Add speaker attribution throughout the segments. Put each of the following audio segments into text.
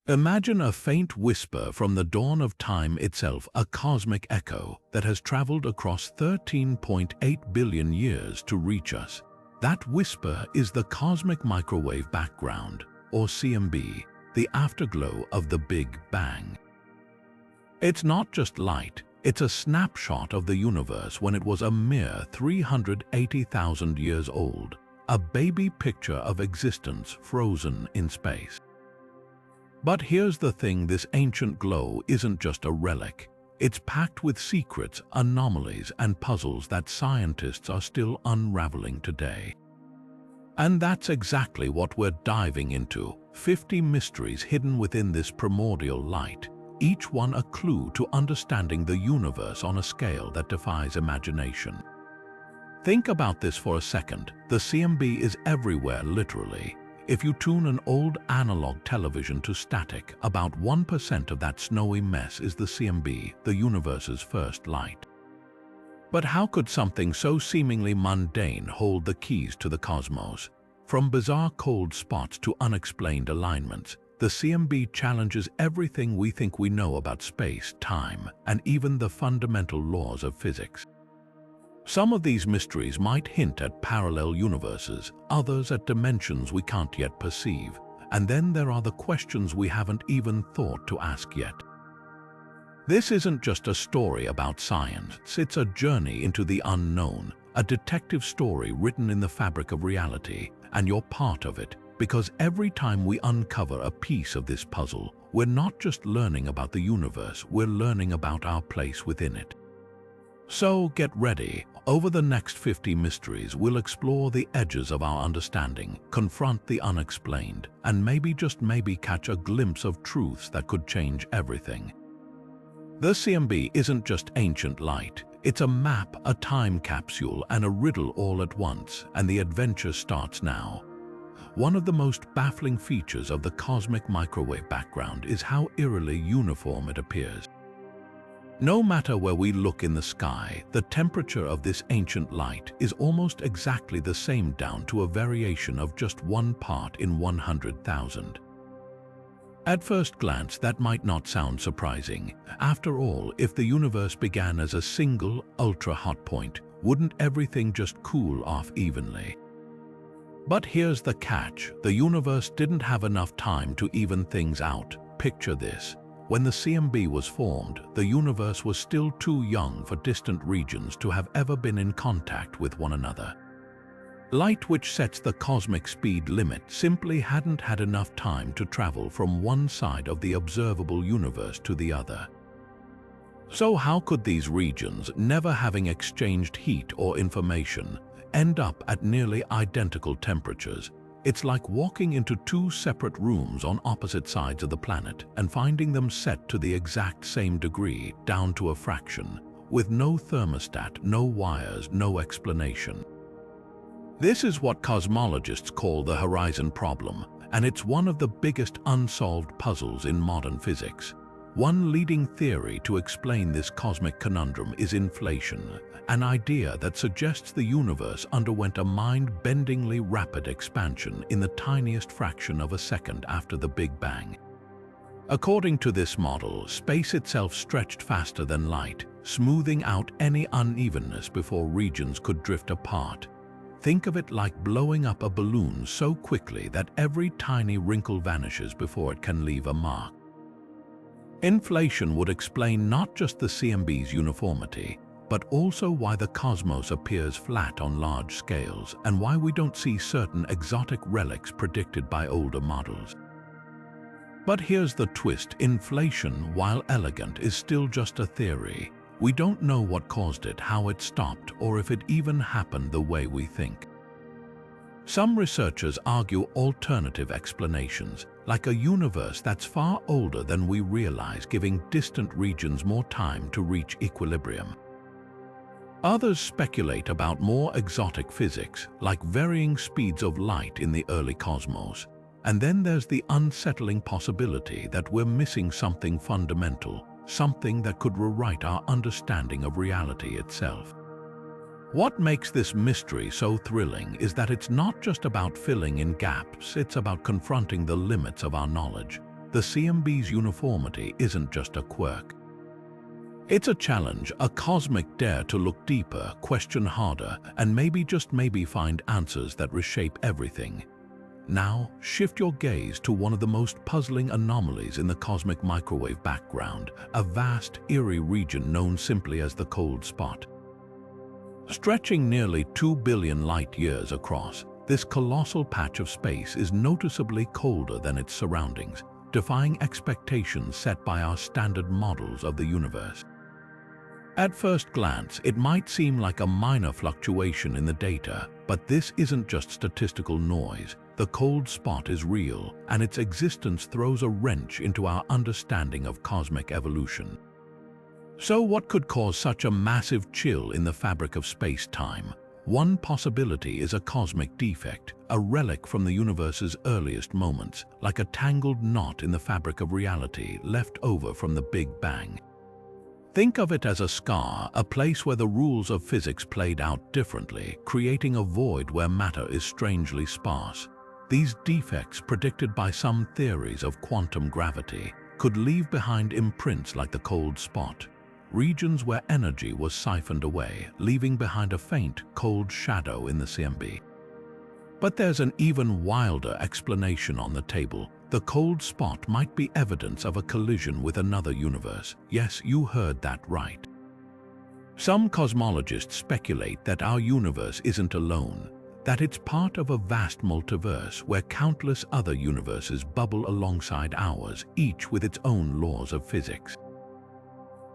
Speaker 1: Imagine a faint whisper from the dawn of time itself, a cosmic echo that has traveled across 13.8 billion years to reach us. That whisper is the cosmic microwave background, or CMB, the afterglow of the Big Bang. It's not just light, it's a snapshot of the universe when it was a mere 380,000 years old, a baby picture of existence frozen in space. But here's the thing, this ancient glow isn't just a relic. It's packed with secrets, anomalies, and puzzles that scientists are still unraveling today. And that's exactly what we're diving into, 50 mysteries hidden within this primordial light, each one a clue to understanding the universe on a scale that defies imagination. Think about this for a second. The CMB is everywhere, literally. If you tune an old analog television to static, about 1% of that snowy mess is the CMB, the universe's first light. But how could something so seemingly mundane hold the keys to the cosmos? From bizarre cold spots to unexplained alignments, the CMB challenges everything we think we know about space, time, and even the fundamental laws of physics. Some of these mysteries might hint at parallel universes, others at dimensions we can't yet perceive, and then there are the questions we haven't even thought to ask yet. This isn't just a story about science, it's a journey into the unknown, a detective story written in the fabric of reality, and you're part of it, because every time we uncover a piece of this puzzle, we're not just learning about the universe, we're learning about our place within it. So get ready. Over the next 50 mysteries, we'll explore the edges of our understanding, confront the unexplained, and maybe, just maybe, catch a glimpse of truths that could change everything. The CMB isn't just ancient light. It's a map, a time capsule, and a riddle all at once, and the adventure starts now. One of the most baffling features of the cosmic microwave background is how eerily uniform it appears. No matter where we look in the sky, the temperature of this ancient light is almost exactly the same, down to a variation of just 1 part in 100,000. At first glance, that might not sound surprising. After all, if the universe began as a single, ultra-hot point, wouldn't everything just cool off evenly? But here's the catch. The universe didn't have enough time to even things out. Picture this. When the CMB was formed, the universe was still too young for distant regions to have ever been in contact with one another. Light, which sets the cosmic speed limit, simply hadn't had enough time to travel from one side of the observable universe to the other. So how could these regions, never having exchanged heat or information, end up at nearly identical temperatures? It's like walking into 2 separate rooms on opposite sides of the planet and finding them set to the exact same degree, down to a fraction, with no thermostat, no wires, no explanation. This is what cosmologists call the horizon problem, and it's one of the biggest unsolved puzzles in modern physics. One leading theory to explain this cosmic conundrum is inflation, an idea that suggests the universe underwent a mind-bendingly rapid expansion in the tiniest fraction of a second after the Big Bang. According to this model, space itself stretched faster than light, smoothing out any unevenness before regions could drift apart. Think of it like blowing up a balloon so quickly that every tiny wrinkle vanishes before it can leave a mark. Inflation would explain not just the CMB's uniformity, but also why the cosmos appears flat on large scales and why we don't see certain exotic relics predicted by older models. But here's the twist. Inflation, while elegant, is still just a theory. We don't know what caused it, how it stopped, or if it even happened the way we think. Some researchers argue alternative explanations, like a universe that's far older than we realize, giving distant regions more time to reach equilibrium. Others speculate about more exotic physics, like varying speeds of light in the early cosmos. And then there's the unsettling possibility that we're missing something fundamental, something that could rewrite our understanding of reality itself. What makes this mystery so thrilling is that it's not just about filling in gaps, it's about confronting the limits of our knowledge. the CMB's uniformity isn't just a quirk. It's a challenge, a cosmic dare to look deeper, question harder, and maybe, just maybe, find answers that reshape everything. Now, shift your gaze to one of the most puzzling anomalies in the cosmic microwave background, a vast, eerie region known simply as the cold spot. Stretching nearly 2 billion light-years across, this colossal patch of space is noticeably colder than its surroundings, defying expectations set by our standard models of the universe. At first glance, it might seem like a minor fluctuation in the data, but this isn't just statistical noise. The cold spot is real, and its existence throws a wrench into our understanding of cosmic evolution. So what could cause such a massive chill in the fabric of space-time? One possibility is a cosmic defect, a relic from the universe's earliest moments, like a tangled knot in the fabric of reality left over from the Big Bang. Think of it as a scar, a place where the rules of physics played out differently, creating a void where matter is strangely sparse. These defects, predicted by some theories of quantum gravity, could leave behind imprints like the cold spot, regions where energy was siphoned away, leaving behind a faint, cold shadow in the CMB. But there's an even wilder explanation on the table. The cold spot might be evidence of a collision with another universe. Yes, you heard that right. Some cosmologists speculate that our universe isn't alone, that it's part of a vast multiverse where countless other universes bubble alongside ours, each with its own laws of physics.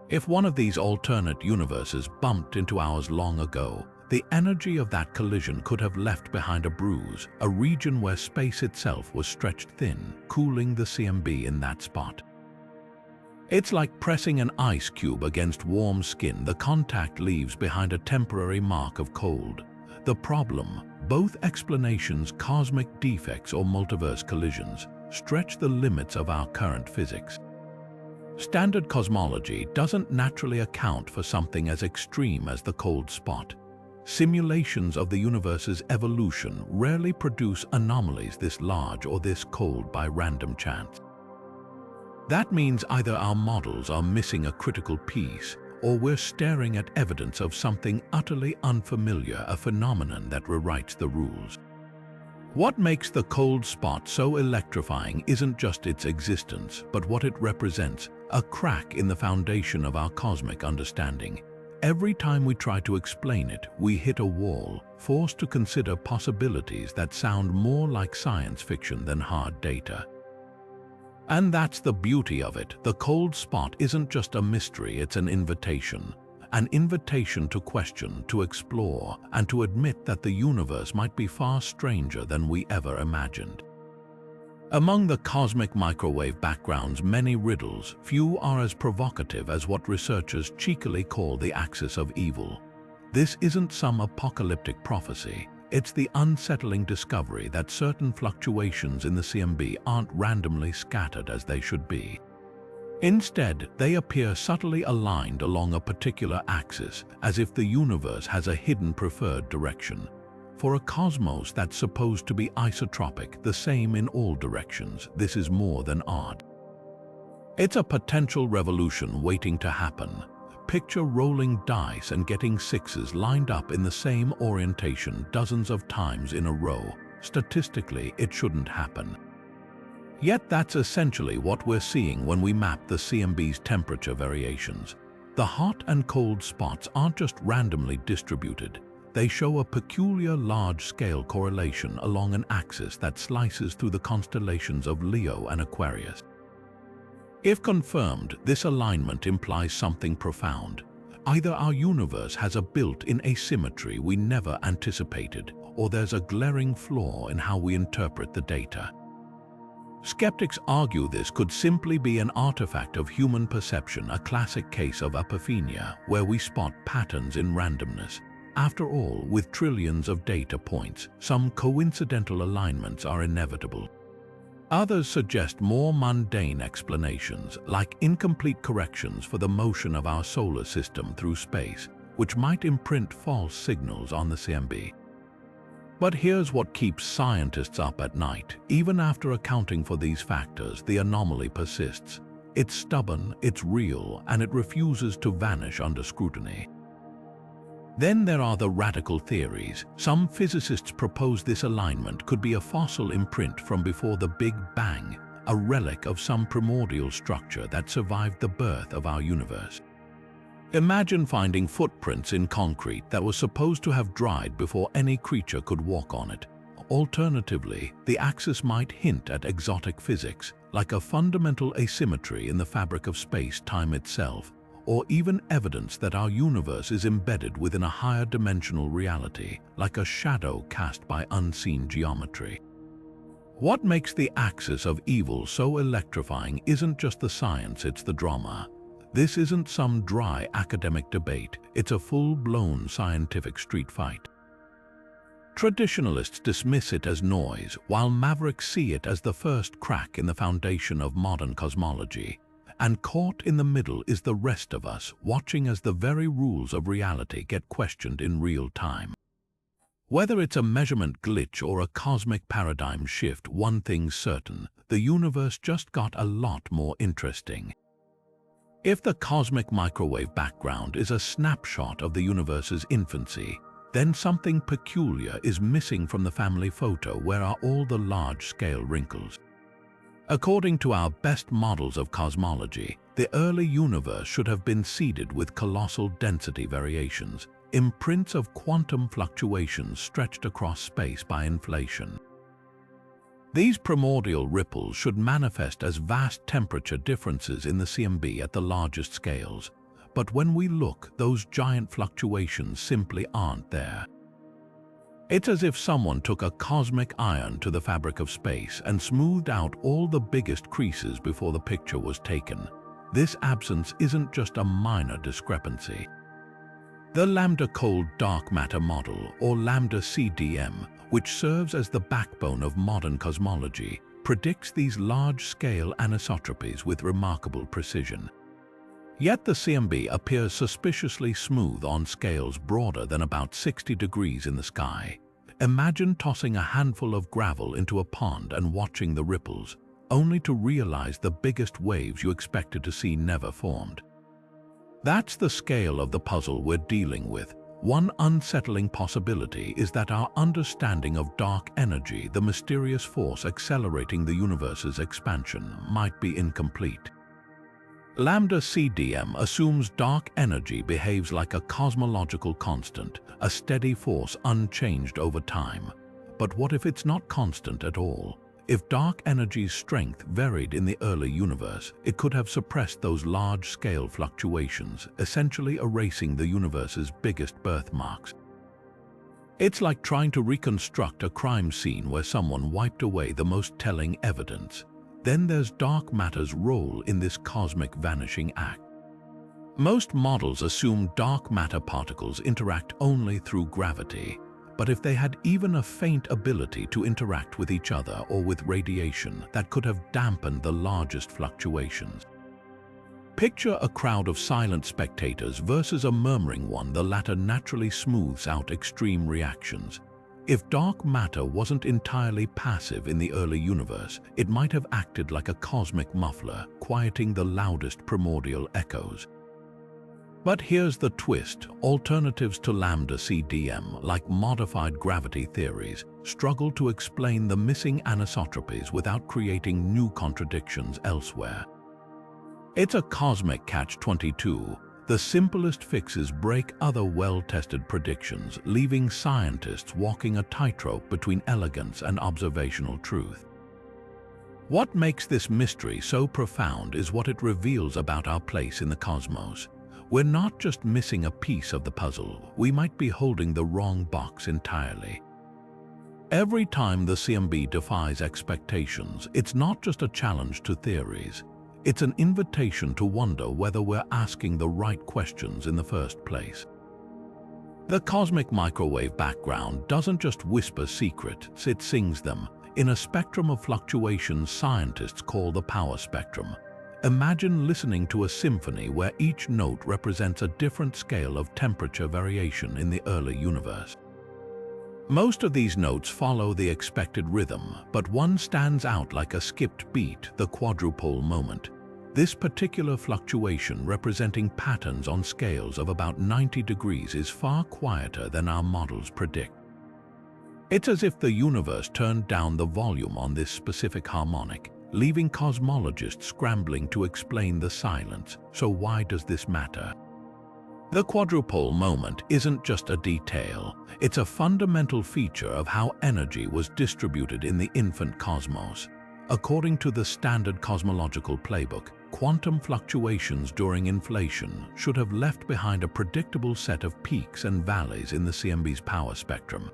Speaker 1: If one of these alternate universes bumped into ours long ago, the energy of that collision could have left behind a bruise, a region where space itself was stretched thin, cooling the CMB in that spot. It's like pressing an ice cube against warm skin. The contact leaves behind a temporary mark of cold. The problem: both explanations, cosmic defects or multiverse collisions, stretch the limits of our current physics. Standard cosmology doesn't naturally account for something as extreme as the cold spot. Simulations of the universe's evolution rarely produce anomalies this large or this cold by random chance. That means either our models are missing a critical piece, or we're staring at evidence of something utterly unfamiliar, a phenomenon that rewrites the rules. What makes the cold spot so electrifying isn't just its existence, but what it represents, a crack in the foundation of our cosmic understanding. Every time we try to explain it, we hit a wall, forced to consider possibilities that sound more like science fiction than hard data. And that's the beauty of it. The cold spot isn't just a mystery, it's an invitation. An invitation to question, to explore, and to admit that the universe might be far stranger than we ever imagined. Among the cosmic microwave background's many riddles, few are as provocative as what researchers cheekily call the axis of evil. This isn't some apocalyptic prophecy. It's the unsettling discovery that certain fluctuations in the CMB aren't randomly scattered as they should be. Instead, they appear subtly aligned along a particular axis, as if the universe has a hidden preferred direction. For a cosmos that's supposed to be isotropic, the same in all directions, this is more than odd. It's a potential revolution waiting to happen. Picture rolling dice and getting sixes lined up in the same orientation dozens of times in a row. Statistically, it shouldn't happen. Yet that's essentially what we're seeing when we map the CMB's temperature variations. The hot and cold spots aren't just randomly distributed. They show a peculiar large-scale correlation along an axis that slices through the constellations of Leo and Aquarius. If confirmed, this alignment implies something profound. Either our universe has a built-in asymmetry we never anticipated, or there's a glaring flaw in how we interpret the data. Skeptics argue this could simply be an artifact of human perception, a classic case of apophenia, where we spot patterns in randomness. After all, with trillions of data points, some coincidental alignments are inevitable. Others suggest more mundane explanations, like incomplete corrections for the motion of our solar system through space, which might imprint false signals on the CMB. But here's what keeps scientists up at night. Even after accounting for these factors, the anomaly persists. It's stubborn, it's real, and it refuses to vanish under scrutiny. Then there are the radical theories. Some physicists propose this alignment could be a fossil imprint from before the Big Bang, a relic of some primordial structure that survived the birth of our universe. Imagine finding footprints in concrete that was supposed to have dried before any creature could walk on it. Alternatively, the axis might hint at exotic physics, like a fundamental asymmetry in the fabric of space-time itself, or even evidence that our universe is embedded within a higher dimensional reality, like a shadow cast by unseen geometry. What makes the axis of evil so electrifying isn't just the science, it's the drama. This isn't some dry academic debate, it's a full-blown scientific street fight. Traditionalists dismiss it as noise, while mavericks see it as the first crack in the foundation of modern cosmology. And caught in the middle is the rest of us, watching as the very rules of reality get questioned in real time. Whether it's a measurement glitch or a cosmic paradigm shift, one thing's certain: the universe just got a lot more interesting. If the cosmic microwave background is a snapshot of the universe's infancy, then something peculiar is missing from the family photo. Where are all the large-scale wrinkles? According to our best models of cosmology, the early universe should have been seeded with colossal density variations, imprints of quantum fluctuations stretched across space by inflation. These primordial ripples should manifest as vast temperature differences in the CMB at the largest scales. But when we look, those giant fluctuations simply aren't there. It's as if someone took a cosmic iron to the fabric of space and smoothed out all the biggest creases before the picture was taken. This absence isn't just a minor discrepancy. The lambda-cold dark matter model, or lambda CDM, which serves as the backbone of modern cosmology, predicts these large-scale anisotropies with remarkable precision. Yet the CMB appears suspiciously smooth on scales broader than about 60 degrees in the sky. Imagine tossing a handful of gravel into a pond and watching the ripples, only to realize the biggest waves you expected to see never formed. That's the scale of the puzzle we're dealing with. One unsettling possibility is that our understanding of dark energy, the mysterious force accelerating the universe's expansion, might be incomplete. Lambda CDM assumes dark energy behaves like a cosmological constant, a steady force unchanged over time. But what if it's not constant at all? If dark energy's strength varied in the early universe, it could have suppressed those large-scale fluctuations, essentially erasing the universe's biggest birthmarks. It's like trying to reconstruct a crime scene where someone wiped away the most telling evidence. Then there's dark matter's role in this cosmic vanishing act. Most models assume dark matter particles interact only through gravity, but if they had even a faint ability to interact with each other or with radiation, that could have dampened the largest fluctuations. Picture a crowd of silent spectators versus a murmuring one. The latter naturally smooths out extreme reactions. If dark matter wasn't entirely passive in the early universe, it might have acted like a cosmic muffler, quieting the loudest primordial echoes. But here's the twist: alternatives to lambda CDM, like modified gravity theories, struggle to explain the missing anisotropies without creating new contradictions elsewhere. It's a cosmic catch-22. The simplest fixes break other well-tested predictions, leaving scientists walking a tightrope between elegance and observational truth. What makes this mystery so profound is what it reveals about our place in the cosmos. We're not just missing a piece of the puzzle, we might be holding the wrong box entirely. Every time the CMB defies expectations, it's not just a challenge to theories. It's an invitation to wonder whether we're asking the right questions in the first place. The cosmic microwave background doesn't just whisper secrets, it sings them. In a spectrum of fluctuations scientists call the power spectrum. Imagine listening to a symphony where each note represents a different scale of temperature variation in the early universe. Most of these notes follow the expected rhythm, but one stands out like a skipped beat, the quadrupole moment. This particular fluctuation, representing patterns on scales of about 90 degrees, is far quieter than our models predict. It's as if the universe turned down the volume on this specific harmonic, leaving cosmologists scrambling to explain the silence. So why does this matter? The quadrupole moment isn't just a detail, it's a fundamental feature of how energy was distributed in the infant cosmos. According to the standard cosmological playbook, quantum fluctuations during inflation should have left behind a predictable set of peaks and valleys in the CMB's power spectrum.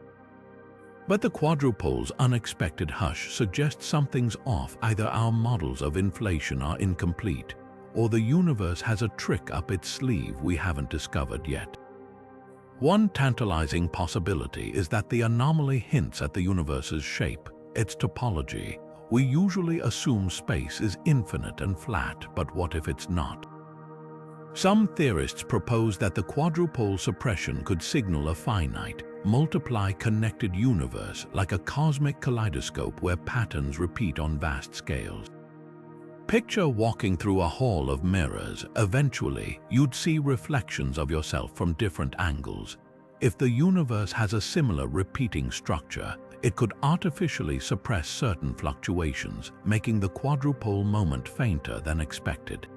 Speaker 1: But the quadrupole's unexpected hush suggests something's off. Either our models of inflation are incomplete, or the universe has a trick up its sleeve we haven't discovered yet. One tantalizing possibility is that the anomaly hints at the universe's shape, its topology. We usually assume space is infinite and flat, but what if it's not? Some theorists propose that the quadrupole suppression could signal a finite, multiply-connected universe, like a cosmic kaleidoscope where patterns repeat on vast scales. Picture walking through a hall of mirrors. Eventually, you'd see reflections of yourself from different angles. If the universe has a similar repeating structure, it could artificially suppress certain fluctuations, making the quadrupole moment fainter than expected.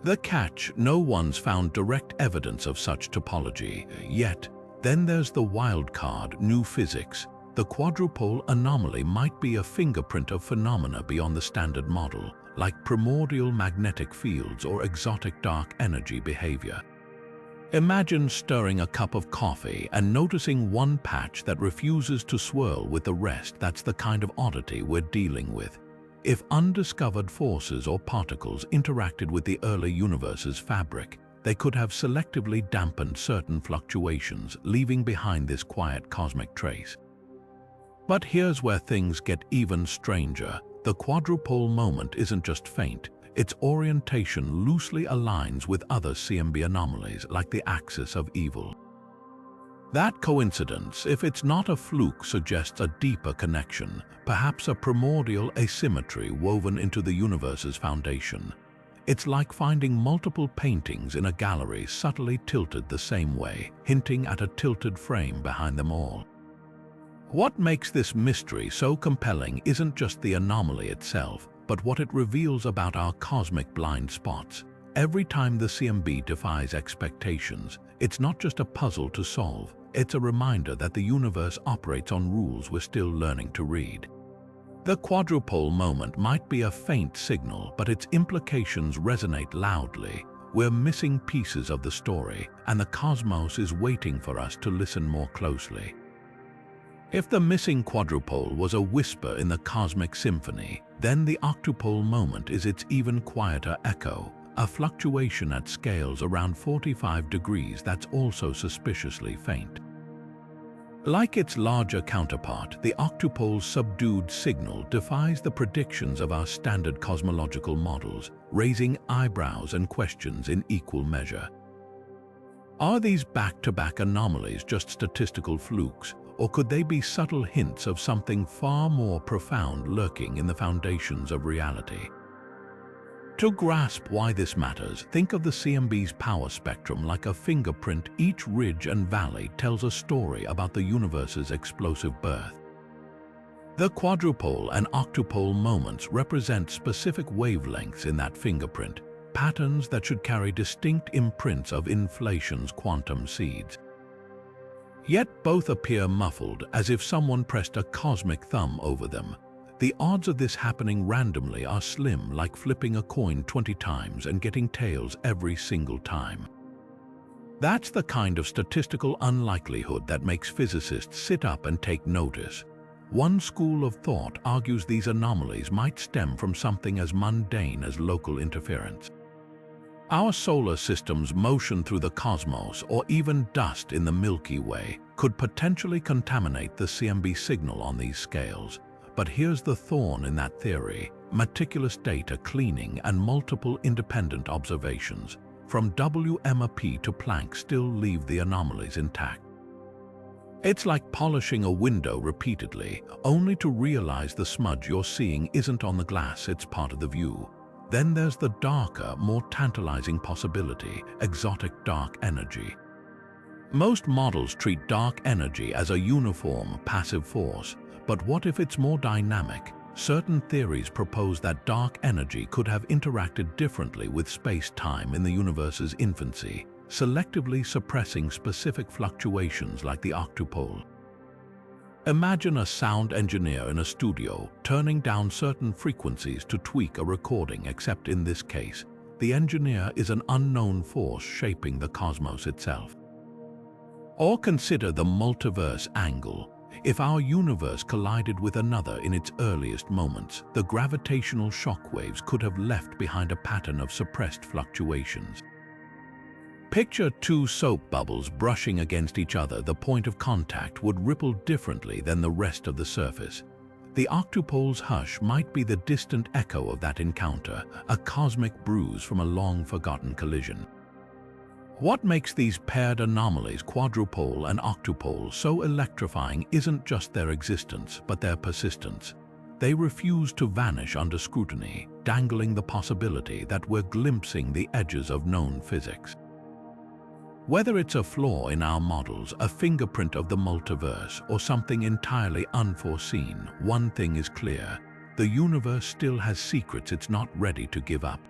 Speaker 1: The catch: no one's found direct evidence of such topology yet. Then there's the wild card: new physics. The quadrupole anomaly might be a fingerprint of phenomena beyond the standard model, like primordial magnetic fields or exotic dark energy behavior. Imagine stirring a cup of coffee and noticing one patch that refuses to swirl with the rest. That's the kind of oddity we're dealing with. If undiscovered forces or particles interacted with the early universe's fabric, they could have selectively dampened certain fluctuations, leaving behind this quiet cosmic trace. But here's where things get even stranger. The quadrupole moment isn't just faint. Its orientation loosely aligns with other CMB anomalies, like the axis of evil. That coincidence, if it's not a fluke, suggests a deeper connection, perhaps a primordial asymmetry woven into the universe's foundation. It's like finding multiple paintings in a gallery subtly tilted the same way, hinting at a tilted frame behind them all. What makes this mystery so compelling isn't just the anomaly itself, but what it reveals about our cosmic blind spots. Every time the CMB defies expectations, it's not just a puzzle to solve, it's a reminder that the universe operates on rules we're still learning to read. The quadrupole moment might be a faint signal, but its implications resonate loudly. We're missing pieces of the story, and the cosmos is waiting for us to listen more closely. If the missing quadrupole was a whisper in the cosmic symphony, then the octupole moment is its even quieter echo, a fluctuation at scales around 45 degrees that's also suspiciously faint. Like its larger counterpart, the octupole's subdued signal defies the predictions of our standard cosmological models, raising eyebrows and questions in equal measure. Are these back-to-back anomalies just statistical flukes, or could they be subtle hints of something far more profound lurking in the foundations of reality? To grasp why this matters, think of the CMB's power spectrum like a fingerprint. Each ridge and valley tells a story about the universe's explosive birth. The quadrupole and octupole moments represent specific wavelengths in that fingerprint, patterns that should carry distinct imprints of inflation's quantum seeds. Yet both appear muffled, as if someone pressed a cosmic thumb over them. The odds of this happening randomly are slim, like flipping a coin 20 times and getting tails every single time. That's the kind of statistical unlikelihood that makes physicists sit up and take notice. One school of thought argues these anomalies might stem from something as mundane as local interference. Our solar system's motion through the cosmos, or even dust in the Milky Way, could potentially contaminate the CMB signal on these scales. But here's the thorn in that theory: meticulous data cleaning and multiple independent observations, from WMAP to Planck, still leave the anomalies intact. It's like polishing a window repeatedly, only to realize the smudge you're seeing isn't on the glass, it's part of the view. Then there's the darker, more tantalizing possibility, exotic dark energy. Most models treat dark energy as a uniform, passive force, but what if it's more dynamic? Certain theories propose that dark energy could have interacted differently with space-time in the universe's infancy, selectively suppressing specific fluctuations like the octupole. Imagine a sound engineer in a studio turning down certain frequencies to tweak a recording, except in this case, the engineer is an unknown force shaping the cosmos itself. Or consider the multiverse angle. If our universe collided with another in its earliest moments, the gravitational shockwaves could have left behind a pattern of suppressed fluctuations. Picture two soap bubbles brushing against each other. The point of contact would ripple differently than the rest of the surface. The octupole's hush might be the distant echo of that encounter, a cosmic bruise from a long-forgotten collision. What makes these paired anomalies, quadrupole and octupole, so electrifying isn't just their existence, but their persistence. They refuse to vanish under scrutiny, dangling the possibility that we're glimpsing the edges of known physics. Whether it's a flaw in our models, a fingerprint of the multiverse, or something entirely unforeseen, one thing is clear: the universe still has secrets it's not ready to give up.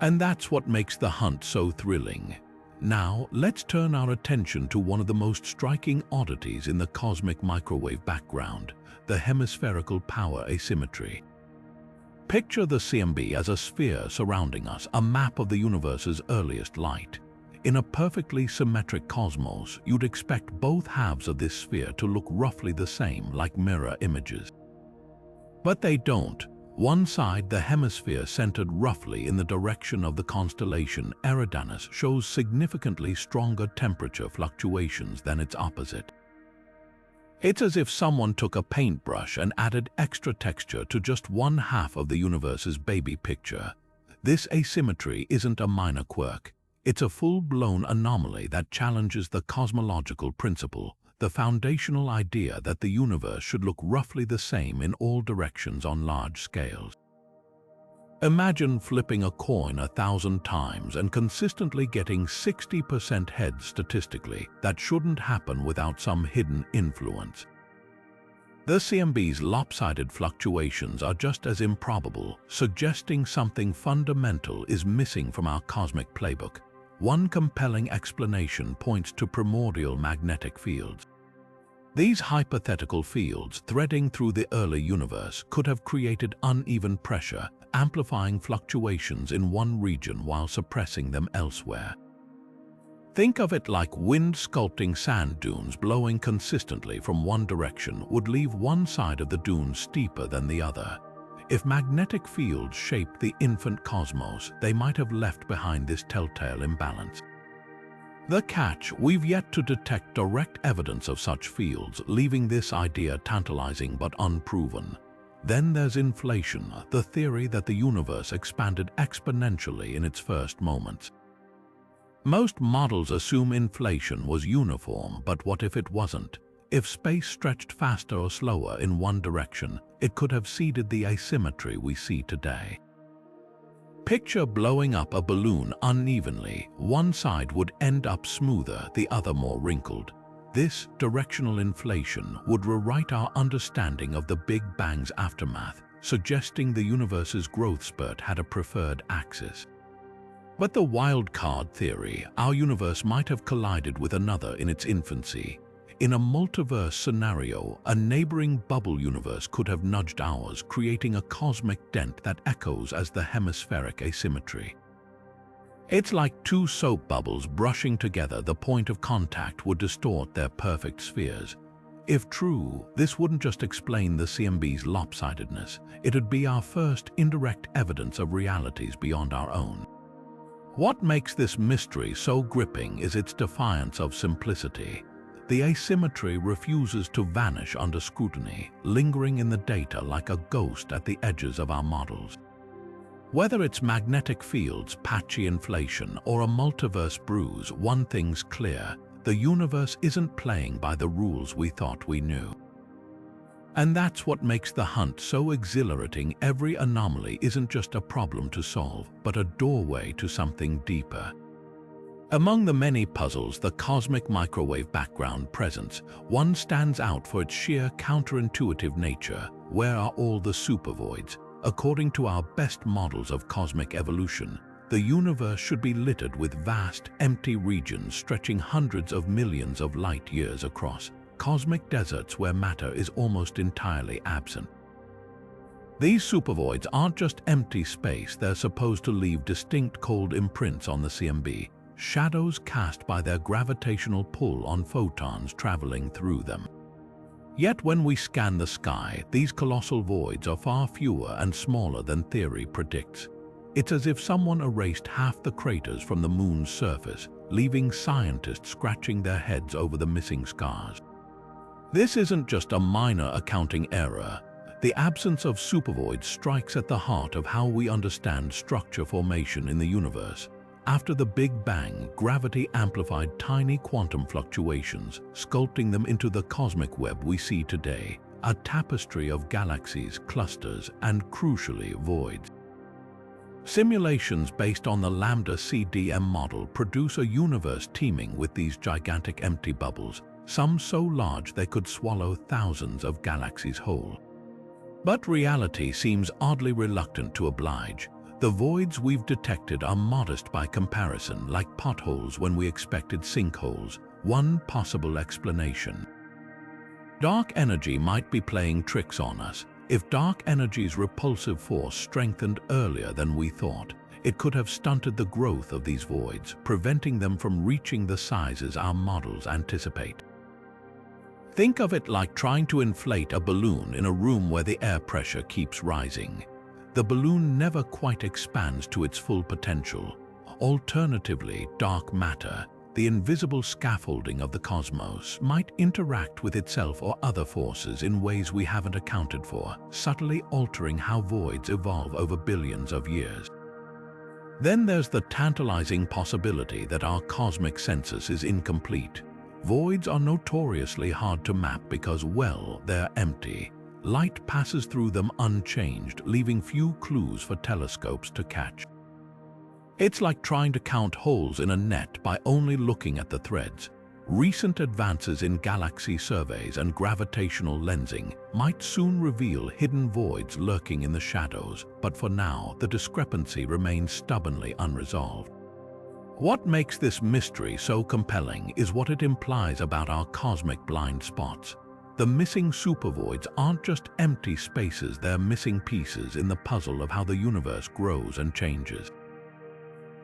Speaker 1: And that's what makes the hunt so thrilling. Now, let's turn our attention to one of the most striking oddities in the cosmic microwave background: the hemispherical power asymmetry. Picture the CMB as a sphere surrounding us, a map of the universe's earliest light. In a perfectly symmetric cosmos, you'd expect both halves of this sphere to look roughly the same, like mirror images. But they don't. One side, the hemisphere centered roughly in the direction of the constellation Eridanus, shows significantly stronger temperature fluctuations than its opposite. It's as if someone took a paintbrush and added extra texture to just one half of the universe's baby picture. This asymmetry isn't a minor quirk. It's a full-blown anomaly that challenges the cosmological principle, the foundational idea that the universe should look roughly the same in all directions on large scales. Imagine flipping a coin 1,000 times and consistently getting 60% heads statistically. That shouldn't happen without some hidden influence. The CMB's lopsided fluctuations are just as improbable, suggesting something fundamental is missing from our cosmic playbook. One compelling explanation points to primordial magnetic fields. These hypothetical fields, threading through the early universe, could have created uneven pressure, amplifying fluctuations in one region while suppressing them elsewhere. Think of it like wind sculpting sand dunes. Blowing consistently from one direction would leave one side of the dune steeper than the other. If magnetic fields shaped the infant cosmos, they might have left behind this telltale imbalance. The catch: we've yet to detect direct evidence of such fields, leaving this idea tantalizing but unproven. Then there's inflation, the theory that the universe expanded exponentially in its first moments. Most models assume inflation was uniform, but what if it wasn't? If space stretched faster or slower in one direction, it could have seeded the asymmetry we see today. Picture blowing up a balloon unevenly. One side would end up smoother, the other more wrinkled. This directional inflation would rewrite our understanding of the Big Bang's aftermath, suggesting the universe's growth spurt had a preferred axis. But the wild card theory: our universe might have collided with another in its infancy. In a multiverse scenario, a neighboring bubble universe could have nudged ours, creating a cosmic dent that echoes as the hemispheric asymmetry. It's like two soap bubbles brushing together. The point of contact would distort their perfect spheres. If true, this wouldn't just explain the CMB's lopsidedness, it'd be our first indirect evidence of realities beyond our own. What makes this mystery so gripping is its defiance of simplicity. The asymmetry refuses to vanish under scrutiny, lingering in the data like a ghost at the edges of our models. Whether it's magnetic fields, patchy inflation, or a multiverse bruise, one thing's clear: the universe isn't playing by the rules we thought we knew. And that's what makes the hunt so exhilarating. Every anomaly isn't just a problem to solve, but a doorway to something deeper. Among the many puzzles the cosmic microwave background presents, one stands out for its sheer counterintuitive nature. Where are all the supervoids? According to our best models of cosmic evolution, the universe should be littered with vast, empty regions stretching hundreds of millions of light years across, cosmic deserts where matter is almost entirely absent. These supervoids aren't just empty space, they're supposed to leave distinct cold imprints on the CMB, shadows cast by their gravitational pull on photons traveling through them. Yet when we scan the sky, these colossal voids are far fewer and smaller than theory predicts. It's as if someone erased half the craters from the moon's surface, leaving scientists scratching their heads over the missing scars. This isn't just a minor accounting error. The absence of supervoids strikes at the heart of how we understand structure formation in the universe. After the Big Bang, gravity amplified tiny quantum fluctuations, sculpting them into the cosmic web we see today, a tapestry of galaxies, clusters, and, crucially, voids. Simulations based on the lambda CDM model produce a universe teeming with these gigantic empty bubbles, some so large they could swallow thousands of galaxies whole. But reality seems oddly reluctant to oblige. The voids we've detected are modest by comparison, like potholes when we expected sinkholes. One possible explanation: dark energy might be playing tricks on us. If dark energy's repulsive force strengthened earlier than we thought, it could have stunted the growth of these voids, preventing them from reaching the sizes our models anticipate. Think of it like trying to inflate a balloon in a room where the air pressure keeps rising. The balloon never quite expands to its full potential. Alternatively, dark matter, the invisible scaffolding of the cosmos, might interact with itself or other forces in ways we haven't accounted for, subtly altering how voids evolve over billions of years. Then there's the tantalizing possibility that our cosmic census is incomplete. Voids are notoriously hard to map because, well, they're empty. Light passes through them unchanged, leaving few clues for telescopes to catch. It's like trying to count holes in a net by only looking at the threads. Recent advances in galaxy surveys and gravitational lensing might soon reveal hidden voids lurking in the shadows, but for now, the discrepancy remains stubbornly unresolved. What makes this mystery so compelling is what it implies about our cosmic blind spots. The missing supervoids aren't just empty spaces, they're missing pieces in the puzzle of how the universe grows and changes.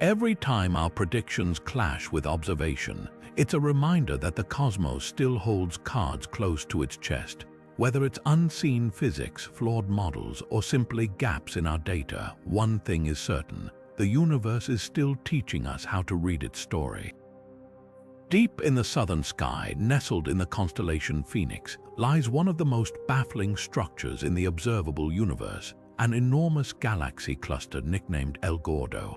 Speaker 1: Every time our predictions clash with observation, it's a reminder that the cosmos still holds cards close to its chest. Whether it's unseen physics, flawed models, or simply gaps in our data, one thing is certain: the universe is still teaching us how to read its story. Deep in the southern sky, nestled in the constellation Phoenix, lies one of the most baffling structures in the observable universe, an enormous galaxy cluster nicknamed El Gordo.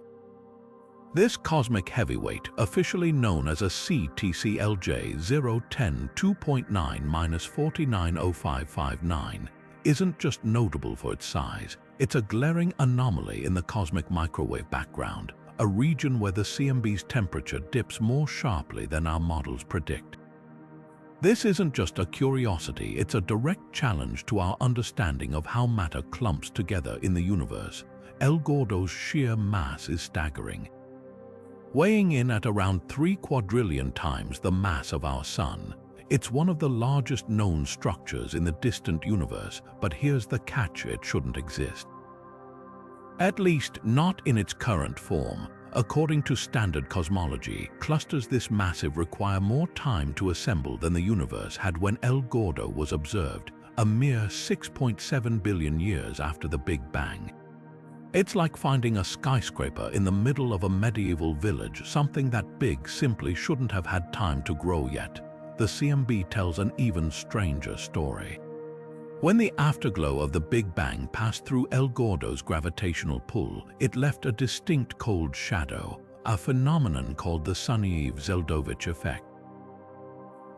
Speaker 1: This cosmic heavyweight, officially known as a CTCLJ 010-2.9-490559, isn't just notable for its size. It's a glaring anomaly in the cosmic microwave background, a region where the CMB's temperature dips more sharply than our models predict. This isn't just a curiosity, it's a direct challenge to our understanding of how matter clumps together in the universe. El Gordo's sheer mass is staggering. Weighing in at around 3 quadrillion times the mass of our Sun, it's one of the largest known structures in the distant universe, but here's the catch: it shouldn't exist. At least not in its current form. According to standard cosmology, clusters this massive require more time to assemble than the universe had when El Gordo was observed, a mere 6.7 billion years after the Big Bang. It's like finding a skyscraper in the middle of a medieval village. Something that big simply shouldn't have had time to grow yet. The CMB tells an even stranger story. When the afterglow of the Big Bang passed through El Gordo's gravitational pull, it left a distinct cold shadow, a phenomenon called the Sunyaev-Zeldovich effect.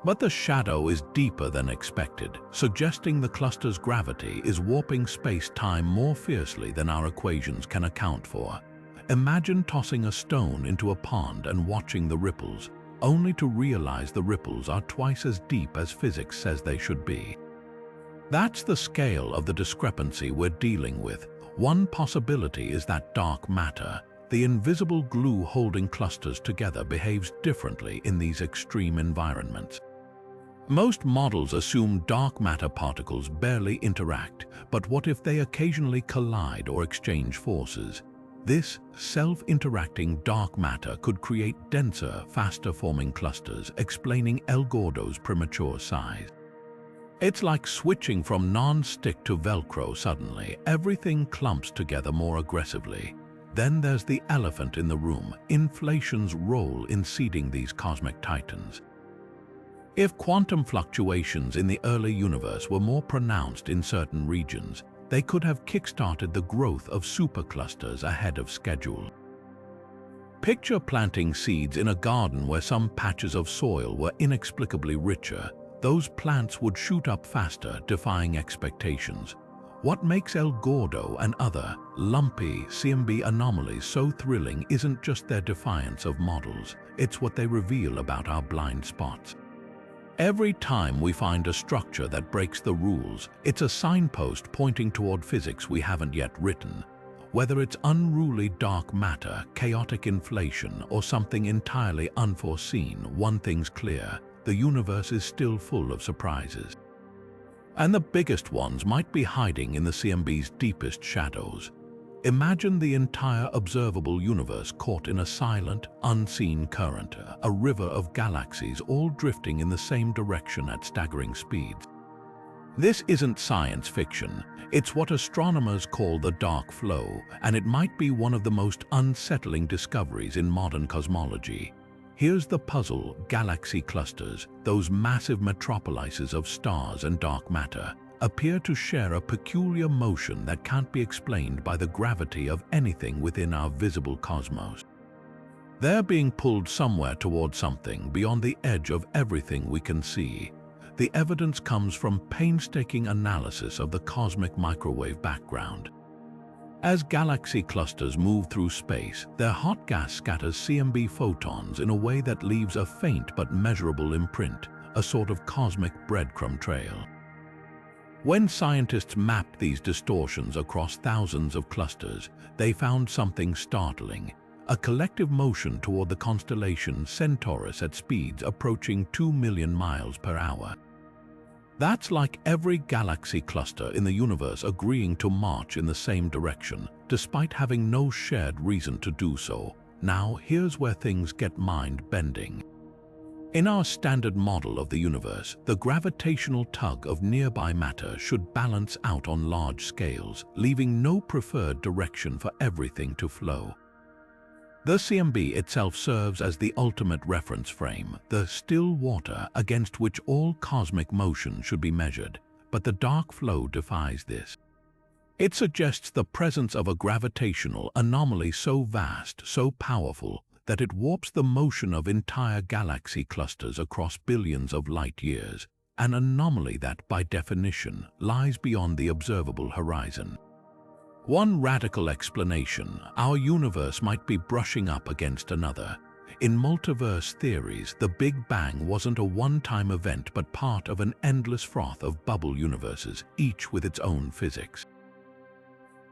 Speaker 1: But the shadow is deeper than expected, suggesting the cluster's gravity is warping space-time more fiercely than our equations can account for. Imagine tossing a stone into a pond and watching the ripples, only to realize the ripples are twice as deep as physics says they should be. That's the scale of the discrepancy we're dealing with. One possibility is that dark matter, the invisible glue holding clusters together, behaves differently in these extreme environments. Most models assume dark matter particles barely interact, but what if they occasionally collide or exchange forces? This self-interacting dark matter could create denser, faster-forming clusters, explaining El Gordo's premature size. It's like switching from non-stick to Velcro suddenly. Everything clumps together more aggressively. Then there's the elephant in the room, inflation's role in seeding these cosmic titans. If quantum fluctuations in the early universe were more pronounced in certain regions, they could have kick-started the growth of superclusters ahead of schedule. Picture planting seeds in a garden where some patches of soil were inexplicably richer. Those plants would shoot up faster, defying expectations. What makes El Gordo and other lumpy CMB anomalies so thrilling isn't just their defiance of models, it's what they reveal about our blind spots. Every time we find a structure that breaks the rules, it's a signpost pointing toward physics we haven't yet written. Whether it's unruly dark matter, chaotic inflation, or something entirely unforeseen, one thing's clear: the universe is still full of surprises. And the biggest ones might be hiding in the CMB's deepest shadows. Imagine the entire observable universe caught in a silent, unseen current, a river of galaxies all drifting in the same direction at staggering speeds. This isn't science fiction, it's what astronomers call the dark flow, and it might be one of the most unsettling discoveries in modern cosmology. Here's the puzzle: galaxy clusters, those massive metropolises of stars and dark matter, appear to share a peculiar motion that can't be explained by the gravity of anything within our visible cosmos. They're being pulled somewhere towards something beyond the edge of everything we can see. The evidence comes from painstaking analysis of the cosmic microwave background. As galaxy clusters move through space, their hot gas scatters CMB photons in a way that leaves a faint but measurable imprint, a sort of cosmic breadcrumb trail. When scientists mapped these distortions across thousands of clusters, they found something startling: a collective motion toward the constellation Centaurus at speeds approaching 2 million miles per hour. That's like every galaxy cluster in the universe agreeing to march in the same direction, despite having no shared reason to do so. Now, here's where things get mind-bending. In our standard model of the universe, the gravitational tug of nearby matter should balance out on large scales, leaving no preferred direction for everything to flow. The CMB itself serves as the ultimate reference frame, the still water against which all cosmic motion should be measured, but the dark flow defies this. It suggests the presence of a gravitational anomaly so vast, so powerful, that it warps the motion of entire galaxy clusters across billions of light years, an anomaly that, by definition, lies beyond the observable horizon. One radical explanation: our universe might be brushing up against another. In multiverse theories, the Big Bang wasn't a one-time event but part of an endless froth of bubble universes, each with its own physics.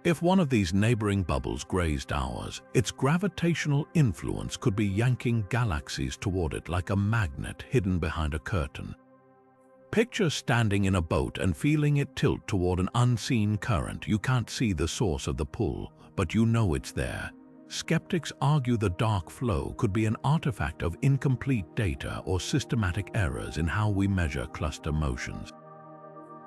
Speaker 1: If one of these neighboring bubbles grazed ours, its gravitational influence could be yanking galaxies toward it like a magnet hidden behind a curtain. Picture standing in a boat and feeling it tilt toward an unseen current. You can't see the source of the pull, but you know it's there. Skeptics argue the dark flow could be an artifact of incomplete data or systematic errors in how we measure cluster motions.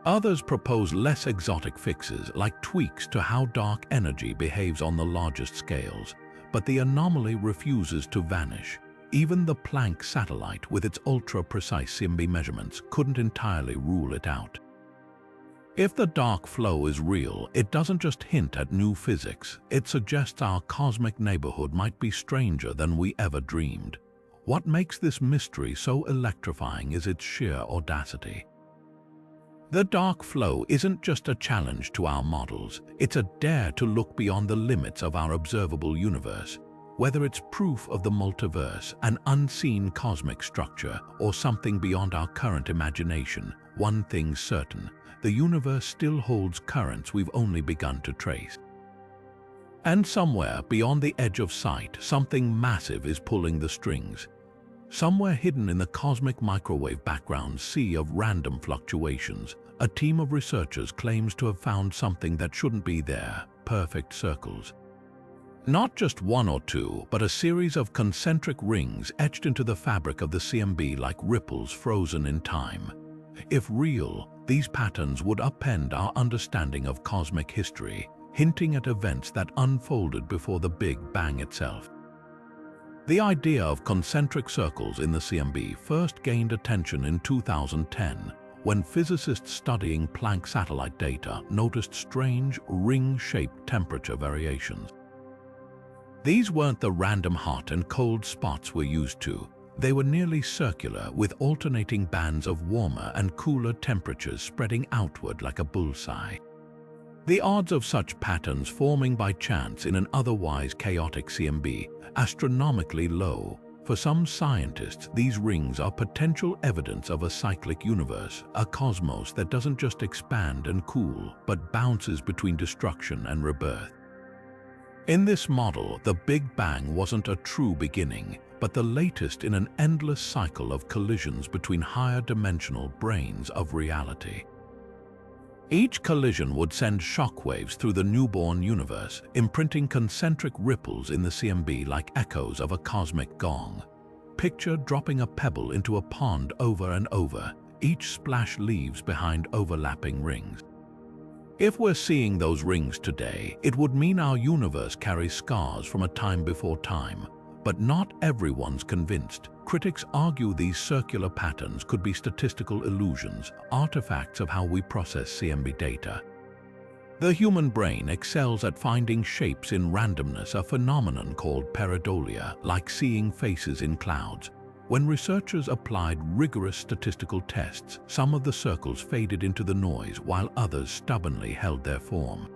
Speaker 1: Others propose less exotic fixes, like tweaks to how dark energy behaves on the largest scales, but the anomaly refuses to vanish. Even the Planck satellite, with its ultra-precise CMB measurements, couldn't entirely rule it out. If the dark flow is real, it doesn't just hint at new physics, it suggests our cosmic neighborhood might be stranger than we ever dreamed. What makes this mystery so electrifying is its sheer audacity. The dark flow isn't just a challenge to our models, it's a dare to look beyond the limits of our observable universe. Whether it's proof of the multiverse, an unseen cosmic structure, or something beyond our current imagination, one thing's certain: the universe still holds currents we've only begun to trace. And somewhere beyond the edge of sight, something massive is pulling the strings. Somewhere hidden in the cosmic microwave background sea of random fluctuations, a team of researchers claims to have found something that shouldn't be there: perfect circles. Not just one or two, but a series of concentric rings etched into the fabric of the CMB like ripples frozen in time. If real, these patterns would upend our understanding of cosmic history, hinting at events that unfolded before the Big Bang itself. The idea of concentric circles in the CMB first gained attention in 2010, when physicists studying Planck satellite data noticed strange, ring-shaped temperature variations. These weren't the random hot and cold spots we're used to. They were nearly circular, with alternating bands of warmer and cooler temperatures spreading outward like a bullseye. The odds of such patterns forming by chance in an otherwise chaotic CMB astronomically low. For some scientists, these rings are potential evidence of a cyclic universe, a cosmos that doesn't just expand and cool, but bounces between destruction and rebirth. In this model, the Big Bang wasn't a true beginning, but the latest in an endless cycle of collisions between higher dimensional branes of reality. Each collision would send shockwaves through the newborn universe, imprinting concentric ripples in the CMB like echoes of a cosmic gong. Picture dropping a pebble into a pond over and over. Each splash leaves behind overlapping rings. If we're seeing those rings today, it would mean our universe carries scars from a time before time. But not everyone's convinced. Critics argue these circular patterns could be statistical illusions, artifacts of how we process CMB data. The human brain excels at finding shapes in randomness, a phenomenon called pareidolia, like seeing faces in clouds. When researchers applied rigorous statistical tests, some of the circles faded into the noise while others stubbornly held their form.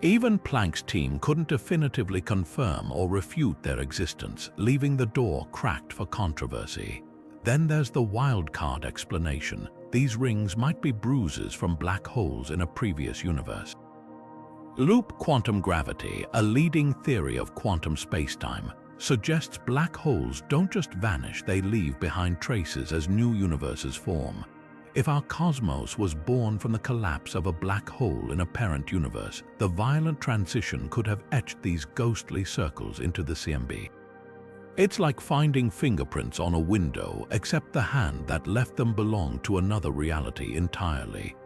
Speaker 1: Even Planck's team couldn't definitively confirm or refute their existence, leaving the door cracked for controversy. Then there's the wildcard explanation. These rings might be bruises from black holes in a previous universe. Loop quantum gravity, a leading theory of quantum spacetime, suggests black holes don't just vanish, they leave behind traces as new universes form. If our cosmos was born from the collapse of a black hole in a parent universe, the violent transition could have etched these ghostly circles into the CMB. It's like finding fingerprints on a window, except the hand that left them belonged to another reality entirely.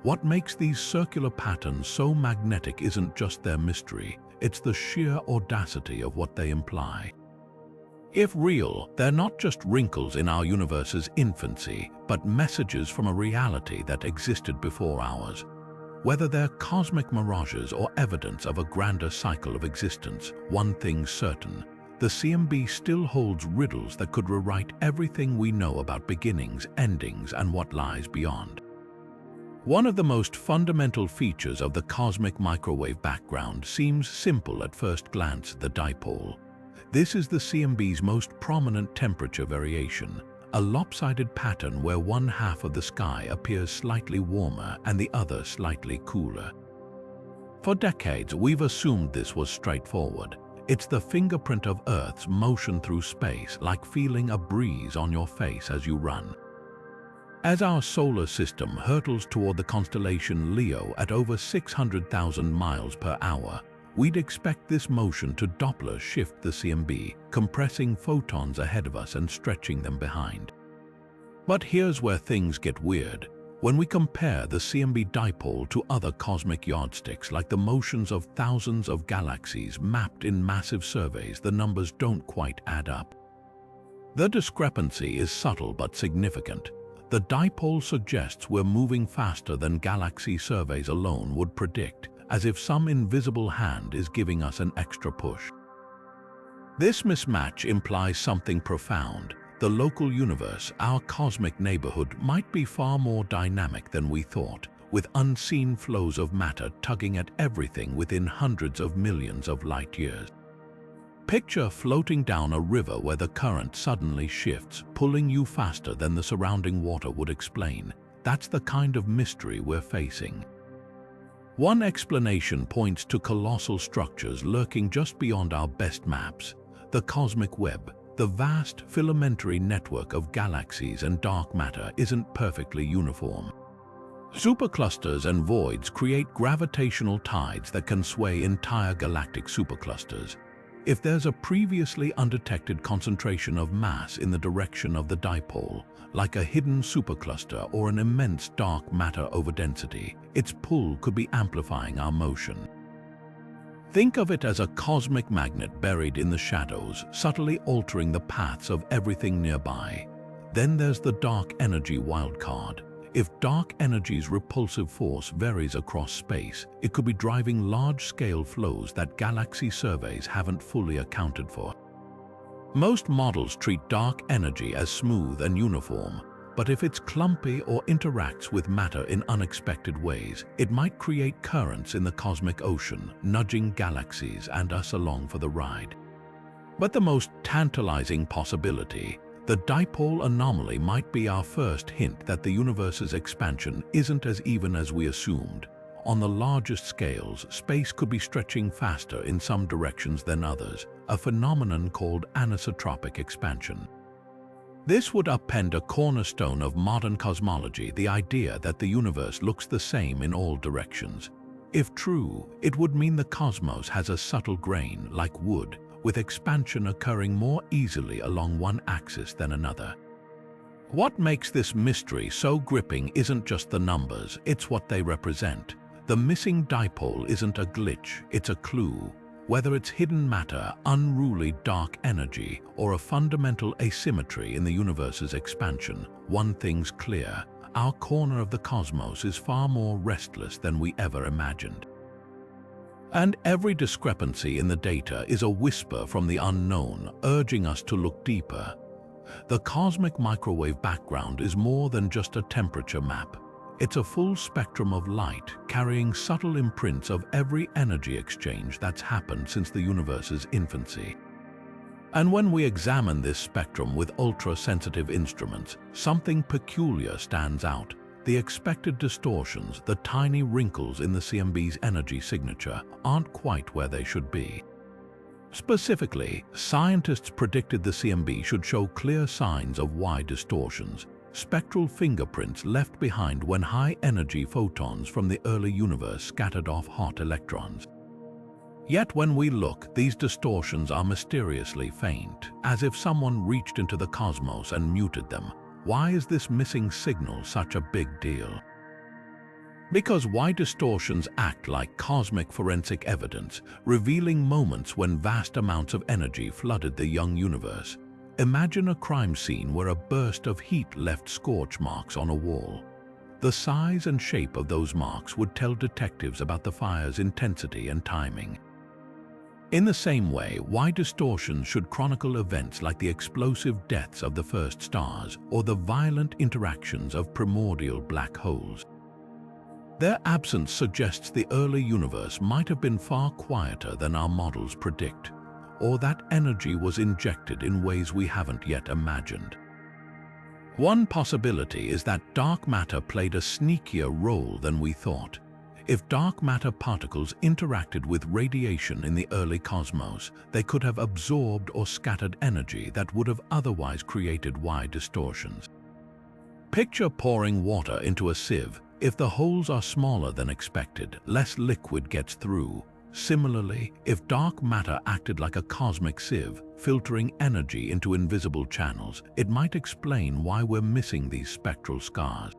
Speaker 1: What makes these circular patterns so magnetic isn't just their mystery, it's the sheer audacity of what they imply. If real, they're not just wrinkles in our universe's infancy, but messages from a reality that existed before ours. Whether they're cosmic mirages or evidence of a grander cycle of existence, one thing's certain: the CMB still holds riddles that could rewrite everything we know about beginnings, endings, and what lies beyond. One of the most fundamental features of the cosmic microwave background seems simple at first glance: the dipole. This is the CMB's most prominent temperature variation, a lopsided pattern where one half of the sky appears slightly warmer and the other slightly cooler. For decades, we've assumed this was straightforward. It's the fingerprint of Earth's motion through space, like feeling a breeze on your face as you run. As our solar system hurtles toward the constellation Leo at over 600,000 miles per hour, we'd expect this motion to Doppler shift the CMB, compressing photons ahead of us and stretching them behind. But here's where things get weird. When we compare the CMB dipole to other cosmic yardsticks like the motions of thousands of galaxies mapped in massive surveys, the numbers don't quite add up. The discrepancy is subtle but significant. The dipole suggests we're moving faster than galaxy surveys alone would predict, as if some invisible hand is giving us an extra push. This mismatch implies something profound. The local universe, our cosmic neighborhood, might be far more dynamic than we thought, with unseen flows of matter tugging at everything within hundreds of millions of light years. Picture floating down a river where the current suddenly shifts, pulling you faster than the surrounding water would explain. That's the kind of mystery we're facing. One explanation points to colossal structures lurking just beyond our best maps. The cosmic web, the vast filamentary network of galaxies and dark matter, isn't perfectly uniform. Superclusters and voids create gravitational tides that can sway entire galactic superclusters. If there's a previously undetected concentration of mass in the direction of the dipole, like a hidden supercluster or an immense dark matter overdensity, its pull could be amplifying our motion. Think of it as a cosmic magnet buried in the shadows, subtly altering the paths of everything nearby. Then there's the dark energy wildcard. If dark energy's repulsive force varies across space, it could be driving large-scale flows that galaxy surveys haven't fully accounted for. Most models treat dark energy as smooth and uniform, but if it's clumpy or interacts with matter in unexpected ways, it might create currents in the cosmic ocean, nudging galaxies and us along for the ride. But the most tantalizing possibility, the dipole anomaly, might be our first hint that the universe's expansion isn't as even as we assumed. On the largest scales, space could be stretching faster in some directions than others, a phenomenon called anisotropic expansion. This would upend a cornerstone of modern cosmology, the idea that the universe looks the same in all directions. If true, it would mean the cosmos has a subtle grain, like wood, with expansion occurring more easily along one axis than another. What makes this mystery so gripping isn't just the numbers, it's what they represent. The missing dipole isn't a glitch, it's a clue. Whether it's hidden matter, unruly dark energy, or a fundamental asymmetry in the universe's expansion, one thing's clear: our corner of the cosmos is far more restless than we ever imagined. And every discrepancy in the data is a whisper from the unknown, urging us to look deeper. The cosmic microwave background is more than just a temperature map. It's a full spectrum of light, carrying subtle imprints of every energy exchange that's happened since the universe's infancy. And when we examine this spectrum with ultra-sensitive instruments, something peculiar stands out. The expected distortions, the tiny wrinkles in the CMB's energy signature, aren't quite where they should be. Specifically, scientists predicted the CMB should show clear signs of wide distortions, spectral fingerprints left behind when high-energy photons from the early universe scattered off hot electrons. Yet when we look, these distortions are mysteriously faint, as if someone reached into the cosmos and muted them. Why is this missing signal such a big deal? Because wide distortions act like cosmic forensic evidence, revealing moments when vast amounts of energy flooded the young universe. Imagine a crime scene where a burst of heat left scorch marks on a wall. The size and shape of those marks would tell detectives about the fire's intensity and timing. In the same way, wide distortions should chronicle events like the explosive deaths of the first stars or the violent interactions of primordial black holes. Their absence suggests the early universe might have been far quieter than our models predict, or that energy was injected in ways we haven't yet imagined. One possibility is that dark matter played a sneakier role than we thought. If dark matter particles interacted with radiation in the early cosmos, they could have absorbed or scattered energy that would have otherwise created wide distortions. Picture pouring water into a sieve. If the holes are smaller than expected, less liquid gets through. Similarly, if dark matter acted like a cosmic sieve, filtering energy into invisible channels, it might explain why we're missing these spectral scars.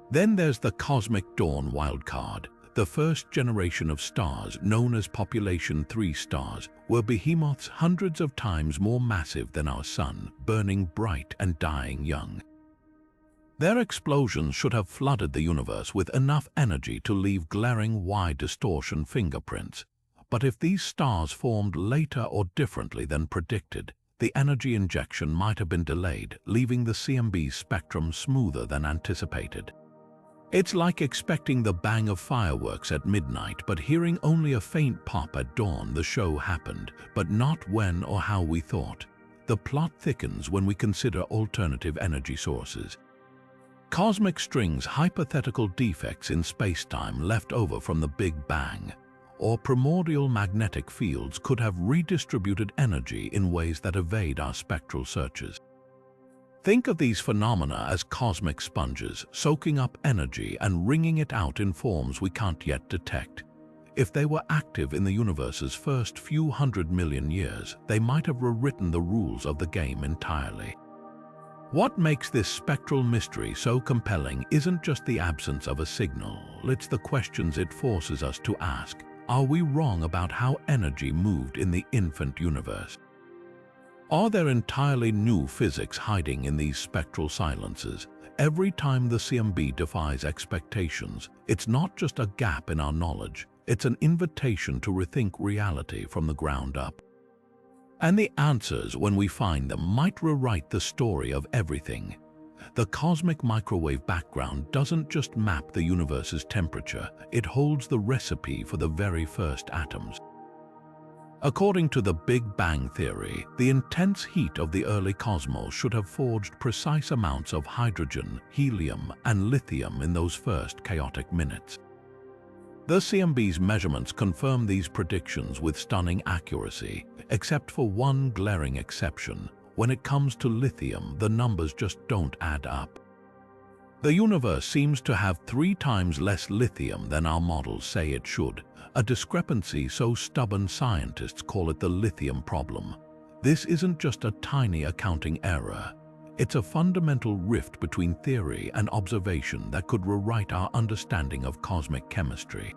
Speaker 1: Then there's the cosmic dawn wildcard. The first generation of stars, known as population 3 stars, were behemoths hundreds of times more massive than our Sun, burning bright and dying young. Their explosions should have flooded the universe with enough energy to leave glaring wide distortion fingerprints. But if these stars formed later or differently than predicted, the energy injection might have been delayed, leaving the CMB spectrum smoother than anticipated. It's like expecting the bang of fireworks at midnight, but hearing only a faint pop at dawn. The show happened, but not when or how we thought. The plot thickens when we consider alternative energy sources. Cosmic strings, hypothetical defects in spacetime left over from the Big Bang, or primordial magnetic fields could have redistributed energy in ways that evade our spectral searches. Think of these phenomena as cosmic sponges, soaking up energy and wringing it out in forms we can't yet detect. If they were active in the universe's first few 100 million years, they might have rewritten the rules of the game entirely. What makes this spectral mystery so compelling isn't just the absence of a signal, it's the questions it forces us to ask. Are we wrong about how energy moved in the infant universe? Are there entirely new physics hiding in these spectral silences? Every time the CMB defies expectations, it's not just a gap in our knowledge, it's an invitation to rethink reality from the ground up. And the answers, when we find them, might rewrite the story of everything. The cosmic microwave background doesn't just map the universe's temperature, it holds the recipe for the very first atoms. According to the Big Bang theory, the intense heat of the early cosmos should have forged precise amounts of hydrogen, helium, and lithium in those first chaotic minutes. The CMB's measurements confirm these predictions with stunning accuracy, except for one glaring exception. When it comes to lithium, the numbers just don't add up. The universe seems to have 3 times less lithium than our models say it should, a discrepancy so stubborn scientists call it the lithium problem. This isn't just a tiny accounting error. It's a fundamental rift between theory and observation that could rewrite our understanding of cosmic chemistry.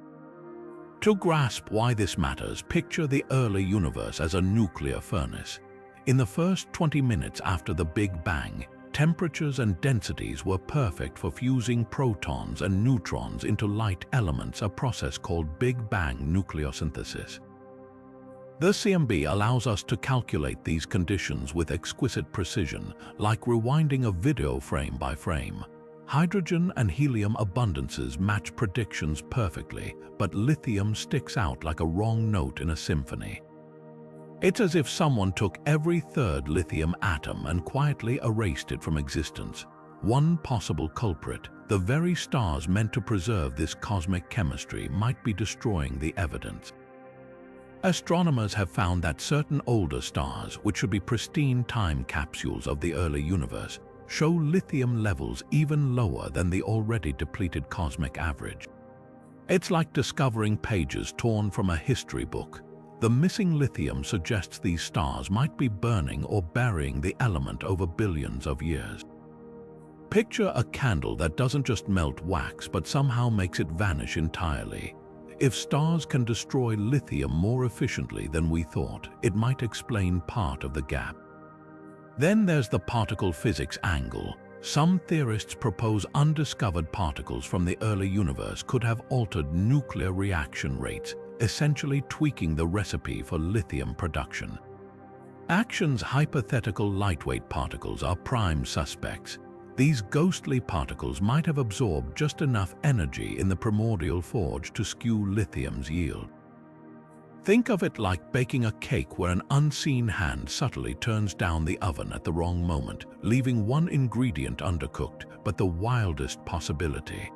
Speaker 1: To grasp why this matters, picture the early universe as a nuclear furnace. In the first 20 minutes after the Big Bang, temperatures and densities were perfect for fusing protons and neutrons into light elements, a process called Big Bang nucleosynthesis. The CMB allows us to calculate these conditions with exquisite precision, like rewinding a video frame by frame. Hydrogen and helium abundances match predictions perfectly, but lithium sticks out like a wrong note in a symphony. It's as if someone took every third lithium atom and quietly erased it from existence. One possible culprit, the very stars meant to preserve this cosmic chemistry, might be destroying the evidence. Astronomers have found that certain older stars, which should be pristine time capsules of the early universe, show lithium levels even lower than the already depleted cosmic average. It's like discovering pages torn from a history book. The missing lithium suggests these stars might be burning or burying the element over billions of years. Picture a candle that doesn't just melt wax but somehow makes it vanish entirely. If stars can destroy lithium more efficiently than we thought, it might explain part of the gap. Then there's the particle physics angle. Some theorists propose undiscovered particles from the early universe could have altered nuclear reaction rates, essentially tweaking the recipe for lithium production. Action's hypothetical lightweight particles are prime suspects. These ghostly particles might have absorbed just enough energy in the primordial forge to skew lithium's yield. Think of it like baking a cake where an unseen hand subtly turns down the oven at the wrong moment, leaving one ingredient undercooked, but the wildest possibility.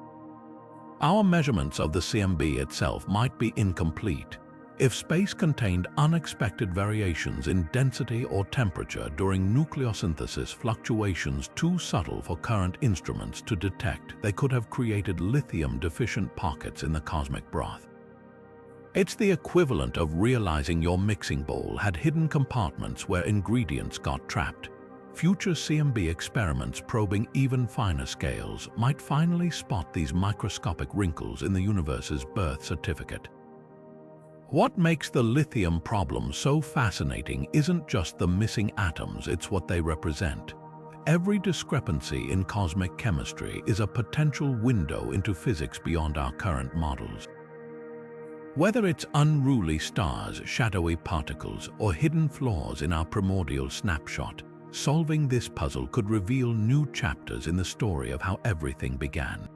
Speaker 1: Our measurements of the CMB itself might be incomplete. If space contained unexpected variations in density or temperature during nucleosynthesis, fluctuations too subtle for current instruments to detect, they could have created lithium-deficient pockets in the cosmic broth. It's the equivalent of realizing your mixing bowl had hidden compartments where ingredients got trapped. Future CMB experiments probing even finer scales might finally spot these microscopic wrinkles in the universe's birth certificate. What makes the lithium problem so fascinating isn't just the missing atoms, it's what they represent. Every discrepancy in cosmic chemistry is a potential window into physics beyond our current models. Whether it's unruly stars, shadowy particles, or hidden flaws in our primordial snapshot, solving this puzzle could reveal new chapters in the story of how everything began.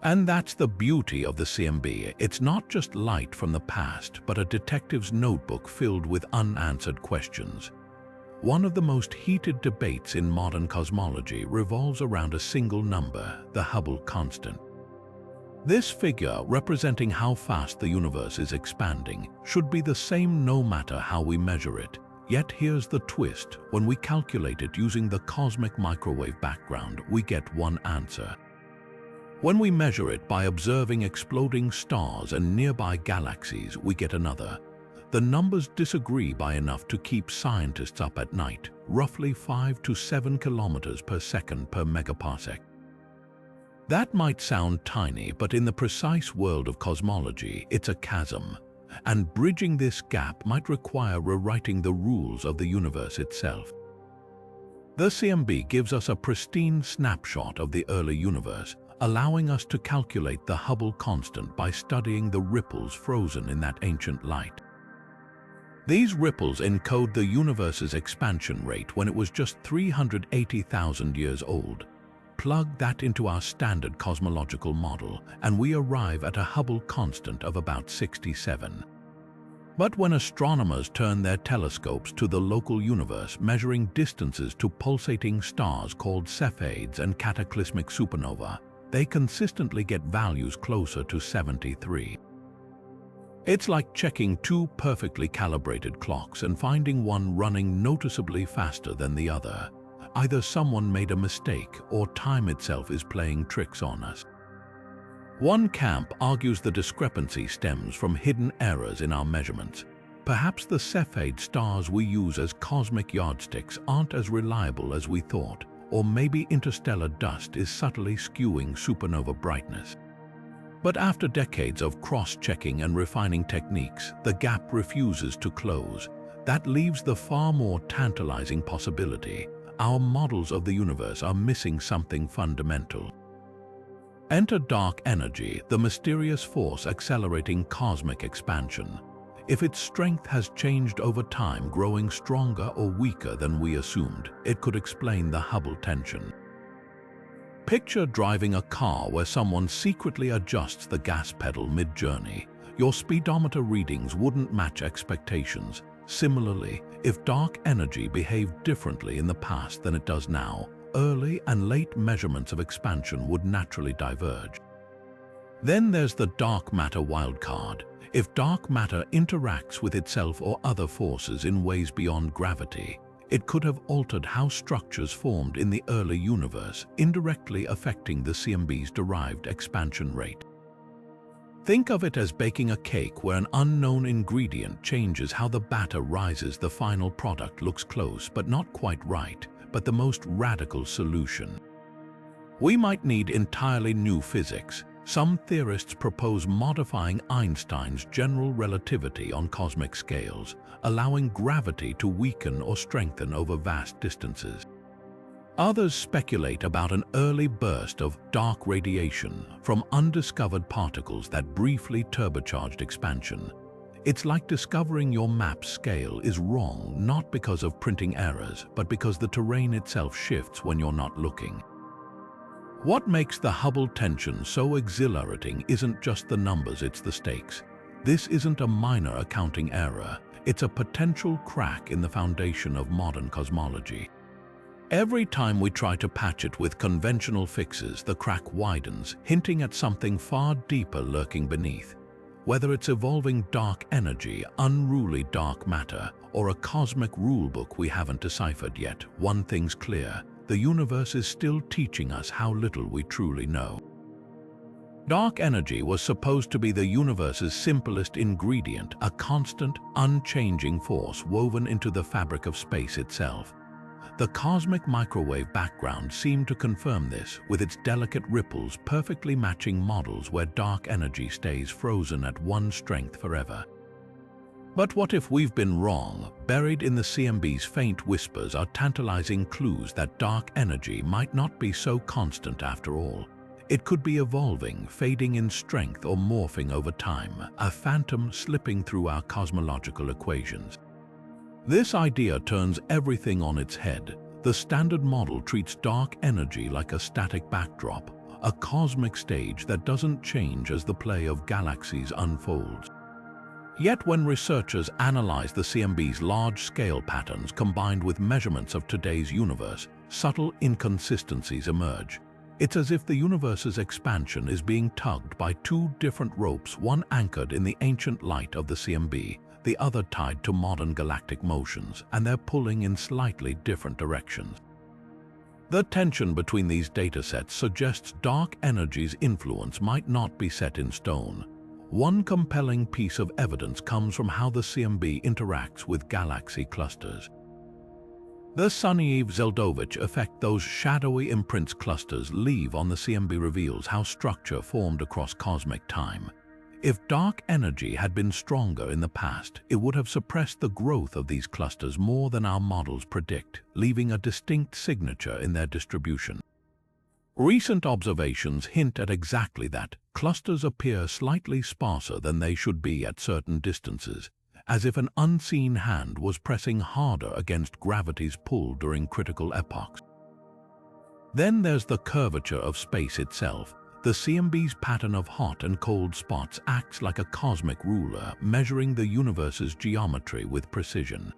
Speaker 1: And that's the beauty of the CMB. It's not just light from the past, but a detective's notebook filled with unanswered questions. One of the most heated debates in modern cosmology revolves around a single number, the Hubble constant. This figure, representing how fast the universe is expanding, should be the same no matter how we measure it. Yet here's the twist: when we calculate it using the cosmic microwave background, we get one answer. When we measure it by observing exploding stars and nearby galaxies, we get another. The numbers disagree by enough to keep scientists up at night, roughly 5 to 7 kilometers per second per megaparsec. That might sound tiny, but in the precise world of cosmology, it's a chasm. And bridging this gap might require rewriting the rules of the universe itself. The CMB gives us a pristine snapshot of the early universe, allowing us to calculate the Hubble constant by studying the ripples frozen in that ancient light. These ripples encode the universe's expansion rate when it was just 380,000 years old. Plug that into our standard cosmological model, and we arrive at a Hubble constant of about 67. But when astronomers turn their telescopes to the local universe, measuring distances to pulsating stars called Cepheids and cataclysmic supernova, they consistently get values closer to 73. It's like checking two perfectly calibrated clocks and finding one running noticeably faster than the other. Either someone made a mistake or time itself is playing tricks on us. One camp argues the discrepancy stems from hidden errors in our measurements. Perhaps the Cepheid stars we use as cosmic yardsticks aren't as reliable as we thought, or maybe interstellar dust is subtly skewing supernova brightness. But after decades of cross-checking and refining techniques, the gap refuses to close. That leaves the far more tantalizing possibility: our models of the universe are missing something fundamental. Enter dark energy, the mysterious force accelerating cosmic expansion. If its strength has changed over time, growing stronger or weaker than we assumed, it could explain the Hubble tension. Picture driving a car where someone secretly adjusts the gas pedal mid-journey. Your speedometer readings wouldn't match expectations. Similarly, if dark energy behaved differently in the past than it does now, early and late measurements of expansion would naturally diverge. Then there's the dark matter wildcard. If dark matter interacts with itself or other forces in ways beyond gravity, it could have altered how structures formed in the early universe, indirectly affecting the CMB's derived expansion rate. Think of it as baking a cake where an unknown ingredient changes how the batter rises. The final product looks close but not quite right, but the most radical solution. We might need entirely new physics. Some theorists propose modifying Einstein's general relativity on cosmic scales, allowing gravity to weaken or strengthen over vast distances. Others speculate about an early burst of dark radiation from undiscovered particles that briefly turbocharged expansion. It's like discovering your map's scale is wrong, not because of printing errors, but because the terrain itself shifts when you're not looking. What makes the Hubble tension so exhilarating isn't just the numbers, it's the stakes. This isn't a minor accounting error, it's a potential crack in the foundation of modern cosmology. Every time we try to patch it with conventional fixes, the crack widens, hinting at something far deeper lurking beneath. Whether it's evolving dark energy, unruly dark matter, or a cosmic rulebook we haven't deciphered yet, one thing's clear: the universe is still teaching us how little we truly know. Dark energy was supposed to be the universe's simplest ingredient, a constant, unchanging force woven into the fabric of space itself. The cosmic microwave background seemed to confirm this, with its delicate ripples perfectly matching models where dark energy stays frozen at one strength forever. But what if we've been wrong? Buried in the CMB's faint whispers are tantalizing clues that dark energy might not be so constant after all. It could be evolving, fading in strength, or morphing over time, a phantom slipping through our cosmological equations. This idea turns everything on its head. The standard model treats dark energy like a static backdrop, a cosmic stage that doesn't change as the play of galaxies unfolds. Yet when researchers analyze the CMB's large-scale patterns combined with measurements of today's universe, subtle inconsistencies emerge. It's as if the universe's expansion is being tugged by two different ropes, one anchored in the ancient light of the CMB, the other tied to modern galactic motions, and they're pulling in slightly different directions. The tension between these datasets suggests dark energy's influence might not be set in stone. One compelling piece of evidence comes from how the CMB interacts with galaxy clusters. The Sunyaev-Zeldovich effect, those shadowy imprints clusters leave on the CMB, reveals how structure formed across cosmic time. If dark energy had been stronger in the past, it would have suppressed the growth of these clusters more than our models predict, leaving a distinct signature in their distribution. Recent observations hint at exactly that. Clusters appear slightly sparser than they should be at certain distances, as if an unseen hand was pressing harder against gravity's pull during critical epochs. Then there's the curvature of space itself. The CMB's pattern of hot and cold spots acts like a cosmic ruler, measuring the universe's geometry with precision.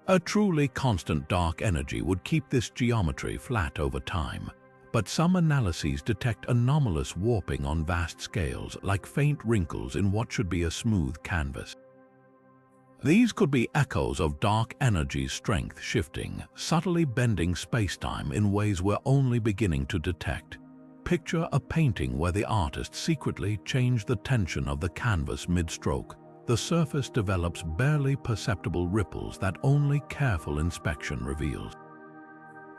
Speaker 1: A truly constant dark energy would keep this geometry flat over time, but some analyses detect anomalous warping on vast scales, like faint wrinkles in what should be a smooth canvas. These could be echoes of dark energy's strength shifting, subtly bending spacetime in ways we're only beginning to detect. Picture a painting where the artist secretly changed the tension of the canvas mid-stroke. The surface develops barely perceptible ripples that only careful inspection reveals.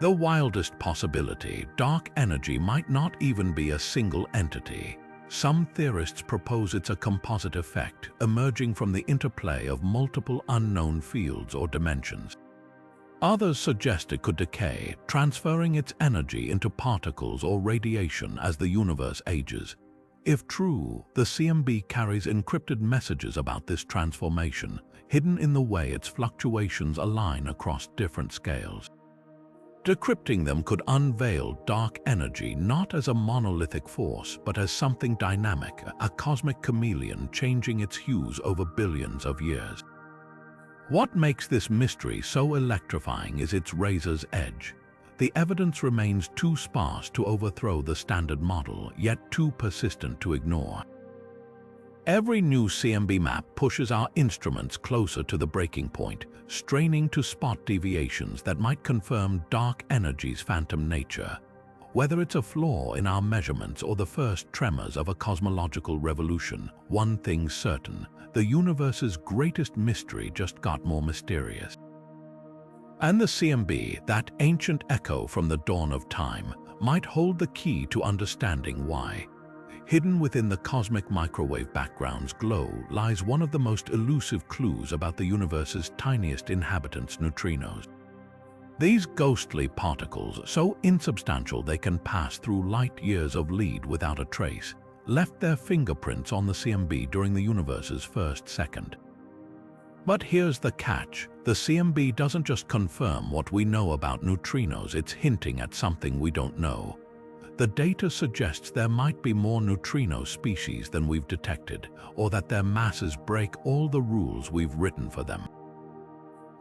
Speaker 1: The wildest possibility, dark energy might not even be a single entity. Some theorists propose it's a composite effect, emerging from the interplay of multiple unknown fields or dimensions. Others suggest it could decay, transferring its energy into particles or radiation as the universe ages. If true, the CMB carries encrypted messages about this transformation, hidden in the way its fluctuations align across different scales. Decrypting them could unveil dark energy not as a monolithic force, but as something dynamic, a cosmic chameleon changing its hues over billions of years. What makes this mystery so electrifying is its razor's edge. The evidence remains too sparse to overthrow the standard model, yet too persistent to ignore. Every new CMB map pushes our instruments closer to the breaking point, straining to spot deviations that might confirm dark energy's phantom nature. Whether it's a flaw in our measurements or the first tremors of a cosmological revolution, one thing's certain: the universe's greatest mystery just got more mysterious. And the CMB, that ancient echo from the dawn of time, might hold the key to understanding why. Hidden within the cosmic microwave background's glow lies one of the most elusive clues about the universe's tiniest inhabitants, neutrinos. These ghostly particles, so insubstantial they can pass through light years of lead without a trace, left their fingerprints on the CMB during the universe's first second. But here's the catch: the CMB doesn't just confirm what we know about neutrinos, it's hinting at something we don't know. The data suggests there might be more neutrino species than we've detected, or that their masses break all the rules we've written for them.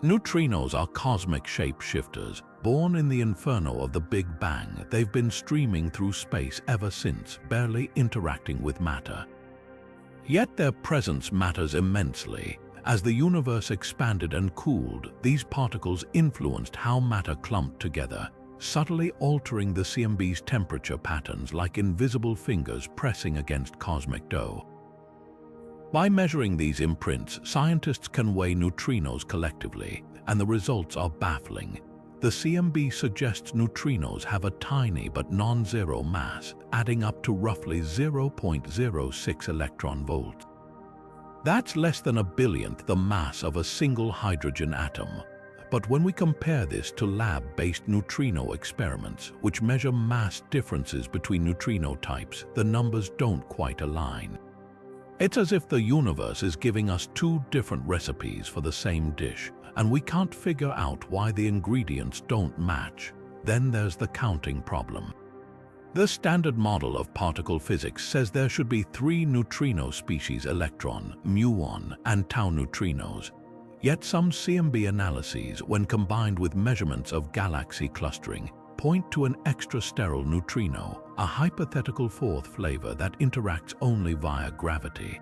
Speaker 1: Neutrinos are cosmic shapeshifters, born in the inferno of the Big Bang. They've been streaming through space ever since, barely interacting with matter. Yet their presence matters immensely. As the universe expanded and cooled, these particles influenced how matter clumped together, subtly altering the CMB's temperature patterns like invisible fingers pressing against cosmic dough. By measuring these imprints, scientists can weigh neutrinos collectively, and the results are baffling. The CMB suggests neutrinos have a tiny but non-zero mass, adding up to roughly 0.06 electron volts. That's less than a billionth the mass of a single hydrogen atom. But when we compare this to lab-based neutrino experiments, which measure mass differences between neutrino types, the numbers don't quite align. It's as if the universe is giving us two different recipes for the same dish, and we can't figure out why the ingredients don't match. Then there's the counting problem. The standard model of particle physics says there should be 3 neutrino species: electron, muon, and tau neutrinos. Yet some CMB analyses, when combined with measurements of galaxy clustering, point to an extrasterile neutrino, a hypothetical fourth flavor that interacts only via gravity.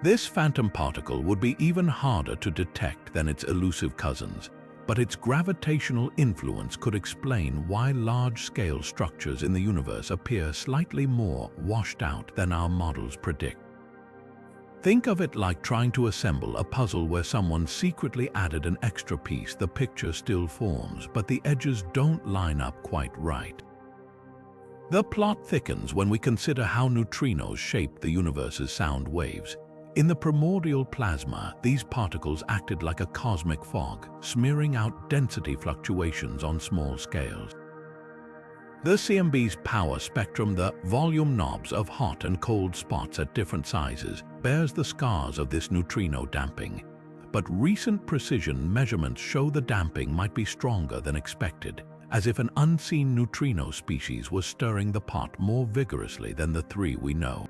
Speaker 1: This phantom particle would be even harder to detect than its elusive cousins, but its gravitational influence could explain why large-scale structures in the universe appear slightly more washed out than our models predict. Think of it like trying to assemble a puzzle where someone secretly added an extra piece. The picture still forms, but the edges don't line up quite right. The plot thickens when we consider how neutrinos shape the universe's sound waves. In the primordial plasma, these particles acted like a cosmic fog, smearing out density fluctuations on small scales. The CMB's power spectrum, the volume knobs of hot and cold spots at different sizes, bears the scars of this neutrino damping. But recent precision measurements show the damping might be stronger than expected, as if an unseen neutrino species was stirring the pot more vigorously than the 3 we know.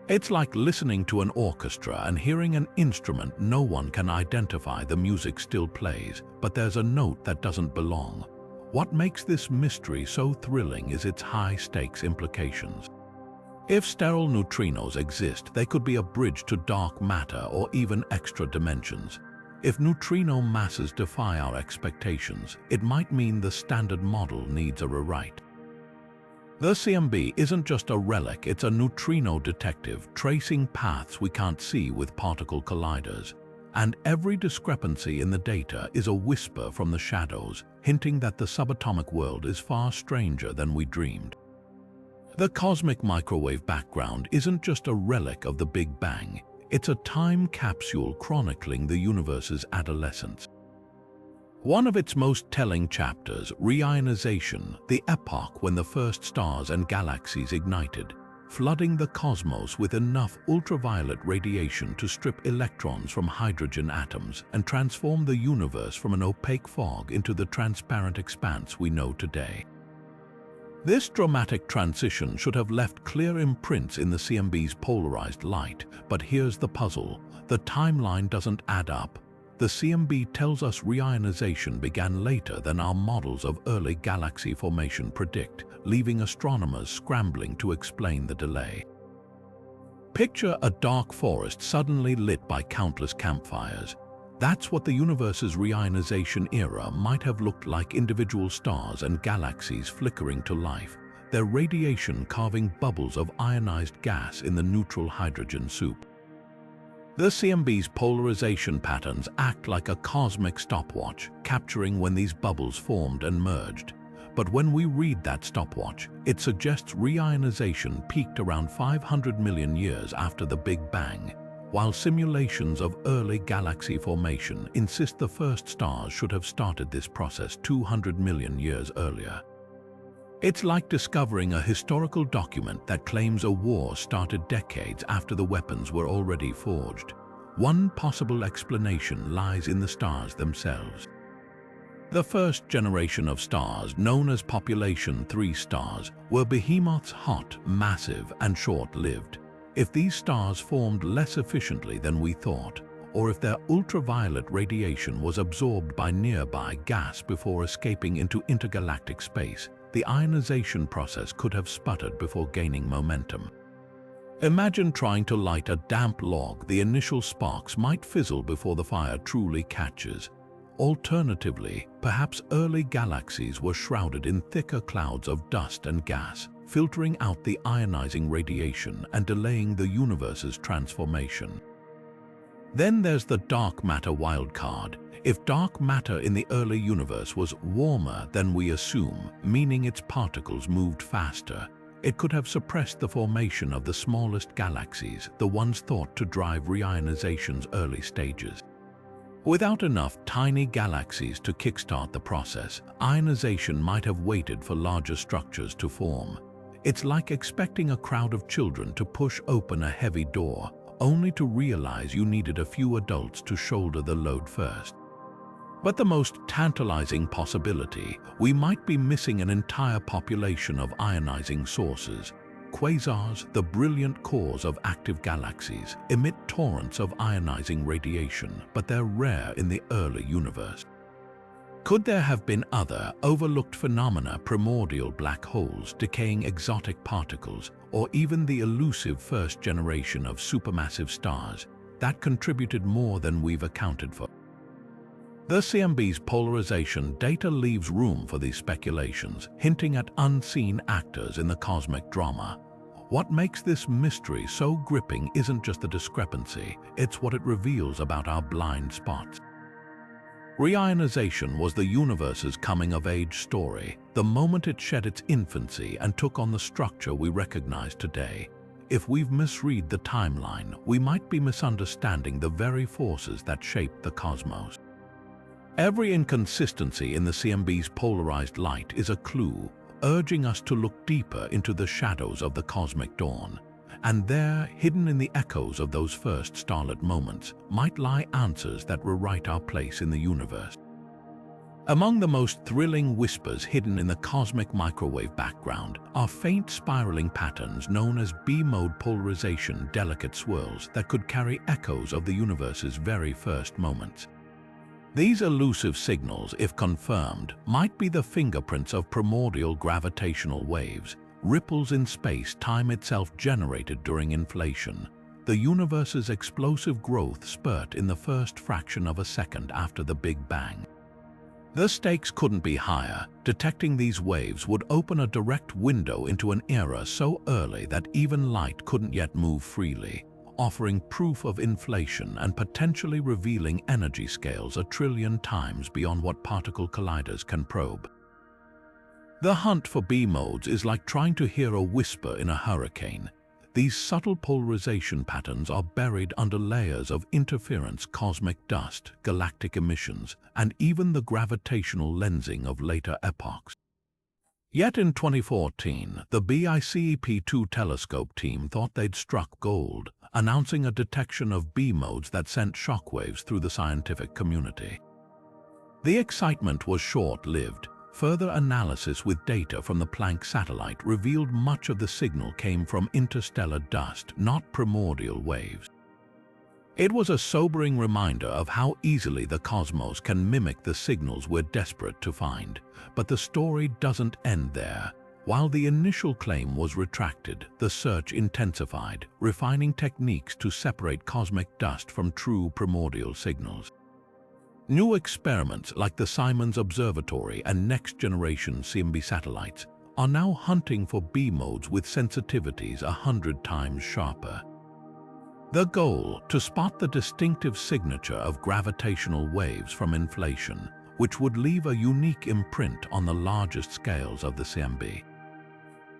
Speaker 1: It's like listening to an orchestra and hearing an instrument no one can identify. The music still plays, but there's a note that doesn't belong. What makes this mystery so thrilling is its high-stakes implications. If sterile neutrinos exist, they could be a bridge to dark matter or even extra dimensions. If neutrino masses defy our expectations, it might mean the standard model needs a rewrite. The CMB isn't just a relic, it's a neutrino detective, tracing paths we can't see with particle colliders. And every discrepancy in the data is a whisper from the shadows, hinting that the subatomic world is far stranger than we dreamed. The cosmic microwave background isn't just a relic of the Big Bang, it's a time capsule chronicling the universe's adolescence. One of its most telling chapters, reionization, the epoch when the first stars and galaxies ignited, flooding the cosmos with enough ultraviolet radiation to strip electrons from hydrogen atoms and transform the universe from an opaque fog into the transparent expanse we know today. This dramatic transition should have left clear imprints in the CMB's polarized light, but here's the puzzle: the timeline doesn't add up. The CMB tells us reionization began later than our models of early galaxy formation predict, leaving astronomers scrambling to explain the delay. Picture a dark forest suddenly lit by countless campfires. That's what the universe's reionization era might have looked like: individual stars and galaxies flickering to life, their radiation carving bubbles of ionized gas in the neutral hydrogen soup. The CMB's polarization patterns act like a cosmic stopwatch, capturing when these bubbles formed and merged. But when we read that stopwatch, it suggests reionization peaked around 500 million years after the Big Bang, while simulations of early galaxy formation insist the first stars should have started this process 200 million years earlier. It's like discovering a historical document that claims a war started decades after the weapons were already forged. One possible explanation lies in the stars themselves. The first generation of stars, known as population 3 stars, were behemoths, hot, massive, and short-lived. If these stars formed less efficiently than we thought, or if their ultraviolet radiation was absorbed by nearby gas before escaping into intergalactic space, the ionization process could have sputtered before gaining momentum. Imagine trying to light a damp log. The initial sparks might fizzle before the fire truly catches. Alternatively, perhaps early galaxies were shrouded in thicker clouds of dust and gas, filtering out the ionizing radiation and delaying the universe's transformation. Then there's the dark matter wildcard. If dark matter in the early universe was warmer than we assume, meaning its particles moved faster, it could have suppressed the formation of the smallest galaxies, the ones thought to drive reionization's early stages. Without enough tiny galaxies to kickstart the process, ionization might have waited for larger structures to form. It's like expecting a crowd of children to push open a heavy door, only to realize you needed a few adults to shoulder the load first. But the most tantalizing possibility, we might be missing an entire population of ionizing sources. Quasars, the brilliant cores of active galaxies, emit torrents of ionizing radiation, but they're rare in the early universe. Could there have been other, overlooked phenomena, primordial black holes, decaying exotic particles, or even the elusive first generation of supermassive stars, that contributed more than we've accounted for? The CMB's polarization data leaves room for these speculations, hinting at unseen actors in the cosmic drama. What makes this mystery so gripping isn't just the discrepancy, it's what it reveals about our blind spots. Reionization was the universe's coming-of-age story, the moment it shed its infancy and took on the structure we recognize today. If we've misread the timeline, we might be misunderstanding the very forces that shape the cosmos. Every inconsistency in the CMB's polarized light is a clue, urging us to look deeper into the shadows of the cosmic dawn. And there, hidden in the echoes of those first starlit moments, might lie answers that rewrite our place in the universe. Among the most thrilling whispers hidden in the cosmic microwave background are faint spiraling patterns known as B-mode polarization, delicate swirls that could carry echoes of the universe's very first moments. These elusive signals, if confirmed, might be the fingerprints of primordial gravitational waves, ripples in space time itself generated during inflation, the universe's explosive growth spurt in the first fraction of a second after the Big Bang. The stakes couldn't be higher. Detecting these waves would open a direct window into an era so early that even light couldn't yet move freely, offering proof of inflation and potentially revealing energy scales a trillion times beyond what particle colliders can probe. The hunt for B-modes is like trying to hear a whisper in a hurricane. These subtle polarization patterns are buried under layers of interference, cosmic dust, galactic emissions, and even the gravitational lensing of later epochs. Yet in 2014, the BICEP2 telescope team thought they'd struck gold, announcing a detection of B-modes that sent shockwaves through the scientific community. The excitement was short-lived. Further analysis with data from the Planck satellite revealed much of the signal came from interstellar dust, not primordial waves. It was a sobering reminder of how easily the cosmos can mimic the signals we're desperate to find. But the story doesn't end there. While the initial claim was retracted, the search intensified, refining techniques to separate cosmic dust from true primordial signals. New experiments like the Simons Observatory and next-generation CMB satellites are now hunting for B-modes with sensitivities 100 times sharper. The goal: to spot the distinctive signature of gravitational waves from inflation, which would leave a unique imprint on the largest scales of the CMB.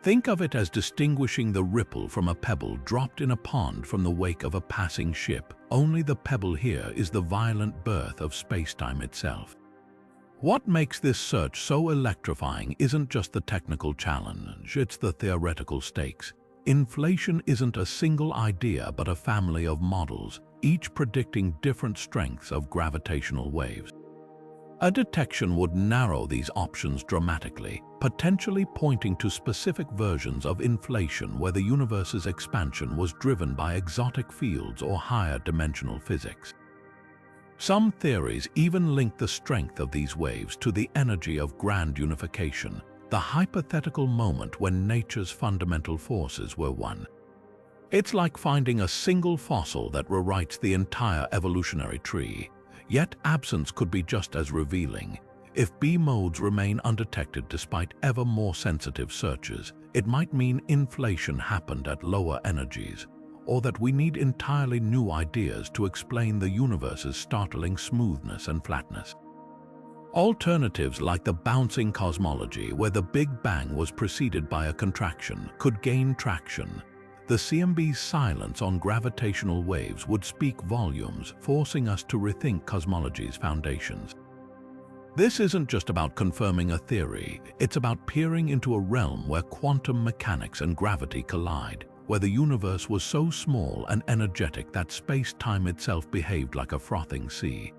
Speaker 1: Think of it as distinguishing the ripple from a pebble dropped in a pond from the wake of a passing ship. Only the pebble here is the violent birth of spacetime itself. What makes this search so electrifying isn't just the technical challenge, it's the theoretical stakes. Inflation isn't a single idea but a family of models, each predicting different strengths of gravitational waves. A detection would narrow these options dramatically, potentially pointing to specific versions of inflation where the universe's expansion was driven by exotic fields or higher dimensional physics. Some theories even link the strength of these waves to the energy of grand unification, the hypothetical moment when nature's fundamental forces were one. It's like finding a single fossil that rewrites the entire evolutionary tree. Yet absence could be just as revealing. If B-modes remain undetected despite ever more sensitive searches, it might mean inflation happened at lower energies, or that we need entirely new ideas to explain the universe's startling smoothness and flatness. Alternatives like the bouncing cosmology, where the Big Bang was preceded by a contraction, could gain traction. the CMB's silence on gravitational waves would speak volumes, forcing us to rethink cosmology's foundations. This isn't just about confirming a theory, it's about peering into a realm where quantum mechanics and gravity collide, where the universe was so small and energetic that space-time itself behaved like a frothing sea.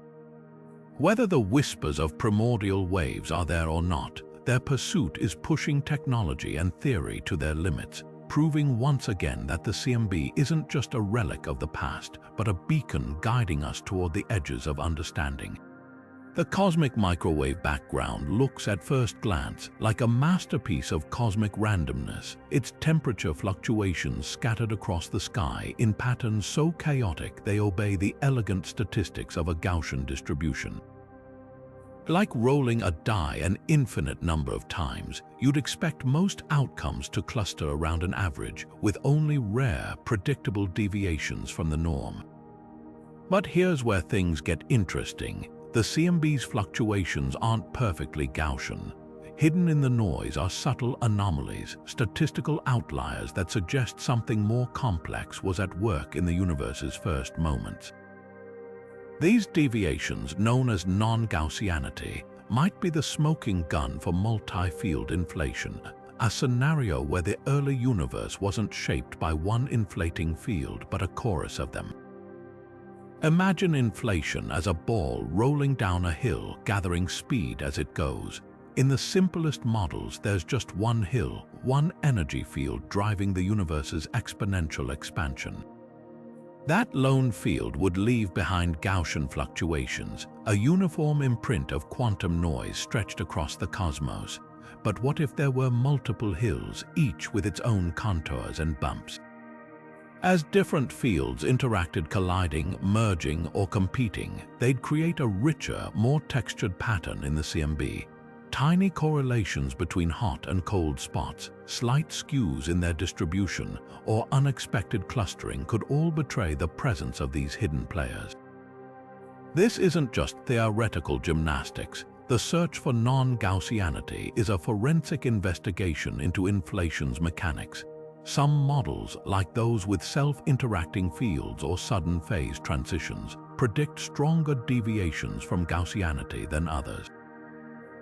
Speaker 1: Whether the whispers of primordial waves are there or not, their pursuit is pushing technology and theory to their limits, proving once again that the CMB isn't just a relic of the past, but a beacon guiding us toward the edges of understanding. The cosmic microwave background looks at first glance like a masterpiece of cosmic randomness, its temperature fluctuations scattered across the sky in patterns so chaotic they obey the elegant statistics of a Gaussian distribution. Like rolling a die an infinite number of times, you'd expect most outcomes to cluster around an average, with only rare, predictable deviations from the norm. But here's where things get interesting. The CMB's fluctuations aren't perfectly Gaussian. Hidden in the noise are subtle anomalies, statistical outliers that suggest something more complex was at work in the universe's first moments. These deviations, known as non-Gaussianity, might be the smoking gun for multi-field inflation, a scenario where the early universe wasn't shaped by one inflating field but a chorus of them. Imagine inflation as a ball rolling down a hill, gathering speed as it goes. In the simplest models, there's just one hill, one energy field driving the universe's exponential expansion. That lone field would leave behind Gaussian fluctuations, a uniform imprint of quantum noise stretched across the cosmos. But what if there were multiple hills, each with its own contours and bumps? As different fields interacted, colliding, merging, or competing, they'd create a richer, more textured pattern in the CMB. Tiny correlations between hot and cold spots, slight skews in their distribution, or unexpected clustering could all betray the presence of these hidden players. This isn't just theoretical gymnastics. The search for non-Gaussianity is a forensic investigation into inflation's mechanics. Some models, like those with self-interacting fields or sudden phase transitions, predict stronger deviations from Gaussianity than others.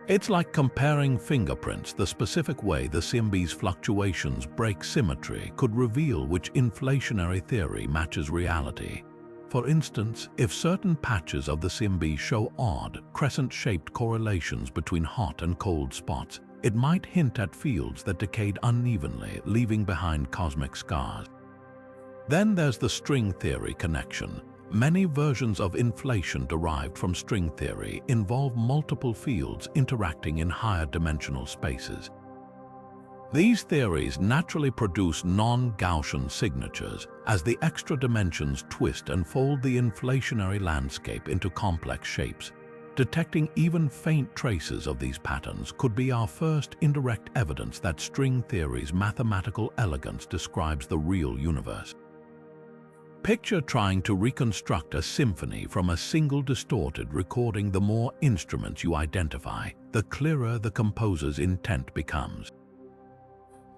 Speaker 1: It's like comparing fingerprints. The specific way the CMB's fluctuations break symmetry could reveal which inflationary theory matches reality. For instance, if certain patches of the CMB show odd, crescent-shaped correlations between hot and cold spots, it might hint at fields that decayed unevenly, leaving behind cosmic scars. Then there's the string theory connection. Many versions of inflation derived from string theory involve multiple fields interacting in higher dimensional spaces. These theories naturally produce non-Gaussian signatures as the extra dimensions twist and fold the inflationary landscape into complex shapes. Detecting even faint traces of these patterns could be our first indirect evidence that string theory's mathematical elegance describes the real universe. Picture trying to reconstruct a symphony from a single distorted recording. The more instruments you identify, the clearer the composer's intent becomes.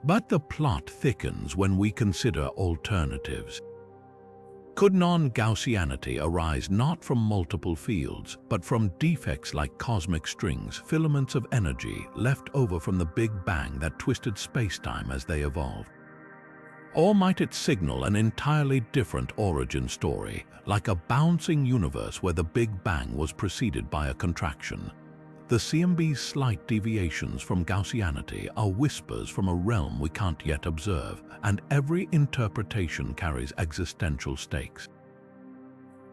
Speaker 1: But the plot thickens when we consider alternatives. Could non-Gaussianity arise not from multiple fields, but from defects like cosmic strings, filaments of energy left over from the Big Bang that twisted spacetime as they evolved? Or might it signal an entirely different origin story, like a bouncing universe where the Big Bang was preceded by a contraction? The CMB's slight deviations from Gaussianity are whispers from a realm we can't yet observe, and every interpretation carries existential stakes.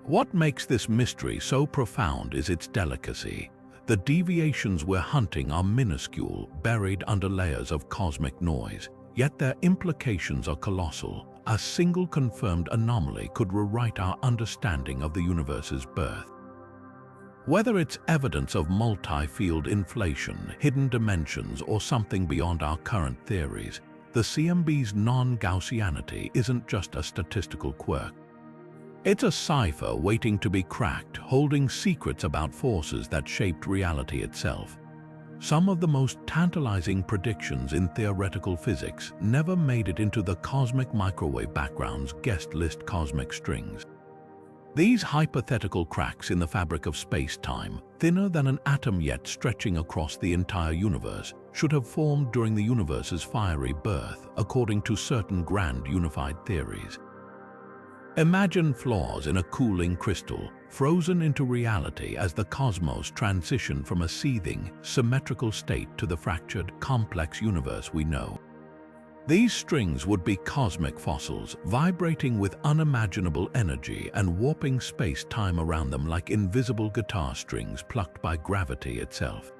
Speaker 1: What makes this mystery so profound is its delicacy. The deviations we're hunting are minuscule, buried under layers of cosmic noise, yet their implications are colossal. A single confirmed anomaly could rewrite our understanding of the universe's birth. Whether it's evidence of multi-field inflation, hidden dimensions, or something beyond our current theories, the CMB's non-Gaussianity isn't just a statistical quirk. It's a cipher waiting to be cracked, holding secrets about forces that shaped reality itself. Some of the most tantalizing predictions in theoretical physics never made it into the Cosmic Microwave Background's guest list cosmic strings. These hypothetical cracks in the fabric of space-time, thinner than an atom yet stretching across the entire universe, should have formed during the universe's fiery birth, according to certain grand unified theories. Imagine flaws in a cooling crystal, frozen into reality as the cosmos transitioned from a seething, symmetrical state to the fractured, complex universe we know. These strings would be cosmic fossils, vibrating with unimaginable energy and warping space-time around them like invisible guitar strings plucked by gravity itself.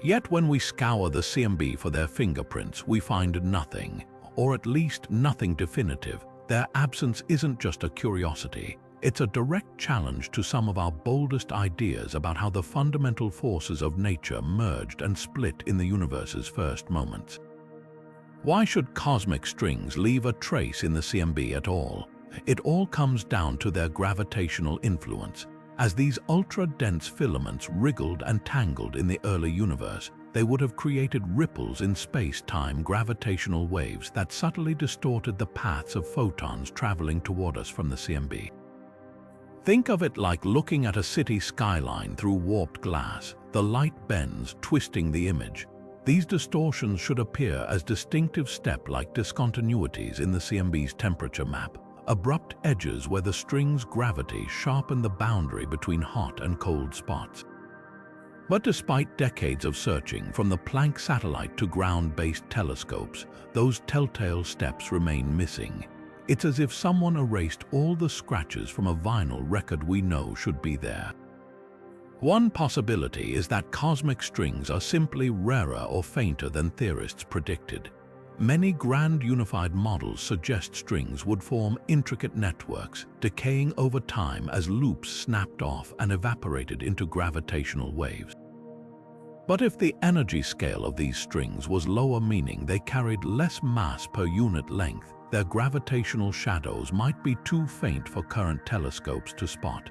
Speaker 1: Yet when we scour the CMB for their fingerprints, we find nothing, or at least nothing definitive. Their absence isn't just a curiosity, it's a direct challenge to some of our boldest ideas about how the fundamental forces of nature merged and split in the universe's first moments. Why should cosmic strings leave a trace in the CMB at all? It all comes down to their gravitational influence. As these ultra-dense filaments wriggled and tangled in the early universe, they would have created ripples in space-time gravitational waves that subtly distorted the paths of photons traveling toward us from the CMB. Think of it like looking at a city skyline through warped glass. The light bends, twisting the image. These distortions should appear as distinctive step-like discontinuities in the CMB's temperature map, abrupt edges where the string's gravity sharpened the boundary between hot and cold spots. But despite decades of searching, from the Planck satellite to ground-based telescopes, those telltale steps remain missing. It's as if someone erased all the scratches from a vinyl record we know should be there. One possibility is that cosmic strings are simply rarer or fainter than theorists predicted. Many grand unified models suggest strings would form intricate networks, decaying over time as loops snapped off and evaporated into gravitational waves. But if the energy scale of these strings was lower, meaning they carried less mass per unit length, their gravitational shadows might be too faint for current telescopes to spot.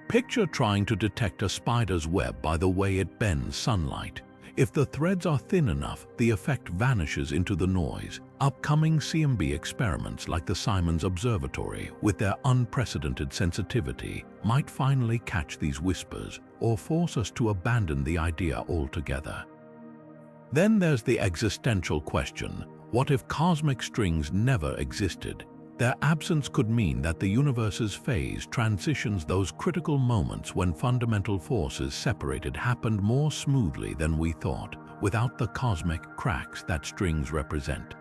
Speaker 1: Picture trying to detect a spider's web by the way it bends sunlight. If the threads are thin enough, the effect vanishes into the noise. Upcoming CMB experiments like the Simons Observatory, with their unprecedented sensitivity, might finally catch these whispers or force us to abandon the idea altogether. Then there's the existential question: what if cosmic strings never existed? Their absence could mean that the universe's phase transitions, those critical moments when fundamental forces separated, happened more smoothly than we thought, without the cosmic cracks that strings represent.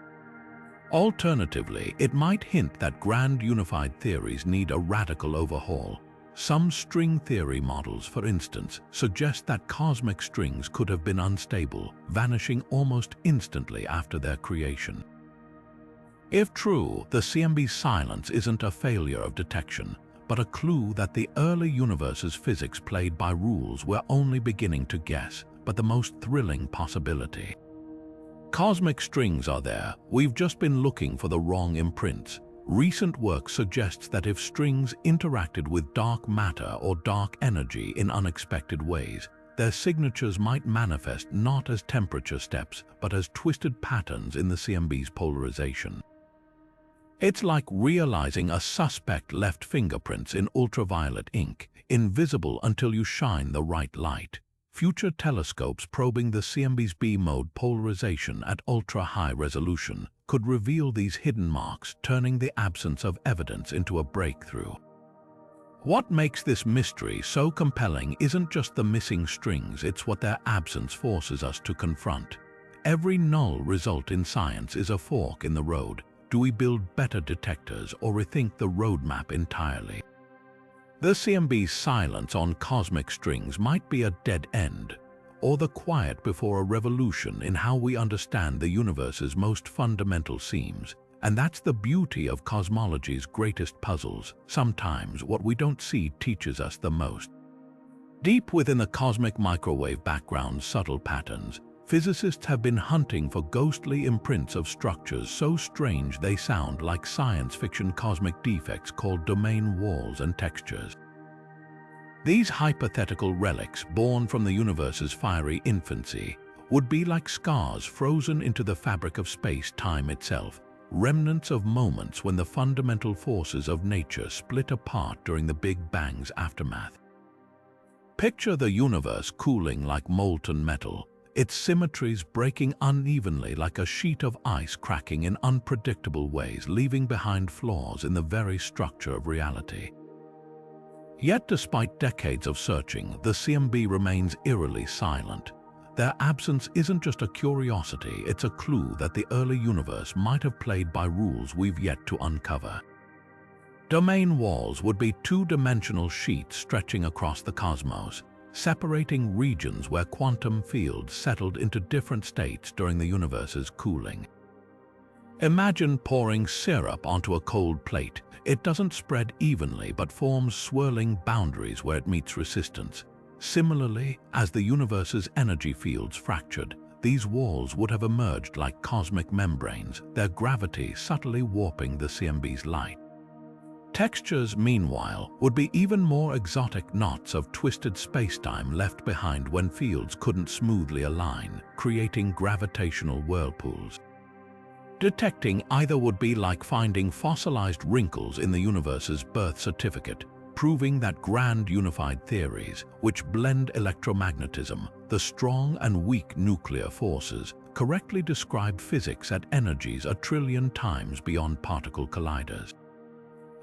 Speaker 1: Alternatively, it might hint that grand unified theories need a radical overhaul. Some string theory models, for instance, suggest that cosmic strings could have been unstable, vanishing almost instantly after their creation. If true, the CMB's silence isn't a failure of detection, but a clue that the early universe's physics played by rules we're only beginning to guess, but the most thrilling possibility. Cosmic strings are there, we've just been looking for the wrong imprints. Recent work suggests that if strings interacted with dark matter or dark energy in unexpected ways, their signatures might manifest not as temperature steps, but as twisted patterns in the CMB's polarization. It's like realizing a suspect left fingerprints in ultraviolet ink, invisible until you shine the right light. Future telescopes probing the CMB's B-mode polarization at ultra-high resolution could reveal these hidden marks, turning the absence of evidence into a breakthrough. What makes this mystery so compelling isn't just the missing strings, it's what their absence forces us to confront. Every null result in science is a fork in the road. Do we build better detectors or rethink the roadmap entirely? The CMB's silence on cosmic strings might be a dead end, or the quiet before a revolution in how we understand the universe's most fundamental seams. And that's the beauty of cosmology's greatest puzzles. Sometimes what we don't see teaches us the most. Deep within the cosmic microwave background's subtle patterns, physicists have been hunting for ghostly imprints of structures so strange they sound like science fiction cosmic defects called domain walls and textures. These hypothetical relics, born from the universe's fiery infancy, would be like scars frozen into the fabric of space-time itself, remnants of moments when the fundamental forces of nature split apart during the Big Bang's aftermath. Picture the universe cooling like molten metal, its symmetries breaking unevenly like a sheet of ice cracking in unpredictable ways, leaving behind flaws in the very structure of reality. Yet despite decades of searching, the CMB remains eerily silent. Their absence isn't just a curiosity, it's a clue that the early universe might have played by rules we've yet to uncover. Domain walls would be two-dimensional sheets stretching across the cosmos, separating regions where quantum fields settled into different states during the universe's cooling. Imagine pouring syrup onto a cold plate. It doesn't spread evenly but forms swirling boundaries where it meets resistance. Similarly, as the universe's energy fields fractured, these walls would have emerged like cosmic membranes, their gravity subtly warping the CMB's light. Textures, meanwhile, would be even more exotic, knots of twisted spacetime left behind when fields couldn't smoothly align, creating gravitational whirlpools. Detecting either would be like finding fossilized wrinkles in the universe's birth certificate, proving that grand unified theories, which blend electromagnetism, the strong and weak nuclear forces, correctly describe physics at energies a trillion times beyond particle colliders.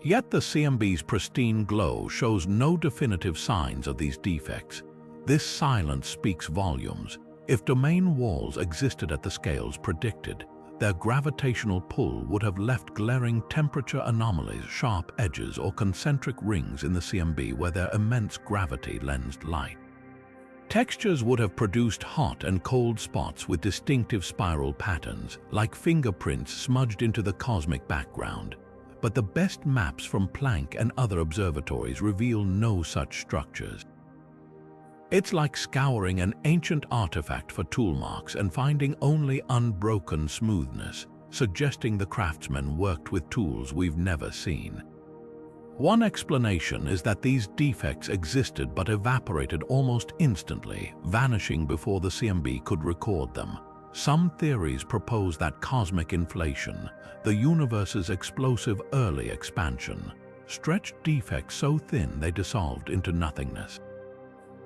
Speaker 1: Yet the CMB's pristine glow shows no definitive signs of these defects. This silence speaks volumes. If domain walls existed at the scales predicted, their gravitational pull would have left glaring temperature anomalies, sharp edges, or concentric rings in the CMB where their immense gravity lensed light. Textures would have produced hot and cold spots with distinctive spiral patterns, like fingerprints smudged into the cosmic background. But the best maps from Planck and other observatories reveal no such structures. It's like scouring an ancient artifact for tool marks and finding only unbroken smoothness, suggesting the craftsmen worked with tools we've never seen. One explanation is that these defects existed but evaporated almost instantly, vanishing before the CMB could record them. Some theories propose that cosmic inflation, the universe's explosive early expansion, stretched defects so thin they dissolved into nothingness.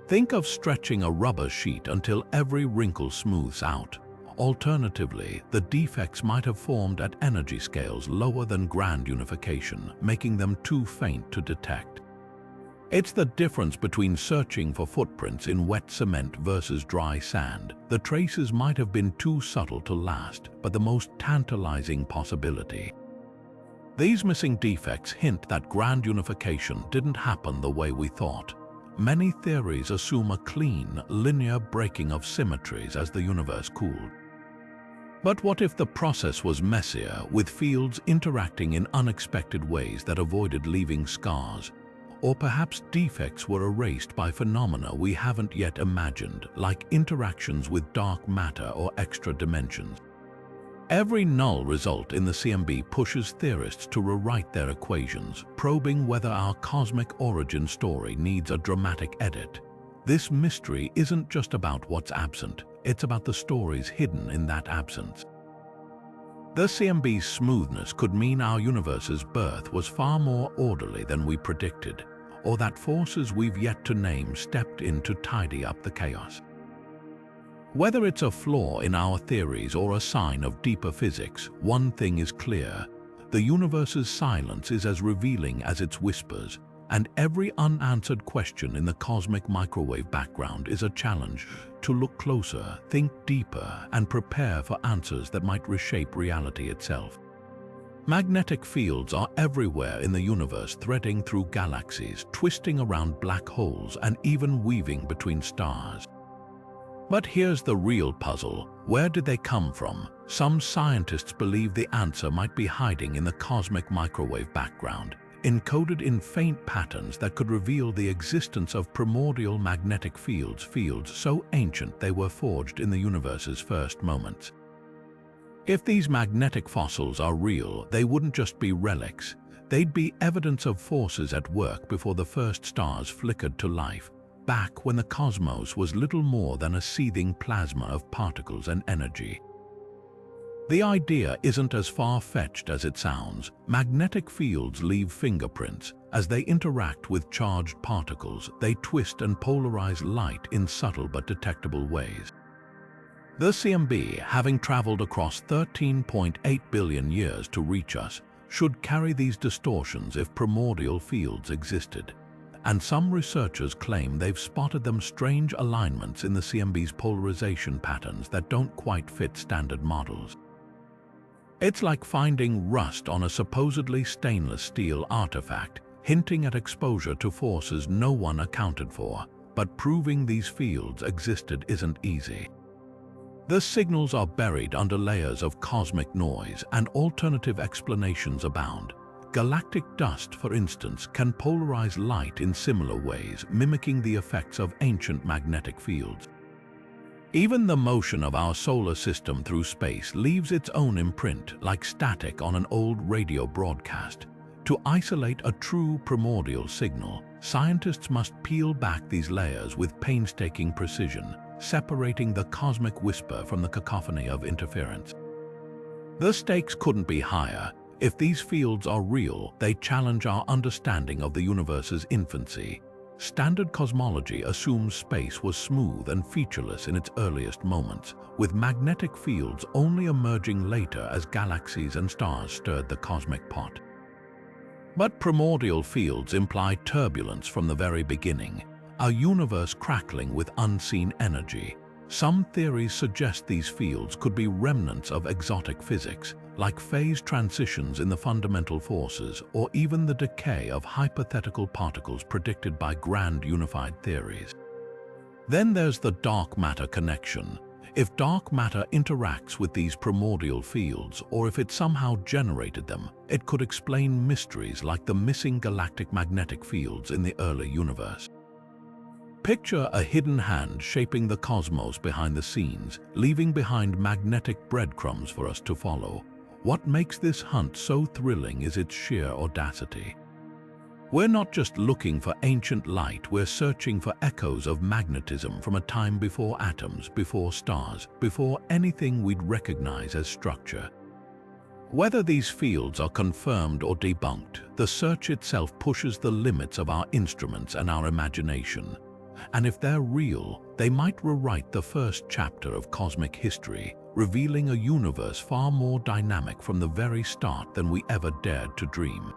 Speaker 1: Think of stretching a rubber sheet until every wrinkle smooths out. Alternatively, the defects might have formed at energy scales lower than grand unification, making them too faint to detect. It's the difference between searching for footprints in wet cement versus dry sand. The traces might have been too subtle to last, but the most tantalizing possibility. These missing defects hint that grand unification didn't happen the way we thought. Many theories assume a clean, linear breaking of symmetries as the universe cooled. But what if the process was messier, with fields interacting in unexpected ways that avoided leaving scars? Or perhaps defects were erased by phenomena we haven't yet imagined, like interactions with dark matter or extra dimensions. Every null result in the CMB pushes theorists to rewrite their equations, probing whether our cosmic origin story needs a dramatic edit. This mystery isn't just about what's absent, it's about the stories hidden in that absence. The CMB's smoothness could mean our universe's birth was far more orderly than we predicted, or that forces we've yet to name stepped in to tidy up the chaos. Whether it's a flaw in our theories or a sign of deeper physics, one thing is clear: the universe's silence is as revealing as its whispers, and every unanswered question in the cosmic microwave background is a challenge to look closer, think deeper, and prepare for answers that might reshape reality itself. Magnetic fields are everywhere in the universe, threading through galaxies, twisting around black holes, and even weaving between stars. But here's the real puzzle: where did they come from? Some scientists believe the answer might be hiding in the cosmic microwave background, encoded in faint patterns that could reveal the existence of primordial magnetic fields so ancient they were forged in the universe's first moments. If these magnetic fossils are real, they wouldn't just be relics. they'd be evidence of forces at work before the first stars flickered to life, back when the cosmos was little more than a seething plasma of particles and energy. The idea isn't as far-fetched as it sounds. Magnetic fields leave fingerprints. As they interact with charged particles, they twist and polarize light in subtle but detectable ways. The CMB, having traveled across 13.8 billion years to reach us, should carry these distortions if primordial fields existed. And some researchers claim they've spotted them strange alignments in the CMB's polarization patterns that don't quite fit standard models. It's like finding rust on a supposedly stainless steel artifact, hinting at exposure to forces no one accounted for, but proving these fields existed isn't easy. The signals are buried under layers of cosmic noise, and alternative explanations abound. Galactic dust, for instance, can polarize light in similar ways, mimicking the effects of ancient magnetic fields. Even the motion of our solar system through space leaves its own imprint, like static on an old radio broadcast. To isolate a true primordial signal, scientists must peel back these layers with painstaking precision, separating the cosmic whisper from the cacophony of interference. The stakes couldn't be higher. If these fields are real, they challenge our understanding of the universe's infancy. Standard cosmology assumes space was smooth and featureless in its earliest moments, with magnetic fields only emerging later as galaxies and stars stirred the cosmic pot. But primordial fields imply turbulence from the very beginning, a universe crackling with unseen energy. Some theories suggest these fields could be remnants of exotic physics, like phase transitions in the fundamental forces, or even the decay of hypothetical particles predicted by grand unified theories. Then there's the dark matter connection. If dark matter interacts with these primordial fields, or if it somehow generated them, it could explain mysteries like the missing galactic magnetic fields in the early universe. Picture a hidden hand shaping the cosmos behind the scenes, leaving behind magnetic breadcrumbs for us to follow. What makes this hunt so thrilling is its sheer audacity. We're not just looking for ancient light, we're searching for echoes of magnetism from a time before atoms, before stars, before anything we'd recognize as structure. Whether these fields are confirmed or debunked, the search itself pushes the limits of our instruments and our imagination. And if they're real, they might rewrite the first chapter of cosmic history, revealing a universe far more dynamic from the very start than we ever dared to dream.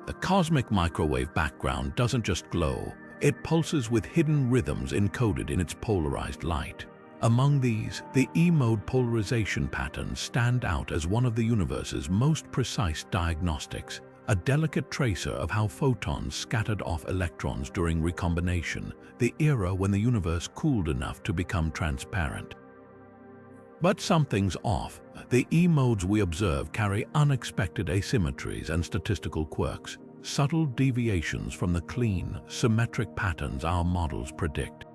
Speaker 1: The cosmic microwave background doesn't just glow, it pulses with hidden rhythms encoded in its polarized light. Among these, the E-mode polarization patterns stand out as one of the universe's most precise diagnostics, a delicate tracer of how photons scattered off electrons during recombination, the era when the universe cooled enough to become transparent. But something's off. The E-modes we observe carry unexpected asymmetries and statistical quirks, subtle deviations from the clean, symmetric patterns our models predict.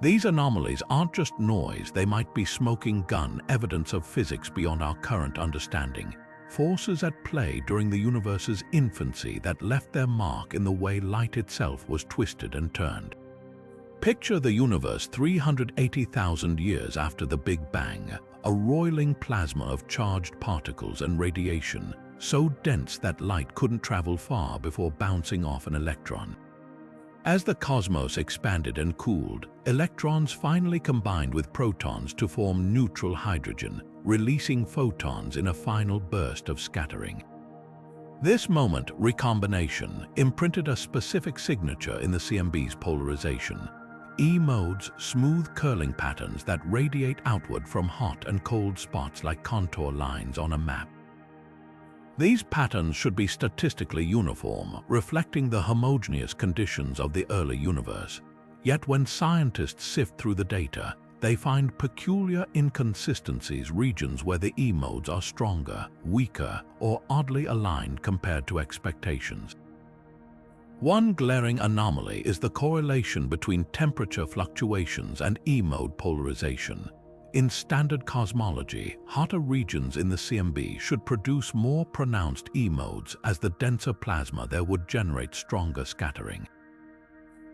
Speaker 1: These anomalies aren't just noise, they might be smoking gun evidence of physics beyond our current understanding. Forces at play during the universe's infancy that left their mark in the way light itself was twisted and turned. Picture the universe 380,000 years after the Big Bang, a roiling plasma of charged particles and radiation, so dense that light couldn't travel far before bouncing off an electron. As the cosmos expanded and cooled, electrons finally combined with protons to form neutral hydrogen, releasing photons in a final burst of scattering. This moment, recombination, imprinted a specific signature in the CMB's polarization. E-modes, smooth curling patterns that radiate outward from hot and cold spots like contour lines on a map. These patterns should be statistically uniform, reflecting the homogeneous conditions of the early universe. Yet when scientists sift through the data, they find peculiar inconsistencies, regions where the E-modes are stronger, weaker, or oddly aligned compared to expectations. One glaring anomaly is the correlation between temperature fluctuations and E-mode polarization. In standard cosmology, hotter regions in the CMB should produce more pronounced E-modes as the denser plasma there would generate stronger scattering.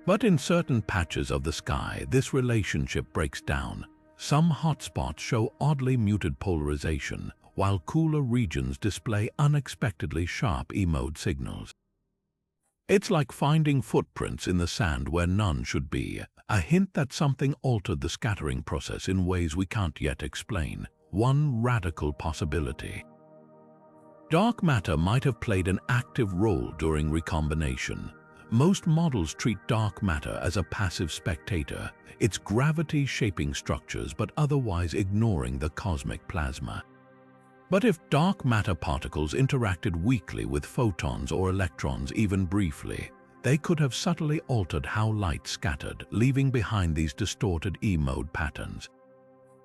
Speaker 1: But in certain patches of the sky, this relationship breaks down. Some hotspots show oddly muted polarization, while cooler regions display unexpectedly sharp E-mode signals. It's like finding footprints in the sand where none should be, a hint that something altered the scattering process in ways we can't yet explain. One radical possibility. Dark matter might have played an active role during recombination. Most models treat dark matter as a passive spectator, its gravity shaping structures but otherwise ignoring the cosmic plasma. But if dark matter particles interacted weakly with photons or electrons even briefly, they could have subtly altered how light scattered, leaving behind these distorted E-mode patterns.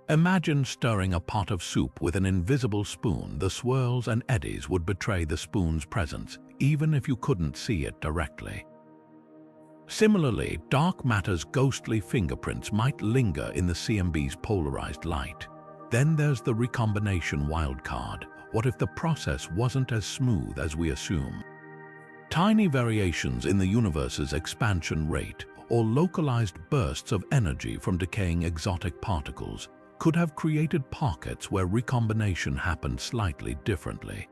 Speaker 1: Imagine stirring a pot of soup with an invisible spoon. The swirls and eddies would betray the spoon's presence, even if you couldn't see it directly. Similarly, dark matter's ghostly fingerprints might linger in the CMB's polarized light. Then there's the recombination wildcard. What if the process wasn't as smooth as we assume? Tiny variations in the universe's expansion rate or localized bursts of energy from decaying exotic particles could have created pockets where recombination happened slightly differently.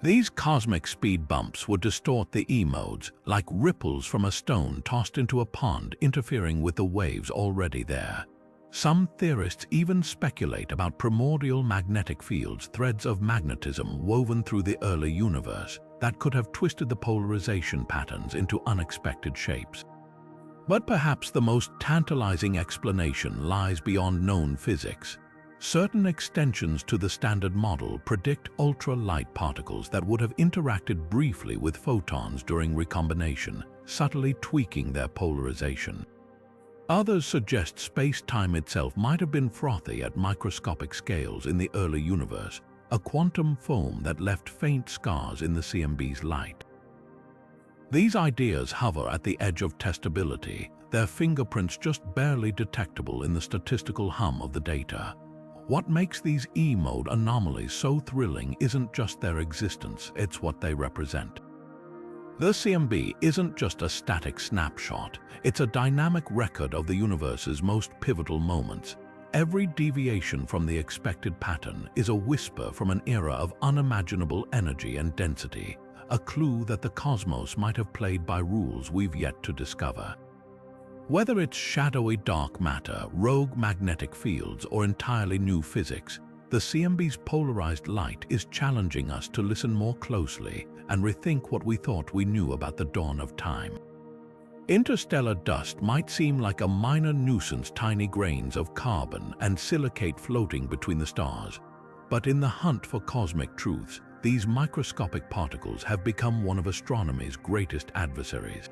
Speaker 1: These cosmic speed bumps would distort the E-modes, like ripples from a stone tossed into a pond, interfering with the waves already there. Some theorists even speculate about primordial magnetic fields, threads of magnetism woven through the early universe, that could have twisted the polarization patterns into unexpected shapes. But perhaps the most tantalizing explanation lies beyond known physics. Certain extensions to the standard model predict ultra-light particles that would have interacted briefly with photons during recombination, subtly tweaking their polarization. Others suggest space-time itself might have been frothy at microscopic scales in the early universe, a quantum foam that left faint scars in the CMB's light. These ideas hover at the edge of testability, their fingerprints just barely detectable in the statistical hum of the data. What makes these E-mode anomalies so thrilling isn't just their existence, it's what they represent. The CMB isn't just a static snapshot, it's a dynamic record of the universe's most pivotal moments. Every deviation from the expected pattern is a whisper from an era of unimaginable energy and density, a clue that the cosmos might have played by rules we've yet to discover. Whether it's shadowy dark matter, rogue magnetic fields, or entirely new physics, the CMB's polarized light is challenging us to listen more closely and rethink what we thought we knew about the dawn of time. Interstellar dust might seem like a minor nuisance, tiny grains of carbon and silicate floating between the stars. But in the hunt for cosmic truths, these microscopic particles have become one of astronomy's greatest adversaries.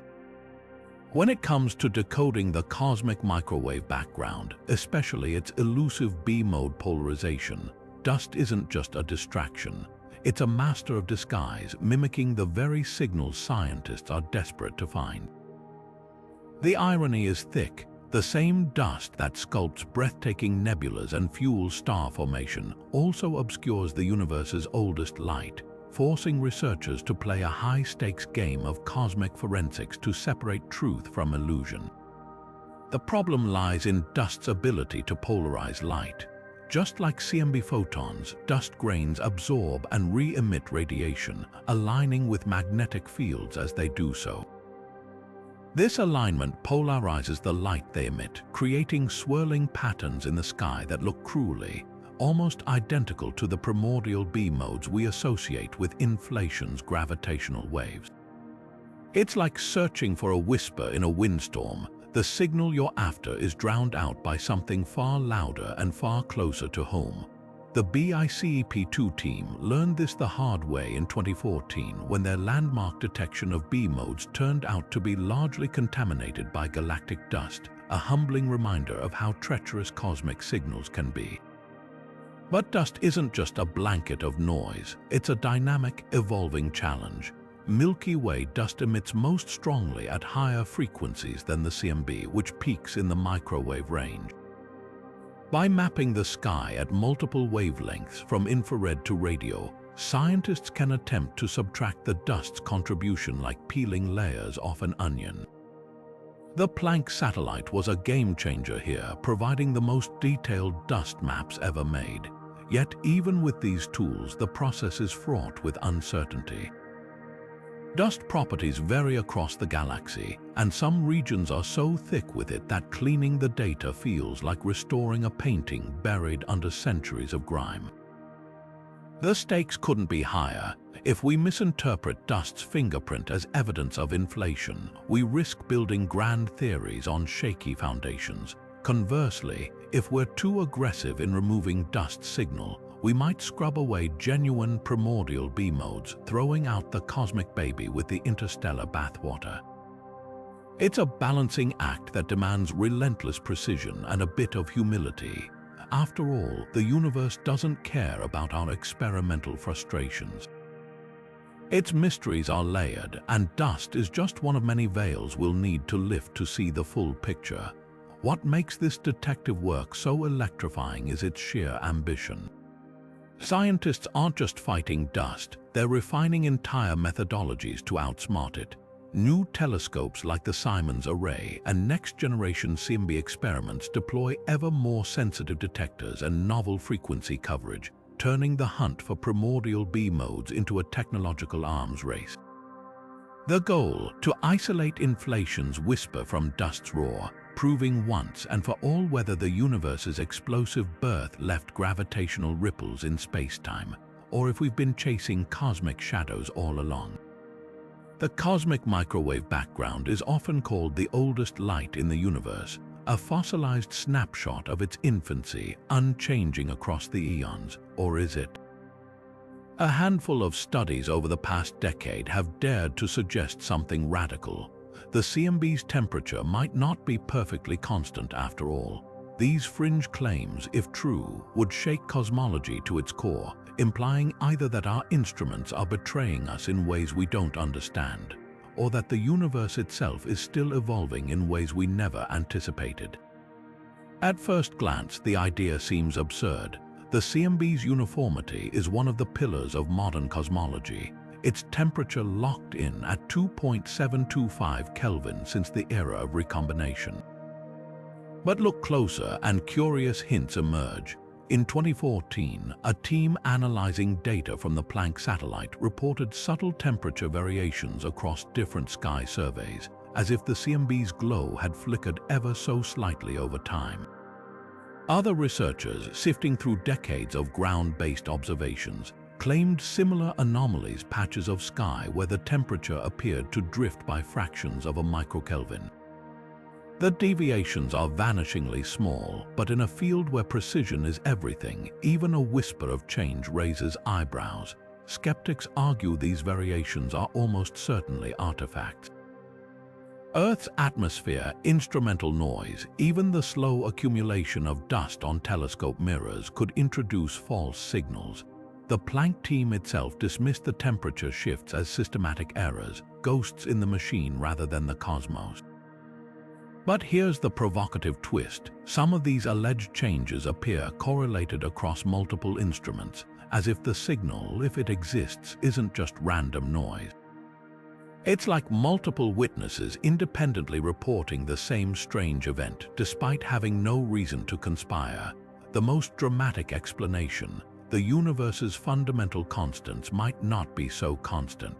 Speaker 1: When it comes to decoding the cosmic microwave background, especially its elusive B-mode polarization, dust isn't just a distraction. It's a master of disguise, mimicking the very signals scientists are desperate to find. The irony is thick. The same dust that sculpts breathtaking nebulas and fuels star formation also obscures the universe's oldest light, forcing researchers to play a high-stakes game of cosmic forensics to separate truth from illusion. The problem lies in dust's ability to polarize light. Just like CMB photons, dust grains absorb and re-emit radiation, aligning with magnetic fields as they do so. This alignment polarizes the light they emit, creating swirling patterns in the sky that look cruelly, almost identical to the primordial B-modes we associate with inflation's gravitational waves. It's like searching for a whisper in a windstorm. The signal you're after is drowned out by something far louder and far closer to home. The BICEP2 team learned this the hard way in 2014 when their landmark detection of B-modes turned out to be largely contaminated by galactic dust, a humbling reminder of how treacherous cosmic signals can be. But dust isn't just a blanket of noise, it's a dynamic, evolving challenge. Milky Way dust emits most strongly at higher frequencies than the CMB, which peaks in the microwave range. By mapping the sky at multiple wavelengths from infrared to radio, scientists can attempt to subtract the dust's contribution like peeling layers off an onion. The Planck satellite was a game-changer here, providing the most detailed dust maps ever made. Yet, even with these tools, the process is fraught with uncertainty. Dust properties vary across the galaxy, and some regions are so thick with it that cleaning the data feels like restoring a painting buried under centuries of grime. The stakes couldn't be higher. If we misinterpret dust's fingerprint as evidence of inflation, we risk building grand theories on shaky foundations. Conversely, if we're too aggressive in removing dust's signal, we might scrub away genuine primordial B modes, throwing out the cosmic baby with the interstellar bathwater. It's a balancing act that demands relentless precision and a bit of humility. After all, the universe doesn't care about our experimental frustrations. Its mysteries are layered, and dust is just one of many veils we'll need to lift to see the full picture. What makes this detective work so electrifying is its sheer ambition. Scientists aren't just fighting dust, they're refining entire methodologies to outsmart it. New telescopes like the Simons Array and next-generation CMB experiments deploy ever more sensitive detectors and novel frequency coverage, turning the hunt for primordial B modes into a technological arms race. The goal: to isolate inflation's whisper from dust's roar, proving once and for all whether the universe's explosive birth left gravitational ripples in space-time, or if we've been chasing cosmic shadows all along. The cosmic microwave background is often called the oldest light in the universe, a fossilized snapshot of its infancy, unchanging across the eons. Or is it? A handful of studies over the past decade have dared to suggest something radical. The CMB's temperature might not be perfectly constant after all. These fringe claims, if true, would shake cosmology to its core, implying either that our instruments are betraying us in ways we don't understand, or that the universe itself is still evolving in ways we never anticipated. At first glance, the idea seems absurd. The CMB's uniformity is one of the pillars of modern cosmology, its temperature locked in at 2.725 Kelvin since the era of recombination. But look closer and curious hints emerge. In 2014, a team analyzing data from the Planck satellite reported subtle temperature variations across different sky surveys, as if the CMB's glow had flickered ever so slightly over time. Other researchers, sifting through decades of ground-based observations, claimed similar anomalies, patches of sky where the temperature appeared to drift by fractions of a microkelvin. The deviations are vanishingly small, but in a field where precision is everything, even a whisper of change raises eyebrows. Skeptics argue these variations are almost certainly artifacts. Earth's atmosphere, instrumental noise, even the slow accumulation of dust on telescope mirrors could introduce false signals. The Planck team itself dismissed the temperature shifts as systematic errors, ghosts in the machine rather than the cosmos. But here's the provocative twist. Some of these alleged changes appear correlated across multiple instruments, as if the signal, if it exists, isn't just random noise. It's like multiple witnesses independently reporting the same strange event, despite having no reason to conspire. The most dramatic explanation: the universe's fundamental constants might not be so constant.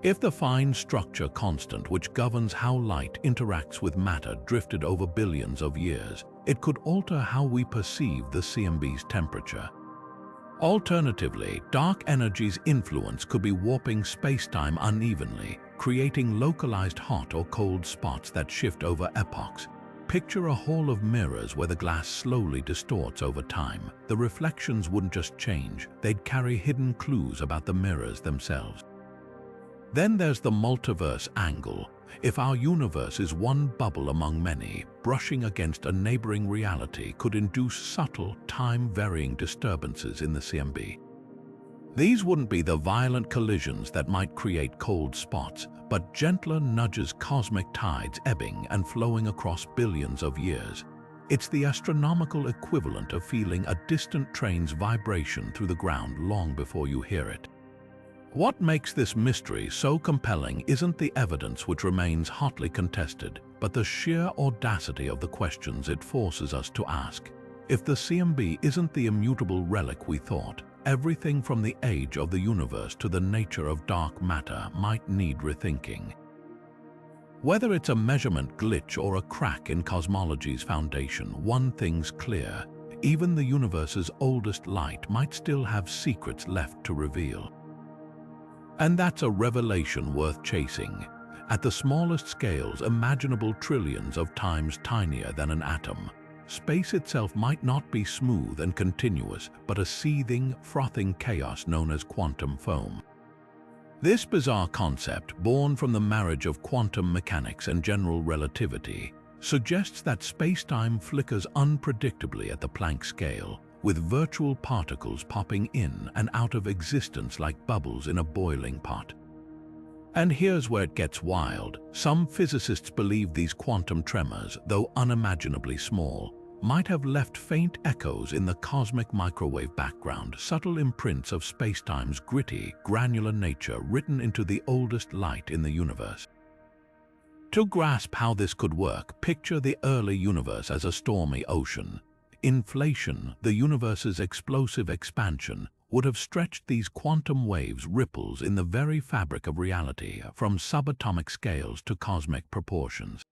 Speaker 1: If the fine structure constant which governs how light interacts with matter drifted over billions of years, it could alter how we perceive the CMB's temperature. Alternatively, dark energy's influence could be warping spacetime unevenly, creating localized hot or cold spots that shift over epochs. Picture a hall of mirrors where the glass slowly distorts over time. The reflections wouldn't just change, they'd carry hidden clues about the mirrors themselves. Then there's the multiverse angle. If our universe is one bubble among many, brushing against a neighboring reality could induce subtle, time-varying disturbances in the CMB. These wouldn't be the violent collisions that might create cold spots, but gentler nudges, cosmic tides ebbing and flowing across billions of years. It's the astronomical equivalent of feeling a distant train's vibration through the ground long before you hear it. What makes this mystery so compelling isn't the evidence, which remains hotly contested, but the sheer audacity of the questions it forces us to ask. If the CMB isn't the immutable relic we thought, everything from the age of the universe to the nature of dark matter might need rethinking. Whether it's a measurement glitch or a crack in cosmology's foundation, one thing's clear: even the universe's oldest light might still have secrets left to reveal. And that's a revelation worth chasing. At the smallest scales imaginable, trillions of times tinier than an atom, space itself might not be smooth and continuous, but a seething, frothing chaos known as quantum foam. This bizarre concept, born from the marriage of quantum mechanics and general relativity, suggests that space-time flickers unpredictably at the Planck scale, with virtual particles popping in and out of existence like bubbles in a boiling pot. And here's where it gets wild. Some physicists believe these quantum tremors, though unimaginably small, might have left faint echoes in the cosmic microwave background, subtle imprints of spacetime's gritty, granular nature written into the oldest light in the universe. To grasp how this could work, picture the early universe as a stormy ocean. Inflation, the universe's explosive expansion, would have stretched these quantum waves ripples in the very fabric of reality, from subatomic scales to cosmic proportions.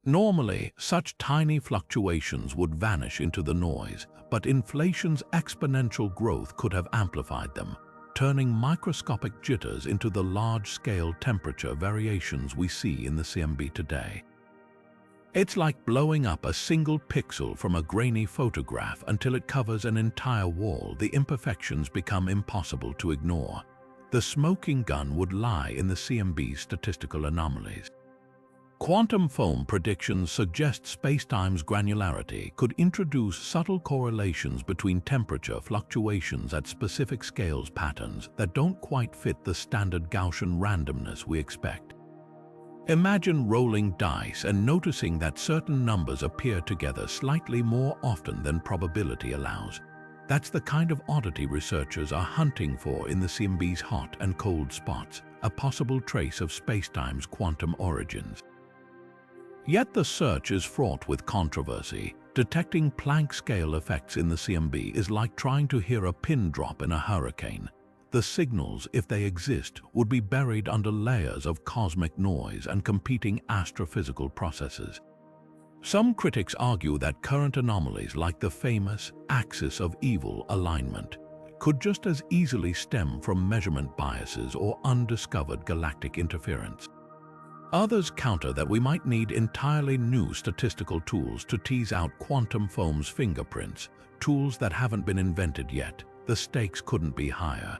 Speaker 1: Normally, such tiny fluctuations would vanish into the noise, but inflation's exponential growth could have amplified them, turning microscopic jitters into the large-scale temperature variations we see in the CMB today. It's like blowing up a single pixel from a grainy photograph until it covers an entire wall. The imperfections become impossible to ignore. The smoking gun would lie in the CMB's statistical anomalies. Quantum foam predictions suggest spacetime's granularity could introduce subtle correlations between temperature fluctuations at specific scales, patterns that don't quite fit the standard Gaussian randomness we expect. Imagine rolling dice and noticing that certain numbers appear together slightly more often than probability allows. That's the kind of oddity researchers are hunting for in the CMB's hot and cold spots, a possible trace of spacetime's quantum origins. Yet the search is fraught with controversy. Detecting Planck-scale effects in the CMB is like trying to hear a pin drop in a hurricane. The signals, if they exist, would be buried under layers of cosmic noise and competing astrophysical processes. Some critics argue that current anomalies, like the famous axis of evil alignment, could just as easily stem from measurement biases or undiscovered galactic interference. Others counter that we might need entirely new statistical tools to tease out quantum foam's fingerprints, tools that haven't been invented yet. The stakes couldn't be higher.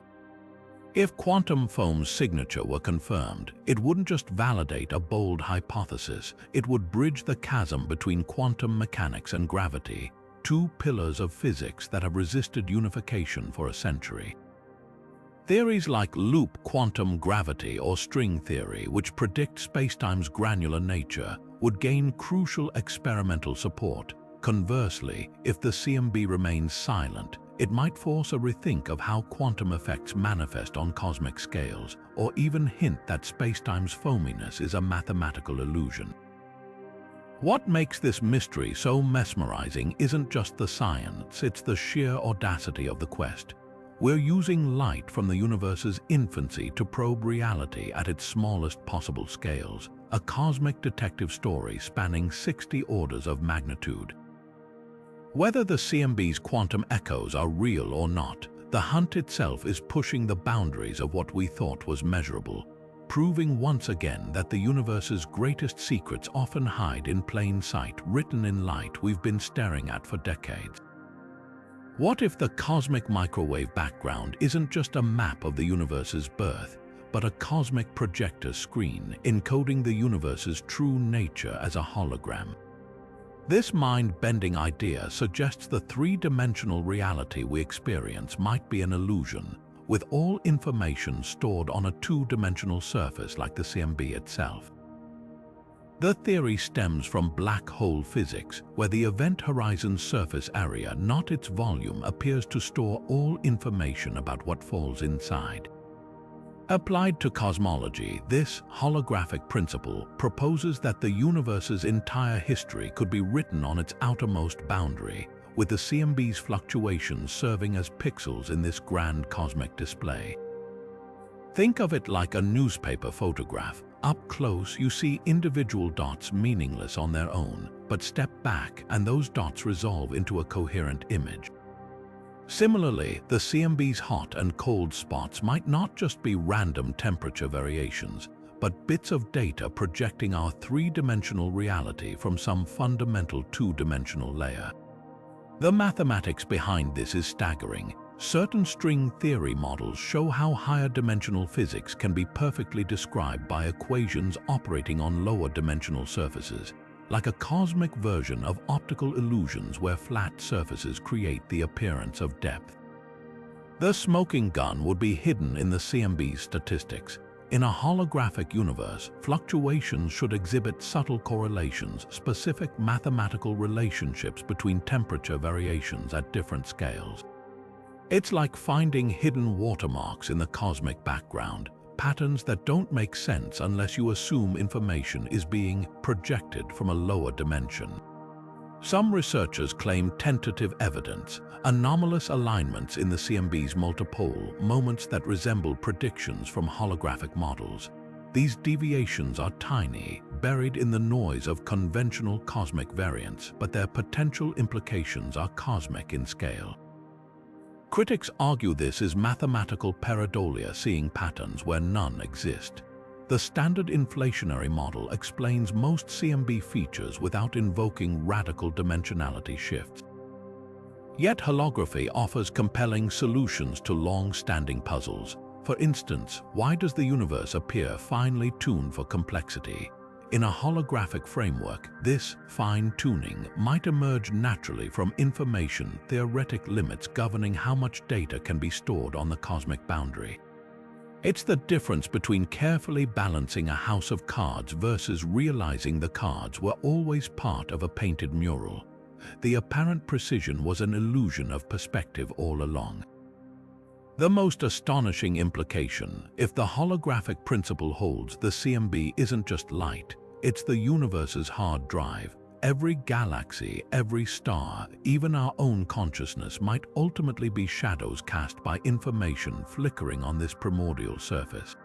Speaker 1: If quantum foam's signature were confirmed, it wouldn't just validate a bold hypothesis, it would bridge the chasm between quantum mechanics and gravity, two pillars of physics that have resisted unification for a century. Theories like loop quantum gravity or string theory, which predict spacetime's granular nature, would gain crucial experimental support. Conversely, if the CMB remains silent, it might force a rethink of how quantum effects manifest on cosmic scales, or even hint that spacetime's foaminess is a mathematical illusion. What makes this mystery so mesmerizing isn't just the science, it's the sheer audacity of the quest. We're using light from the universe's infancy to probe reality at its smallest possible scales, a cosmic detective story spanning 60 orders of magnitude. Whether the CMB's quantum echoes are real or not, the hunt itself is pushing the boundaries of what we thought was measurable, proving once again that the universe's greatest secrets often hide in plain sight, written in light we've been staring at for decades. What if the cosmic microwave background isn't just a map of the universe's birth, but a cosmic projector screen encoding the universe's true nature as a hologram? This mind-bending idea suggests the three-dimensional reality we experience might be an illusion, with all information stored on a two-dimensional surface like the CMB itself. The theory stems from black hole physics, where the event horizon's surface area, not its volume, appears to store all information about what falls inside. Applied to cosmology, this holographic principle proposes that the universe's entire history could be written on its outermost boundary, with the CMB's fluctuations serving as pixels in this grand cosmic display. Think of it like a newspaper photograph. Up close, you see individual dots meaningless on their own, but step back and those dots resolve into a coherent image. Similarly, the CMB's hot and cold spots might not just be random temperature variations, but bits of data projecting our three-dimensional reality from some fundamental two-dimensional layer. The mathematics behind this is staggering. Certain string theory models show how higher dimensional physics can be perfectly described by equations operating on lower dimensional surfaces, like a cosmic version of optical illusions where flat surfaces create the appearance of depth. The smoking gun would be hidden in the CMB's statistics. In a holographic universe, fluctuations should exhibit subtle correlations, specific mathematical relationships between temperature variations at different scales. It's like finding hidden watermarks in the cosmic background, patterns that don't make sense unless you assume information is being projected from a lower dimension. Some researchers claim tentative evidence, anomalous alignments in the CMB's multipole, moments that resemble predictions from holographic models. These deviations are tiny, buried in the noise of conventional cosmic variants, but their potential implications are cosmic in scale. Critics argue this is mathematical pareidolia, seeing patterns where none exist. The standard inflationary model explains most CMB features without invoking radical dimensionality shifts. Yet holography offers compelling solutions to long-standing puzzles. For instance, why does the universe appear finely tuned for complexity? In a holographic framework, this fine-tuning might emerge naturally from information theoretic limits governing how much data can be stored on the cosmic boundary. It's the difference between carefully balancing a house of cards versus realizing the cards were always part of a painted mural. The apparent precision was an illusion of perspective all along. The most astonishing implication, if the holographic principle holds, the CMB isn't just light. It's the universe's hard drive. Every galaxy, every star, even our own consciousness might ultimately be shadows cast by information flickering on this primordial surface.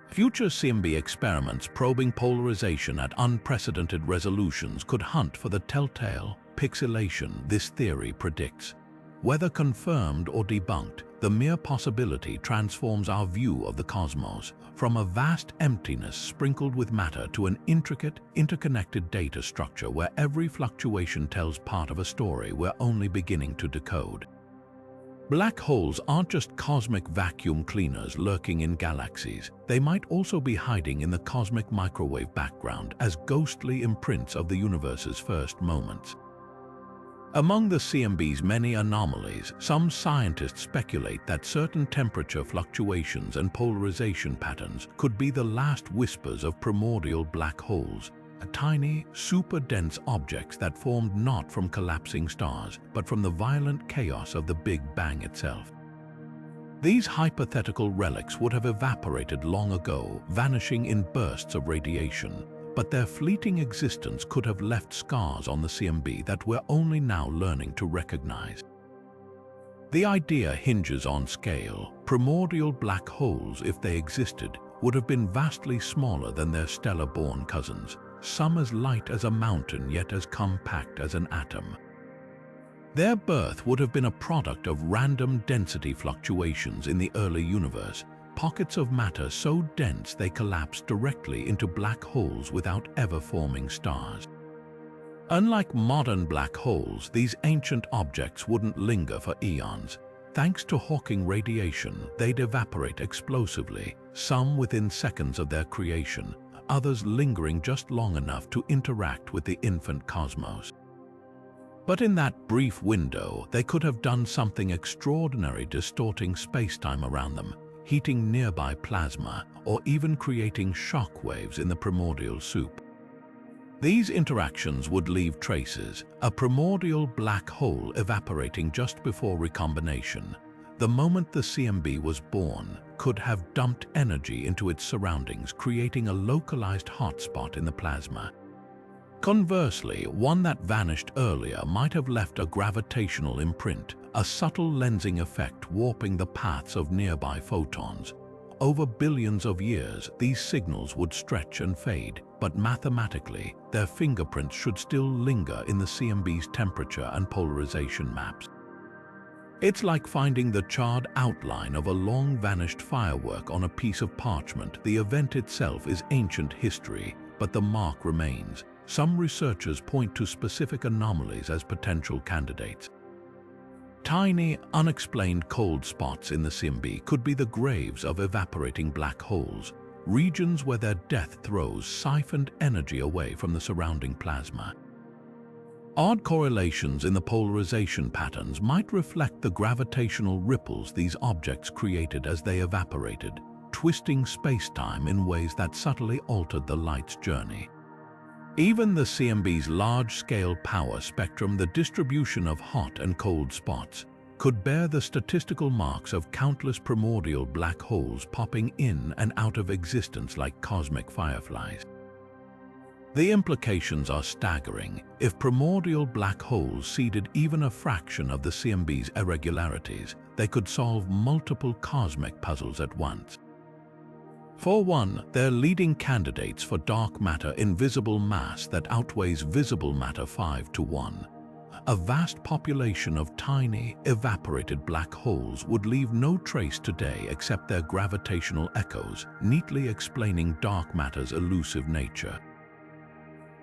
Speaker 1: Future CMB experiments probing polarization at unprecedented resolutions could hunt for the telltale pixelation this theory predicts. Whether confirmed or debunked, the mere possibility transforms our view of the cosmos, from a vast emptiness sprinkled with matter to an intricate, interconnected data structure where every fluctuation tells part of a story we're only beginning to decode. Black holes aren't just cosmic vacuum cleaners lurking in galaxies. They might also be hiding in the cosmic microwave background as ghostly imprints of the universe's first moments. Among the CMB's many anomalies, some scientists speculate that certain temperature fluctuations and polarization patterns could be the last whispers of primordial black holes, tiny, super-dense objects that formed not from collapsing stars, but from the violent chaos of the Big Bang itself. These hypothetical relics would have evaporated long ago, vanishing in bursts of radiation, but their fleeting existence could have left scars on the CMB that we're only now learning to recognize. The idea hinges on scale. Primordial black holes, if they existed, would have been vastly smaller than their stellar-born cousins, some as light as a mountain yet as compact as an atom. Their birth would have been a product of random density fluctuations in the early universe, pockets of matter so dense they collapsed directly into black holes without ever forming stars. Unlike modern black holes, these ancient objects wouldn't linger for eons. Thanks to Hawking radiation, they'd evaporate explosively, some within seconds of their creation, others lingering just long enough to interact with the infant cosmos. But in that brief window, they could have done something extraordinary, distorting space-time around them, heating nearby plasma, or even creating shock waves in the primordial soup. These interactions would leave traces, a primordial black hole evaporating just before recombination. The moment the CMB was born could have dumped energy into its surroundings, creating a localized hotspot in the plasma. Conversely, one that vanished earlier might have left a gravitational imprint, a subtle lensing effect warping the paths of nearby photons. Over billions of years, these signals would stretch and fade, but mathematically, their fingerprints should still linger in the CMB's temperature and polarization maps. It's like finding the charred outline of a long-vanished firework on a piece of parchment. The event itself is ancient history, but the mark remains. Some researchers point to specific anomalies as potential candidates. Tiny, unexplained cold spots in the CMB could be the graves of evaporating black holes, regions where their death throes siphoned energy away from the surrounding plasma. Odd correlations in the polarization patterns might reflect the gravitational ripples these objects created as they evaporated, twisting space-time in ways that subtly altered the light's journey. Even the CMB's large-scale power spectrum, the distribution of hot and cold spots, could bear the statistical marks of countless primordial black holes popping in and out of existence like cosmic fireflies. The implications are staggering. If primordial black holes seeded even a fraction of the CMB's irregularities, they could solve multiple cosmic puzzles at once. For one, they're leading candidates for dark matter invisible mass that outweighs visible matter 5 to 1. A vast population of tiny, evaporated black holes would leave no trace today except their gravitational echoes, neatly explaining dark matter's elusive nature.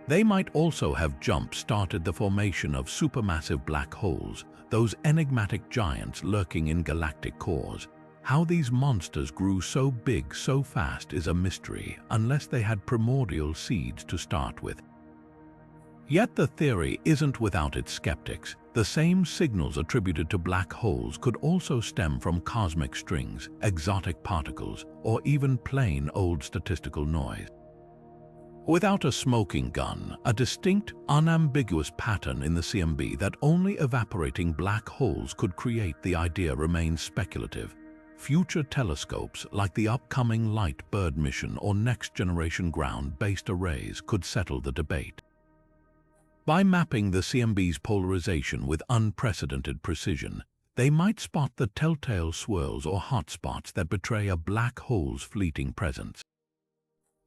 Speaker 1: They might also have jump-started the formation of supermassive black holes, those enigmatic giants lurking in galactic cores. How these monsters grew so big so fast is a mystery, unless they had primordial seeds to start with. Yet the theory isn't without its skeptics. The same signals attributed to black holes could also stem from cosmic strings, exotic particles, or even plain old statistical noise. Without a smoking gun, a distinct, unambiguous pattern in the CMB that only evaporating black holes could create, the idea remains speculative. Future telescopes like the upcoming Light Bird mission or next-generation ground-based arrays could settle the debate. By mapping the CMB's polarization with unprecedented precision, they might spot the telltale swirls or hotspots that betray a black hole's fleeting presence.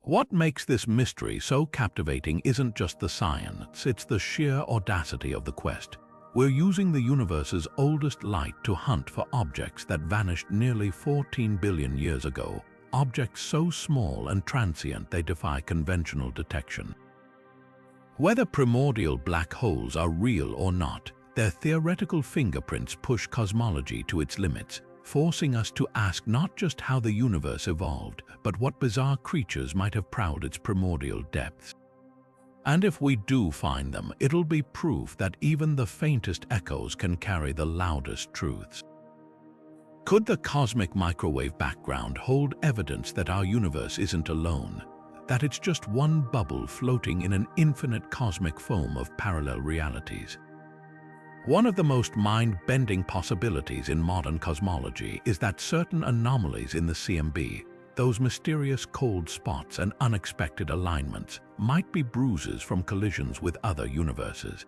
Speaker 1: What makes this mystery so captivating isn't just the science, it's the sheer audacity of the quest. We're using the universe's oldest light to hunt for objects that vanished nearly 14 billion years ago, objects so small and transient they defy conventional detection. Whether primordial black holes are real or not, their theoretical fingerprints push cosmology to its limits, forcing us to ask not just how the universe evolved, but what bizarre creatures might have prowled its primordial depths. And if we do find them, it'll be proof that even the faintest echoes can carry the loudest truths. Could the cosmic microwave background hold evidence that our universe isn't alone, that it's just one bubble floating in an infinite cosmic foam of parallel realities? One of the most mind-bending possibilities in modern cosmology is that certain anomalies in the CMB, those mysterious cold spots and unexpected alignments, might be bruises from collisions with other universes.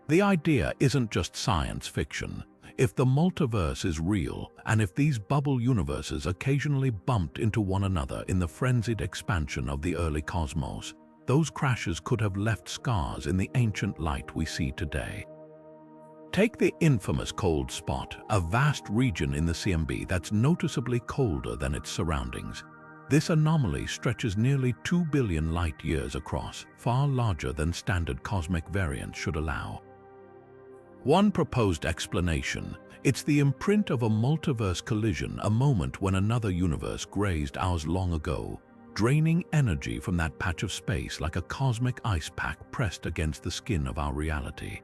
Speaker 1: The idea isn't just science fiction. If the multiverse is real, and if these bubble universes occasionally bumped into one another in the frenzied expansion of the early cosmos, those crashes could have left scars in the ancient light we see today. Take the infamous cold spot, a vast region in the CMB that's noticeably colder than its surroundings. This anomaly stretches nearly 2 billion light-years across, far larger than standard cosmic variance should allow. One proposed explanation: it's the imprint of a multiverse collision, a moment when another universe grazed ours long ago, draining energy from that patch of space like a cosmic ice pack pressed against the skin of our reality.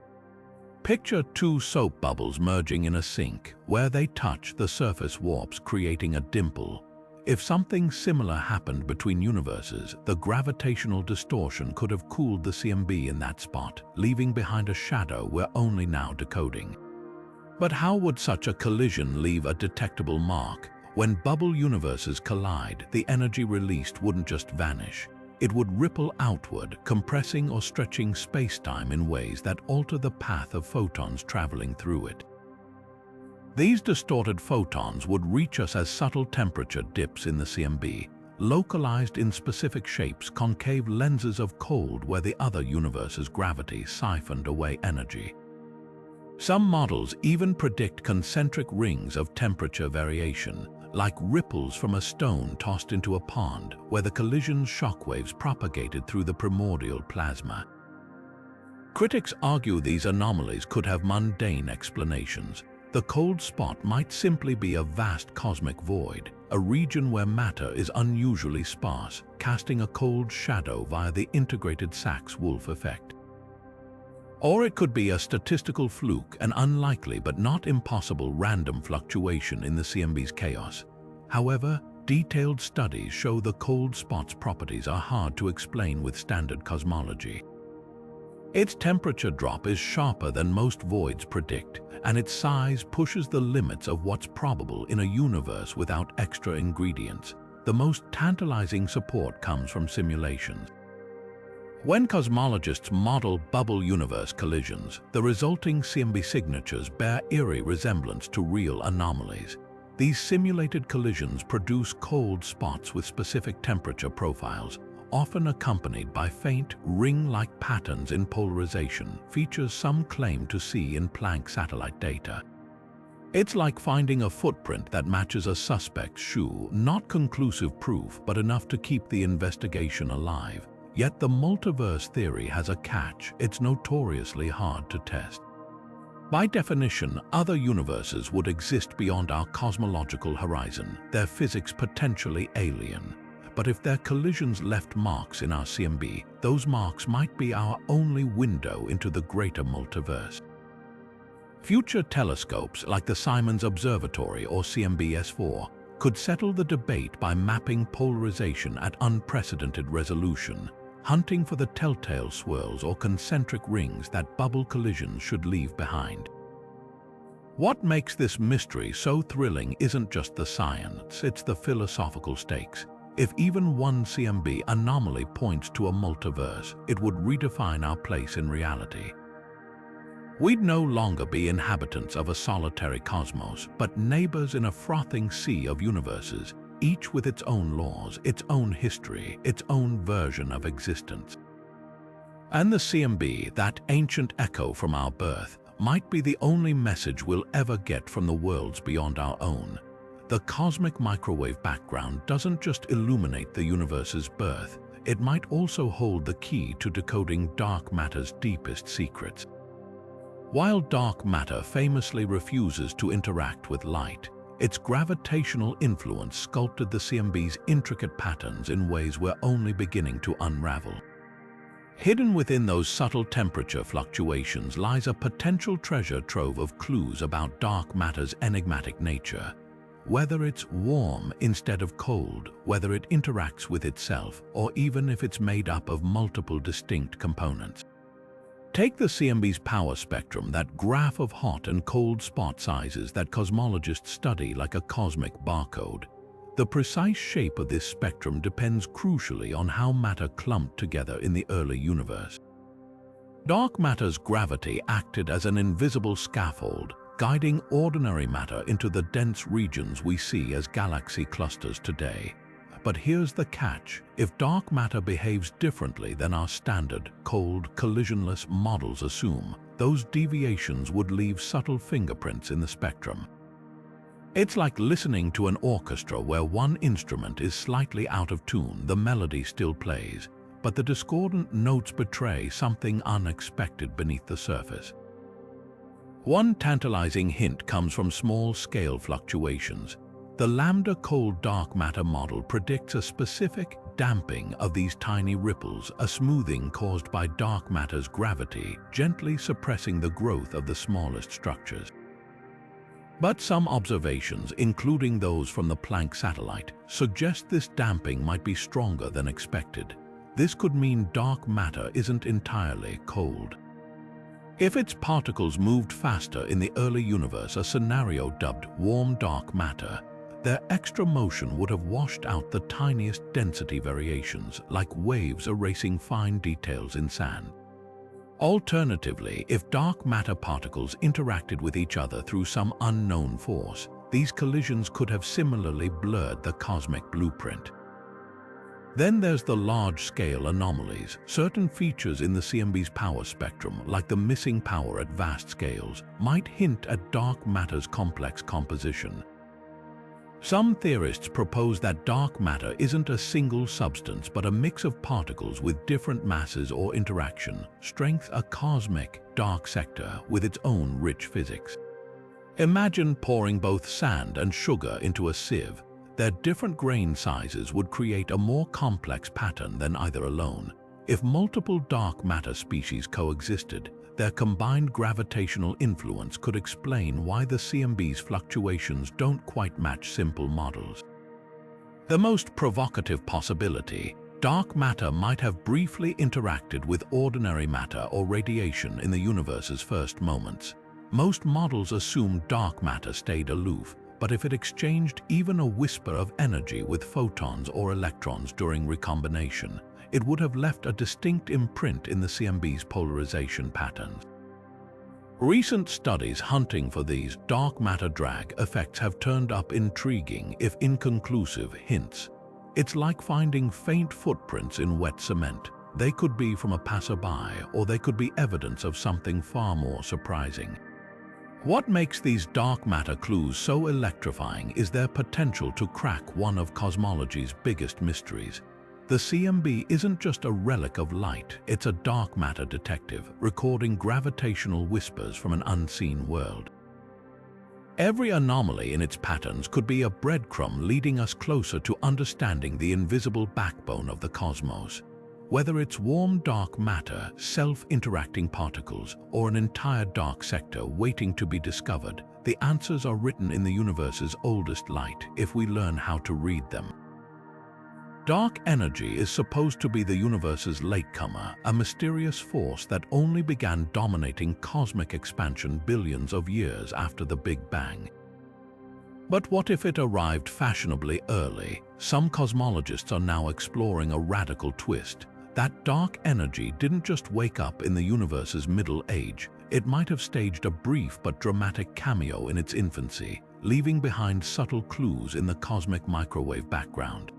Speaker 1: Picture two soap bubbles merging in a sink. Where they touch, the surface warps, creating a dimple. If something similar happened between universes, the gravitational distortion could have cooled the CMB in that spot, leaving behind a shadow we're only now decoding. But how would such a collision leave a detectable mark? When bubble universes collide, the energy released wouldn't just vanish. It would ripple outward, compressing or stretching space-time in ways that alter the path of photons traveling through it. These distorted photons would reach us as subtle temperature dips in the CMB, localized in specific shapes, concave lenses of cold where the other universe's gravity siphoned away energy. Some models even predict concentric rings of temperature variation, like ripples from a stone tossed into a pond, where the collision's shockwaves propagated through the primordial plasma. Critics argue these anomalies could have mundane explanations. The cold spot might simply be a vast cosmic void, a region where matter is unusually sparse, casting a cold shadow via the integrated Sachs-Wolf effect. Or it could be a statistical fluke, an unlikely but not impossible random fluctuation in the CMB's chaos. However, detailed studies show the cold spot's properties are hard to explain with standard cosmology. Its temperature drop is sharper than most voids predict, and its size pushes the limits of what's probable in a universe without extra ingredients. The most tantalizing support comes from simulations. When cosmologists model bubble universe collisions, the resulting CMB signatures bear eerie resemblance to real anomalies. These simulated collisions produce cold spots with specific temperature profiles, often accompanied by faint, ring-like patterns in polarization, features some claim to see in Planck satellite data. It's like finding a footprint that matches a suspect's shoe, not conclusive proof, but enough to keep the investigation alive. Yet the multiverse theory has a catch: it's notoriously hard to test. By definition, other universes would exist beyond our cosmological horizon, their physics potentially alien. But if their collisions left marks in our CMB, those marks might be our only window into the greater multiverse. Future telescopes like the Simons Observatory or CMB-S4 could settle the debate by mapping polarization at unprecedented resolution, hunting for the telltale swirls or concentric rings that bubble collisions should leave behind. What makes this mystery so thrilling isn't just the science, it's the philosophical stakes. If even one CMB anomaly points to a multiverse, it would redefine our place in reality. We'd no longer be inhabitants of a solitary cosmos, but neighbors in a frothing sea of universes, each with its own laws, its own history, its own version of existence. And the CMB, that ancient echo from our birth, might be the only message we'll ever get from the worlds beyond our own. The cosmic microwave background doesn't just illuminate the universe's birth, it might also hold the key to decoding dark matter's deepest secrets. While dark matter famously refuses to interact with light, its gravitational influence sculpted the CMB's intricate patterns in ways we're only beginning to unravel. Hidden within those subtle temperature fluctuations lies a potential treasure trove of clues about dark matter's enigmatic nature. Whether it's warm instead of cold, whether it interacts with itself, or even if it's made up of multiple distinct components. Take the CMB's power spectrum, that graph of hot and cold spot sizes that cosmologists study like a cosmic barcode. The precise shape of this spectrum depends crucially on how matter clumped together in the early universe. Dark matter's gravity acted as an invisible scaffold, guiding ordinary matter into the dense regions we see as galaxy clusters today. But here's the catch: if dark matter behaves differently than our standard, cold, collisionless models assume, those deviations would leave subtle fingerprints in the spectrum. It's like listening to an orchestra where one instrument is slightly out of tune. The melody still plays, but the discordant notes betray something unexpected beneath the surface. One tantalizing hint comes from small-scale fluctuations. The lambda cold dark matter model predicts a specific damping of these tiny ripples, a smoothing caused by dark matter's gravity, gently suppressing the growth of the smallest structures. But some observations, including those from the Planck satellite, suggest this damping might be stronger than expected. This could mean dark matter isn't entirely cold. If its particles moved faster in the early universe, a scenario dubbed warm dark matter, their extra motion would have washed out the tiniest density variations, like waves erasing fine details in sand. Alternatively, if dark matter particles interacted with each other through some unknown force, these collisions could have similarly blurred the cosmic blueprint. Then there's the large-scale anomalies. Certain features in the CMB's power spectrum, like the missing power at vast scales, might hint at dark matter's complex composition. Some theorists propose that dark matter isn't a single substance but a mix of particles with different masses or interaction strength, a cosmic dark sector with its own rich physics. Imagine pouring both sand and sugar into a sieve. Their different grain sizes would create a more complex pattern than either alone. If multiple dark matter species coexisted, their combined gravitational influence could explain why the CMB's fluctuations don't quite match simple models. The most provocative possibility: dark matter might have briefly interacted with ordinary matter or radiation in the universe's first moments. Most models assume dark matter stayed aloof, but if it exchanged even a whisper of energy with photons or electrons during recombination, it would have left a distinct imprint in the CMB's polarization patterns. Recent studies hunting for these dark matter drag effects have turned up intriguing, if inconclusive, hints. It's like finding faint footprints in wet cement. They could be from a passerby, or they could be evidence of something far more surprising. What makes these dark matter clues so electrifying is their potential to crack one of cosmology's biggest mysteries. The CMB isn't just a relic of light, it's a dark matter detective, recording gravitational whispers from an unseen world. Every anomaly in its patterns could be a breadcrumb leading us closer to understanding the invisible backbone of the cosmos. Whether it's warm dark matter, self-interacting particles, or an entire dark sector waiting to be discovered, the answers are written in the universe's oldest light if we learn how to read them. Dark energy is supposed to be the universe's latecomer, a mysterious force that only began dominating cosmic expansion billions of years after the Big Bang. But what if it arrived fashionably early? Some cosmologists are now exploring a radical twist. That dark energy didn't just wake up in the universe's middle age. It might have staged a brief but dramatic cameo in its infancy, leaving behind subtle clues in the cosmic microwave background.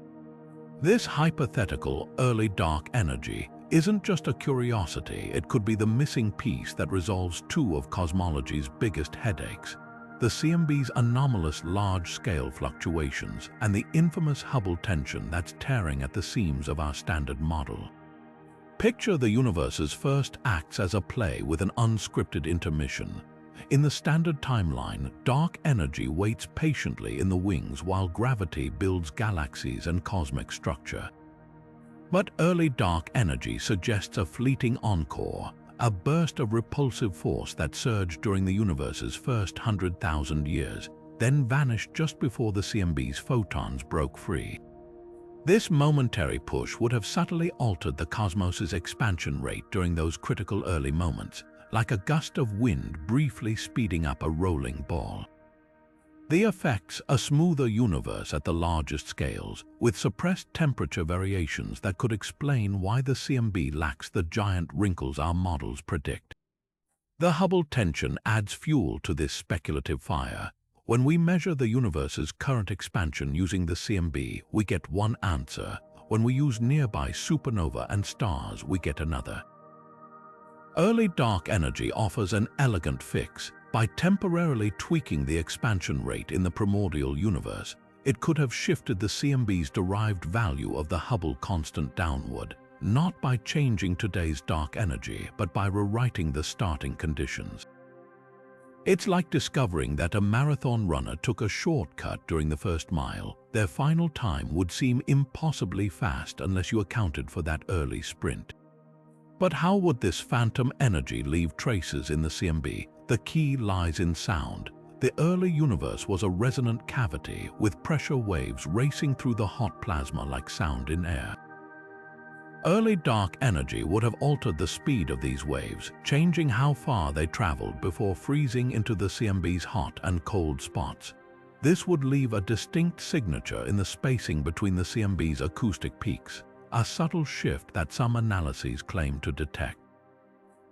Speaker 1: This hypothetical early dark energy isn't just a curiosity, it could be the missing piece that resolves two of cosmology's biggest headaches: the CMB's anomalous large-scale fluctuations and the infamous Hubble tension that's tearing at the seams of our standard model. Picture the universe's first acts as a play with an unscripted intermission. In the standard timeline, dark energy waits patiently in the wings while gravity builds galaxies and cosmic structure. But early dark energy suggests a fleeting encore, a burst of repulsive force that surged during the universe's first 100,000 years, then vanished just before the CMB's photons broke free. This momentary push would have subtly altered the cosmos's expansion rate during those critical early moments, like a gust of wind briefly speeding up a rolling ball. The effects: a smoother universe at the largest scales, with suppressed temperature variations that could explain why the CMB lacks the giant wrinkles our models predict. The Hubble tension adds fuel to this speculative fire. When we measure the universe's current expansion using the CMB, we get one answer. When we use nearby supernova and stars, we get another. Early dark energy offers an elegant fix. By temporarily tweaking the expansion rate in the primordial universe, it could have shifted the CMB's derived value of the Hubble constant downward, not by changing today's dark energy, but by rewriting the starting conditions. It's like discovering that a marathon runner took a shortcut during the first mile. Their final time would seem impossibly fast unless you accounted for that early sprint. But how would this phantom energy leave traces in the CMB? The key lies in sound. the early universe was a resonant cavity with pressure waves racing through the hot plasma like sound in air. Early dark energy would have altered the speed of these waves, changing how far they traveled before freezing into the CMB's hot and cold spots. This would leave a distinct signature in the spacing between the CMB's acoustic peaks, a subtle shift that some analyses claim to detect.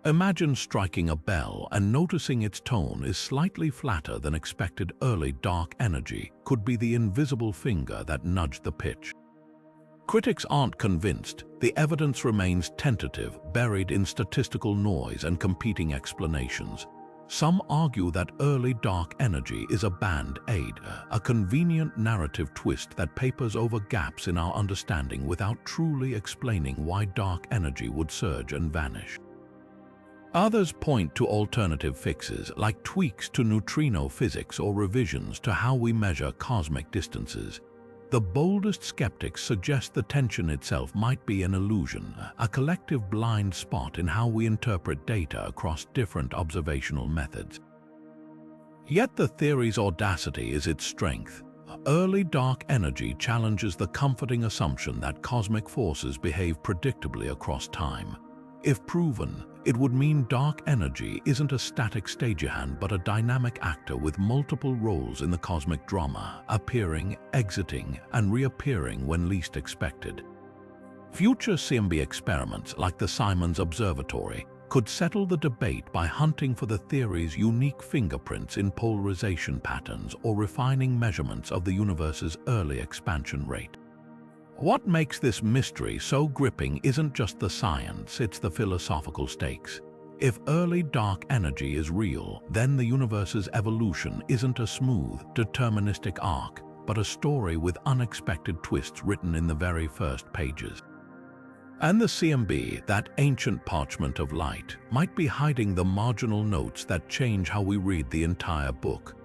Speaker 1: Imagine striking a bell and noticing its tone is slightly flatter than expected. Early dark energy could be the invisible finger that nudged the pitch. Critics aren't convinced. The evidence remains tentative, buried in statistical noise and competing explanations. Some argue that early dark energy is a band-aid, a convenient narrative twist that papers over gaps in our understanding without truly explaining why dark energy would surge and vanish. Others point to alternative fixes, like tweaks to neutrino physics or revisions to how we measure cosmic distances. The boldest skeptics suggest the tension itself might be an illusion, a collective blind spot in how we interpret data across different observational methods. Yet the theory's audacity is its strength. Early dark energy challenges the comforting assumption that cosmic forces behave predictably across time. If proven, it would mean dark energy isn't a static stagehand but a dynamic actor with multiple roles in the cosmic drama, appearing, exiting, and reappearing when least expected. Future CMB experiments like the Simons Observatory could settle the debate by hunting for the theory's unique fingerprints in polarization patterns or refining measurements of the universe's early expansion rate. What makes this mystery so gripping isn't just the science, it's the philosophical stakes. If early dark energy is real, then the universe's evolution isn't a smooth, deterministic arc, but a story with unexpected twists written in the very first pages. And the CMB, that ancient parchment of light, might be hiding the marginal notes that change how we read the entire book.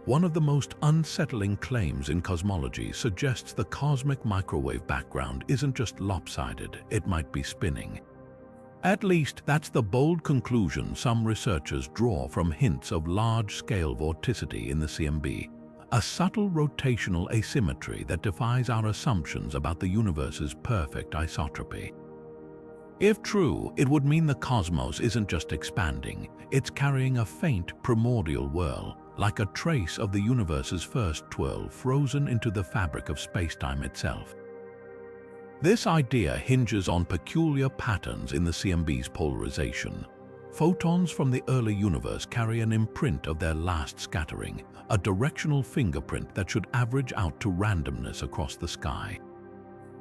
Speaker 1: One of the most unsettling claims in cosmology suggests the cosmic microwave background isn't just lopsided, it might be spinning. At least that's the bold conclusion some researchers draw from hints of large-scale vorticity in the CMB, a subtle rotational asymmetry that defies our assumptions about the universe's perfect isotropy. If true, it would mean the cosmos isn't just expanding, it's carrying a faint primordial whirl, like a trace of the universe's first twirl frozen into the fabric of spacetime itself. This idea hinges on peculiar patterns in the CMB's polarization. Photons from the early universe carry an imprint of their last scattering, a directional fingerprint that should average out to randomness across the sky.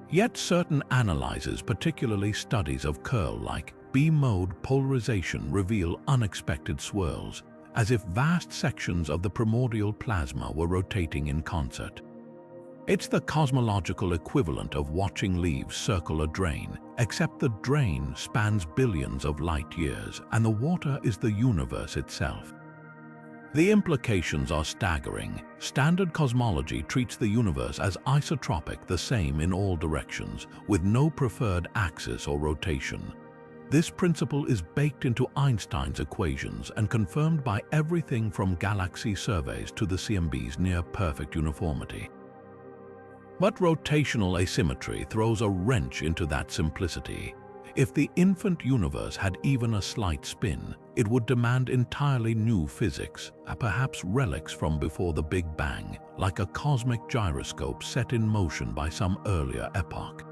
Speaker 1: Yet certain analyses, particularly studies of curl-like B-mode polarization, reveal unexpected swirls, as if vast sections of the primordial plasma were rotating in concert. It's the cosmological equivalent of watching leaves circle a drain, except the drain spans billions of light years and the water is the universe itself. The implications are staggering. Standard cosmology treats the universe as isotropic, the same in all directions, with no preferred axis or rotation. This principle is baked into Einstein's equations and confirmed by everything from galaxy surveys to the CMB's near-perfect uniformity. But rotational asymmetry throws a wrench into that simplicity. If the infant universe had even a slight spin, it would demand entirely new physics, perhaps relics from before the Big Bang, like a cosmic gyroscope set in motion by some earlier epoch.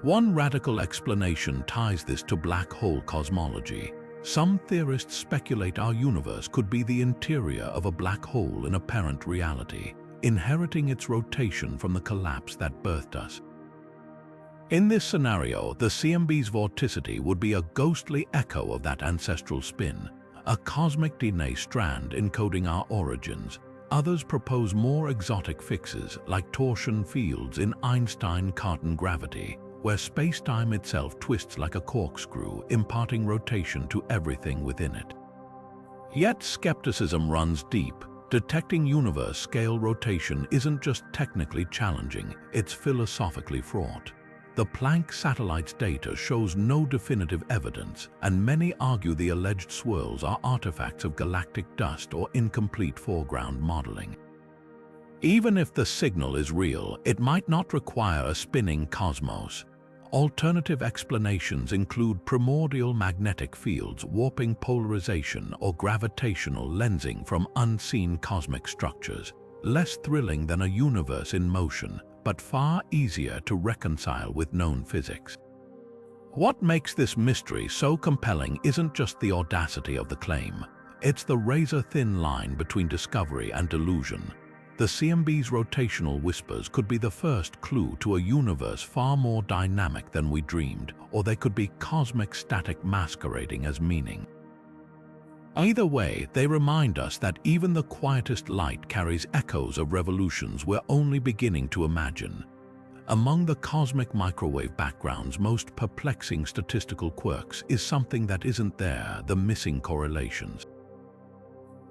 Speaker 1: One radical explanation ties this to black hole cosmology. Some theorists speculate our universe could be the interior of a black hole in apparent reality, inheriting its rotation from the collapse that birthed us. In this scenario, the CMB's vorticity would be a ghostly echo of that ancestral spin, a cosmic DNA strand encoding our origins. Others propose more exotic fixes, like torsion fields in Einstein-Cartan gravity, where space-time itself twists like a corkscrew, imparting rotation to everything within it. Yet skepticism runs deep. Detecting universe-scale rotation isn't just technically challenging, it's philosophically fraught. the Planck satellite's data shows no definitive evidence, and many argue the alleged swirls are artifacts of galactic dust or incomplete foreground modeling. Even if the signal is real, it might not require a spinning cosmos. Alternative explanations include primordial magnetic fields, warping polarization, or gravitational lensing from unseen cosmic structures, less thrilling than a universe in motion, but far easier to reconcile with known physics. What makes this mystery so compelling isn't just the audacity of the claim, it's the razor-thin line between discovery and delusion. The CMB's rotational whispers could be the first clue to a universe far more dynamic than we dreamed, or they could be cosmic static masquerading as meaning. Either way, they remind us that even the quietest light carries echoes of revolutions we're only beginning to imagine. Among the cosmic microwave background's most perplexing statistical quirks is something that isn't there: the missing correlations.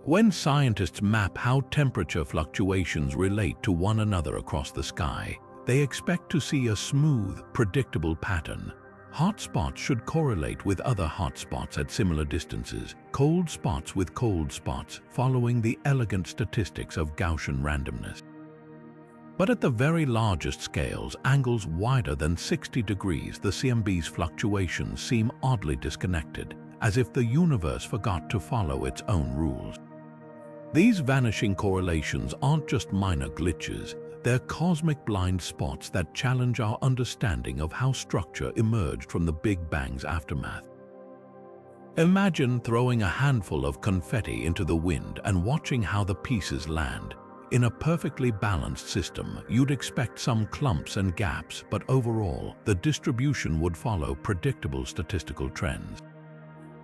Speaker 1: When scientists map how temperature fluctuations relate to one another across the sky, they expect to see a smooth, predictable pattern. Hot spots should correlate with other hot spots at similar distances, cold spots with cold spots, following the elegant statistics of Gaussian randomness. But at the very largest scales, angles wider than 60 degrees, the CMB's fluctuations seem oddly disconnected, as if the universe forgot to follow its own rules. These vanishing correlations aren't just minor glitches, they're cosmic blind spots that challenge our understanding of how structure emerged from the Big Bang's aftermath. Imagine throwing a handful of confetti into the wind and watching how the pieces land. In a perfectly balanced system, you'd expect some clumps and gaps, but overall, the distribution would follow predictable statistical trends.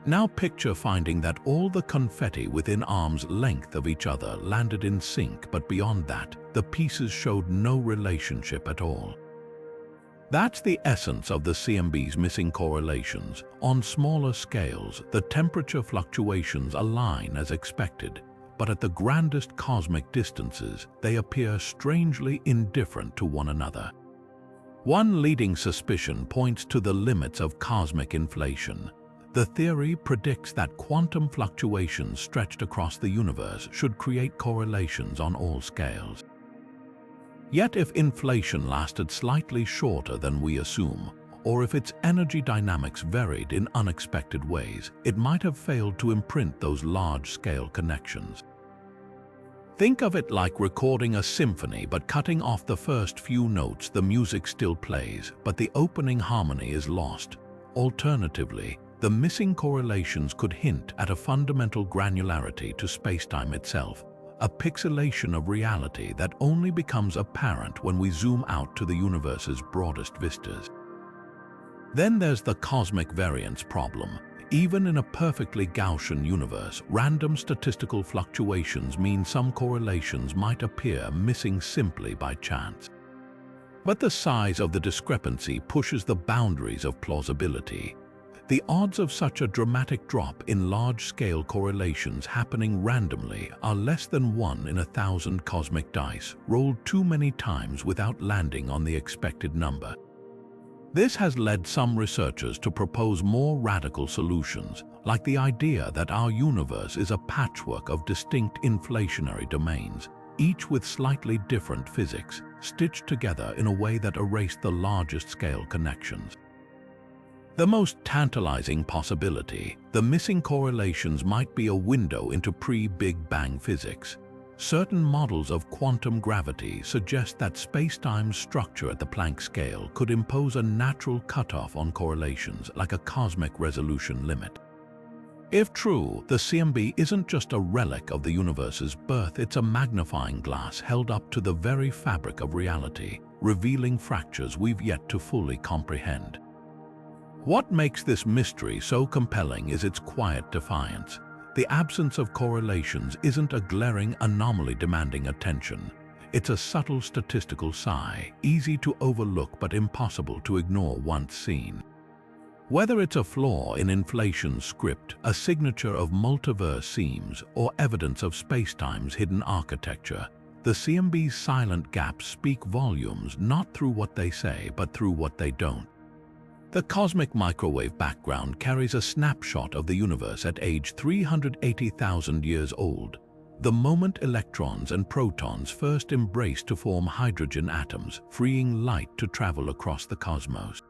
Speaker 1: Now picture finding that all the confetti within arm's length of each other landed in sync, but beyond that, the pieces showed no relationship at all. That's the essence of the CMB's missing correlations. On smaller scales, the temperature fluctuations align as expected, but at the grandest cosmic distances, they appear strangely indifferent to one another. One leading suspicion points to the limits of cosmic inflation. The theory predicts that quantum fluctuations stretched across the universe should create correlations on all scales. Yet if inflation lasted slightly shorter than we assume, or if its energy dynamics varied in unexpected ways, it might have failed to imprint those large-scale connections. Think of it like recording a symphony but cutting off the first few notes. The music still plays, but the opening harmony is lost. Alternatively, the missing correlations could hint at a fundamental granularity to spacetime itself, a pixelation of reality that only becomes apparent when we zoom out to the universe's broadest vistas. Then there's the cosmic variance problem. Even in a perfectly Gaussian universe, random statistical fluctuations mean some correlations might appear missing simply by chance. But the size of the discrepancy pushes the boundaries of plausibility. The odds of such a dramatic drop in large-scale correlations happening randomly are less than 1 in 1,000 cosmic dice, rolled too many times without landing on the expected number. This has led some researchers to propose more radical solutions, like the idea that our universe is a patchwork of distinct inflationary domains, each with slightly different physics, stitched together in a way that erased the largest-scale connections. The most tantalizing possibility: the missing correlations might be a window into pre-Big Bang physics. Certain models of quantum gravity suggest that spacetime's structure at the Planck scale could impose a natural cutoff on correlations, like a cosmic resolution limit. If true, the CMB isn't just a relic of the universe's birth, it's a magnifying glass held up to the very fabric of reality, revealing fractures we've yet to fully comprehend. What makes this mystery so compelling is its quiet defiance. The absence of correlations isn't a glaring anomaly demanding attention. It's a subtle statistical sigh, easy to overlook but impossible to ignore once seen. Whether it's a flaw in inflation's script, a signature of multiverse seams, or evidence of spacetime's hidden architecture, The CMB's silent gaps speak volumes not through what they say, but through what they don't. The cosmic microwave background carries a snapshot of the universe at age 380,000 years old, the moment electrons and protons first embraced to form hydrogen atoms, freeing light to travel across the cosmos.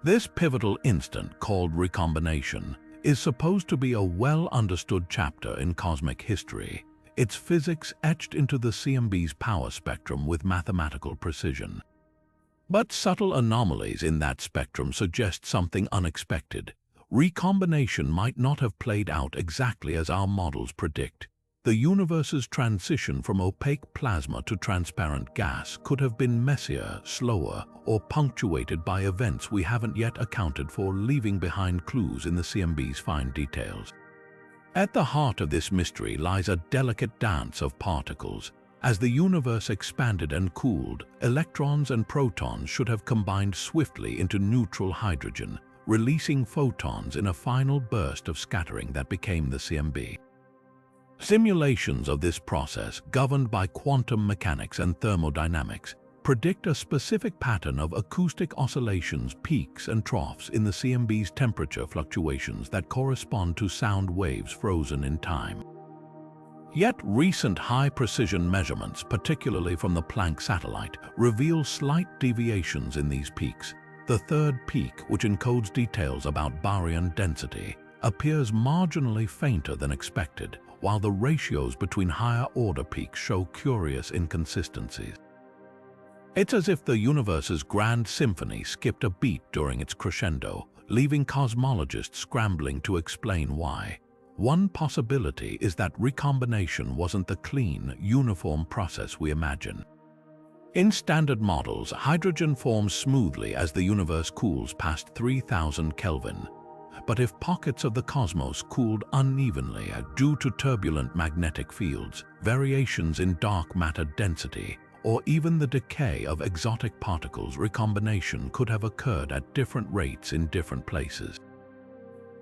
Speaker 1: This pivotal instant, called recombination, is supposed to be a well-understood chapter in cosmic history, its physics etched into the CMB's power spectrum with mathematical precision. But subtle anomalies in that spectrum suggest something unexpected. Recombination might not have played out exactly as our models predict. The universe's transition from opaque plasma to transparent gas could have been messier, slower, or punctuated by events we haven't yet accounted for, leaving behind clues in the CMB's fine details. At the heart of this mystery lies a delicate dance of particles. As the universe expanded and cooled, electrons and protons should have combined swiftly into neutral hydrogen, releasing photons in a final burst of scattering that became the CMB. Simulations of this process, governed by quantum mechanics and thermodynamics, predict a specific pattern of acoustic oscillations, peaks and troughs in the CMB's temperature fluctuations that correspond to sound waves frozen in time. Yet recent high-precision measurements, particularly from the Planck satellite, reveal slight deviations in these peaks. The third peak, which encodes details about baryon density, appears marginally fainter than expected, while the ratios between higher-order peaks show curious inconsistencies. It's as if the universe's grand symphony skipped a beat during its crescendo, leaving cosmologists scrambling to explain why. One possibility is that recombination wasn't the clean, uniform process we imagine. In standard models, hydrogen forms smoothly as the universe cools past 3000 Kelvin. But if pockets of the cosmos cooled unevenly due to turbulent magnetic fields, variations in dark matter density, or even the decay of exotic particles, recombination could have occurred at different rates in different places.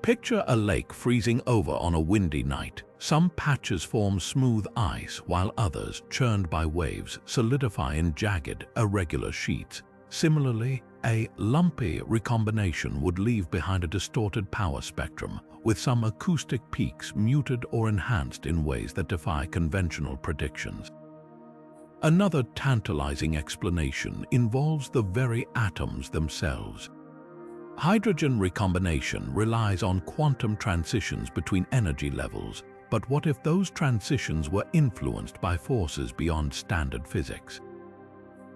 Speaker 1: Picture a lake freezing over on a windy night. Some patches form smooth ice, while others, churned by waves, solidify in jagged, irregular sheets. Similarly, a lumpy recombination would leave behind a distorted power spectrum, with some acoustic peaks muted or enhanced in ways that defy conventional predictions. Another tantalizing explanation involves the very atoms themselves. Hydrogen recombination relies on quantum transitions between energy levels, but what if those transitions were influenced by forces beyond standard physics?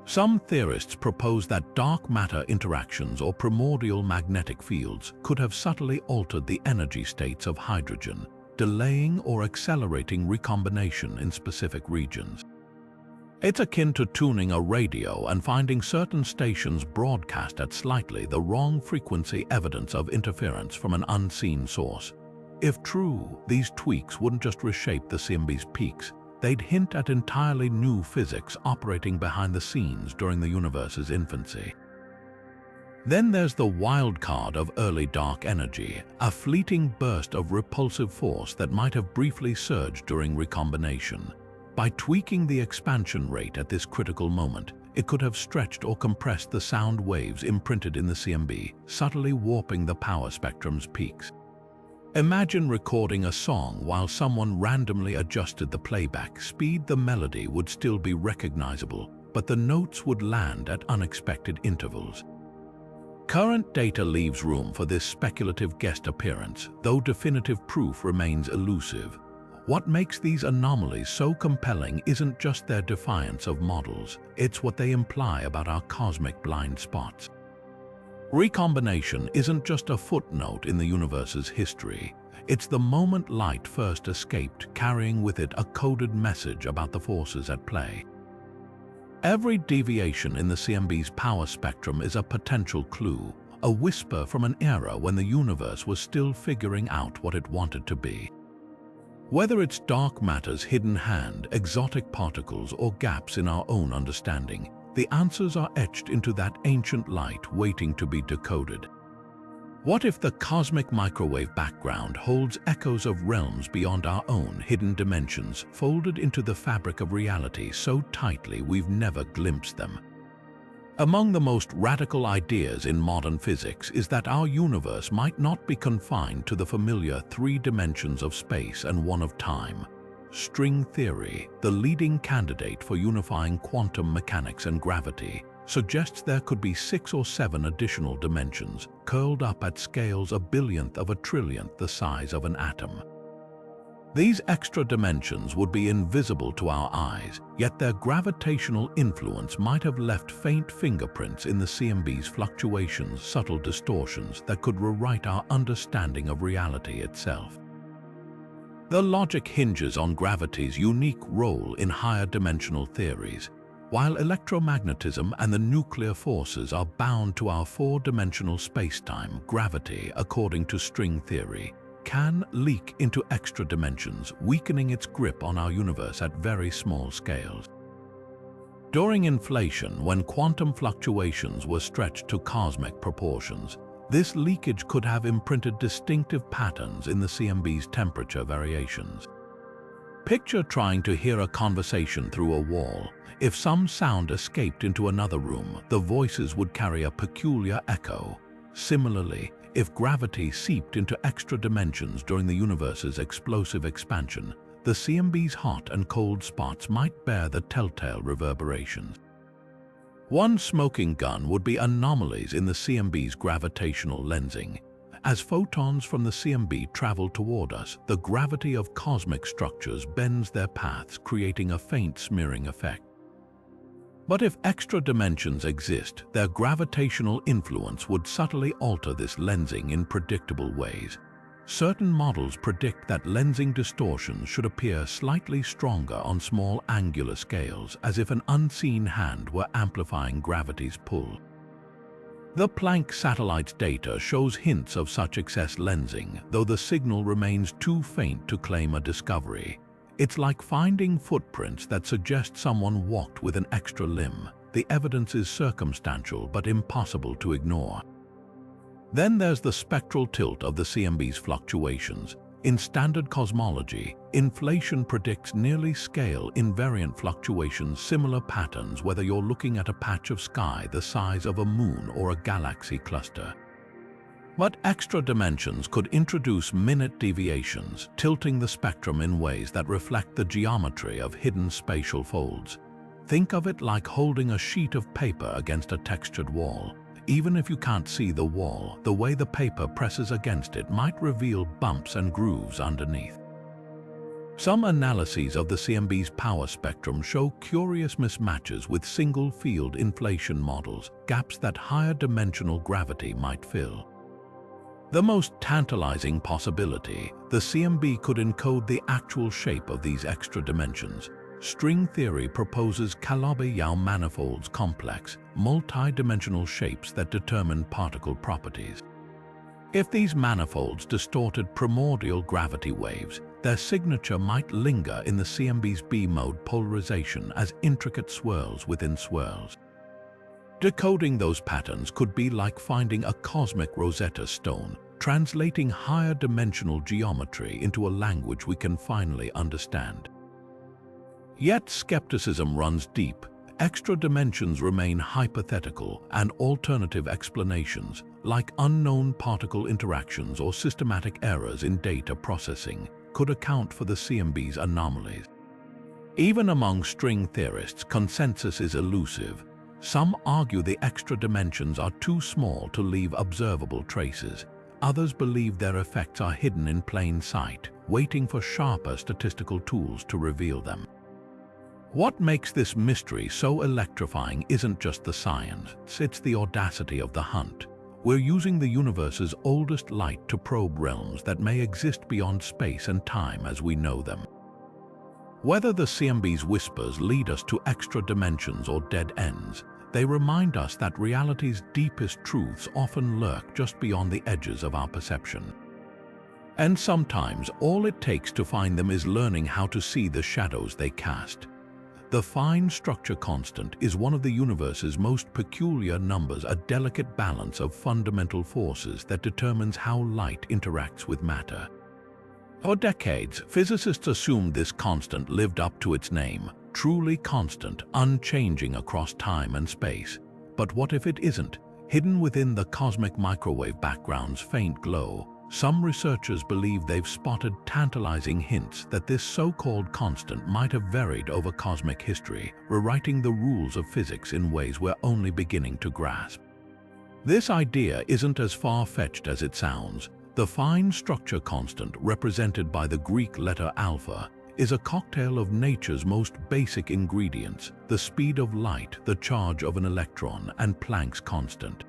Speaker 1: Some theorists propose that dark matter interactions or primordial magnetic fields could have subtly altered the energy states of hydrogen, delaying or accelerating recombination in specific regions. It's akin to tuning a radio and finding certain stations broadcast at slightly the wrong frequency, evidence of interference from an unseen source. If true, these tweaks wouldn't just reshape the CMB's peaks, they'd hint at entirely new physics operating behind the scenes during the universe's infancy. Then there's the wild card of early dark energy, a fleeting burst of repulsive force that might have briefly surged during recombination. By tweaking the expansion rate at this critical moment, it could have stretched or compressed the sound waves imprinted in the CMB, subtly warping the power spectrum's peaks. Imagine recording a song while someone randomly adjusted the playback speed. The melody would still be recognizable, but the notes would land at unexpected intervals. Current data leaves room for this speculative guest appearance, though definitive proof remains elusive. What makes these anomalies so compelling isn't just their defiance of models, it's what they imply about our cosmic blind spots. Recombination isn't just a footnote in the universe's history, it's the moment light first escaped, carrying with it a coded message about the forces at play. Every deviation in the CMB's power spectrum is a potential clue, a whisper from an era when the universe was still figuring out what it wanted to be. Whether it's dark matter's hidden hand, exotic particles, or gaps in our own understanding, the answers are etched into that ancient light waiting to be decoded. What if the cosmic microwave background holds echoes of realms beyond our own, hidden dimensions, folded into the fabric of reality so tightly we've never glimpsed them? Among the most radical ideas in modern physics is that our universe might not be confined to the familiar three dimensions of space and one of time. String theory, the leading candidate for unifying quantum mechanics and gravity, suggests there could be 6 or 7 additional dimensions, curled up at scales a billionth of a trillionth the size of an atom. These extra dimensions would be invisible to our eyes, yet their gravitational influence might have left faint fingerprints in the CMB's fluctuations, subtle distortions that could rewrite our understanding of reality itself. The logic hinges on gravity's unique role in higher dimensional theories. While electromagnetism and the nuclear forces are bound to our four-dimensional spacetime, gravity, according to string theory, can leak into extra dimensions, weakening its grip on our universe at very small scales. During inflation, when quantum fluctuations were stretched to cosmic proportions, this leakage could have imprinted distinctive patterns in the CMB's temperature variations. Picture trying to hear a conversation through a wall. If some sound escaped into another room, the voices would carry a peculiar echo. Similarly, if gravity seeped into extra dimensions during the universe's explosive expansion, the CMB's hot and cold spots might bear the telltale reverberations. One smoking gun would be anomalies in the CMB's gravitational lensing. As photons from the CMB travel toward us, the gravity of cosmic structures bends their paths, creating a faint smearing effect. But if extra dimensions exist, their gravitational influence would subtly alter this lensing in predictable ways. Certain models predict that lensing distortions should appear slightly stronger on small angular scales, as if an unseen hand were amplifying gravity's pull. The Planck satellite's data shows hints of such excess lensing, though the signal remains too faint to claim a discovery. It's like finding footprints that suggest someone walked with an extra limb. The evidence is circumstantial but impossible to ignore. Then there's the spectral tilt of the CMB's fluctuations. In standard cosmology, inflation predicts nearly scale invariant fluctuations, similar patterns whether you're looking at a patch of sky the size of a moon or a galaxy cluster. But extra dimensions could introduce minute deviations, tilting the spectrum in ways that reflect the geometry of hidden spatial folds. Think of it like holding a sheet of paper against a textured wall. Even if you can't see the wall, the way the paper presses against it might reveal bumps and grooves underneath. Some analyses of the CMB's power spectrum show curious mismatches with single-field inflation models, gaps that higher dimensional gravity might fill. The most tantalizing possibility, the CMB could encode the actual shape of these extra dimensions. String theory proposes Calabi-Yau manifolds, complex, multi-dimensional shapes that determine particle properties. If these manifolds distorted primordial gravity waves, their signature might linger in the CMB's B-mode polarization as intricate swirls within swirls. Decoding those patterns could be like finding a cosmic Rosetta Stone, translating higher dimensional geometry into a language we can finally understand. Yet skepticism runs deep. Extra dimensions remain hypothetical, and alternative explanations, like unknown particle interactions or systematic errors in data processing, could account for the CMB's anomalies. Even among string theorists, consensus is elusive. Some argue the extra dimensions are too small to leave observable traces. Others believe their effects are hidden in plain sight, waiting for sharper statistical tools to reveal them. What makes this mystery so electrifying isn't just the science, it's the audacity of the hunt. We're using the universe's oldest light to probe realms that may exist beyond space and time as we know them. Whether the CMB's whispers lead us to extra dimensions or dead ends, they remind us that reality's deepest truths often lurk just beyond the edges of our perception. And sometimes all it takes to find them is learning how to see the shadows they cast. The fine structure constant is one of the universe's most peculiar numbers, a delicate balance of fundamental forces that determines how light interacts with matter. For decades, physicists assumed this constant lived up to its name, truly constant, unchanging across time and space. But what if it isn't? Hidden within the cosmic microwave background's faint glow, some researchers believe they've spotted tantalizing hints that this so-called constant might have varied over cosmic history, rewriting the rules of physics in ways we're only beginning to grasp. This idea isn't as far-fetched as it sounds. The fine structure constant, represented by the Greek letter alpha, is a cocktail of nature's most basic ingredients: the speed of light, the charge of an electron, and Planck's constant.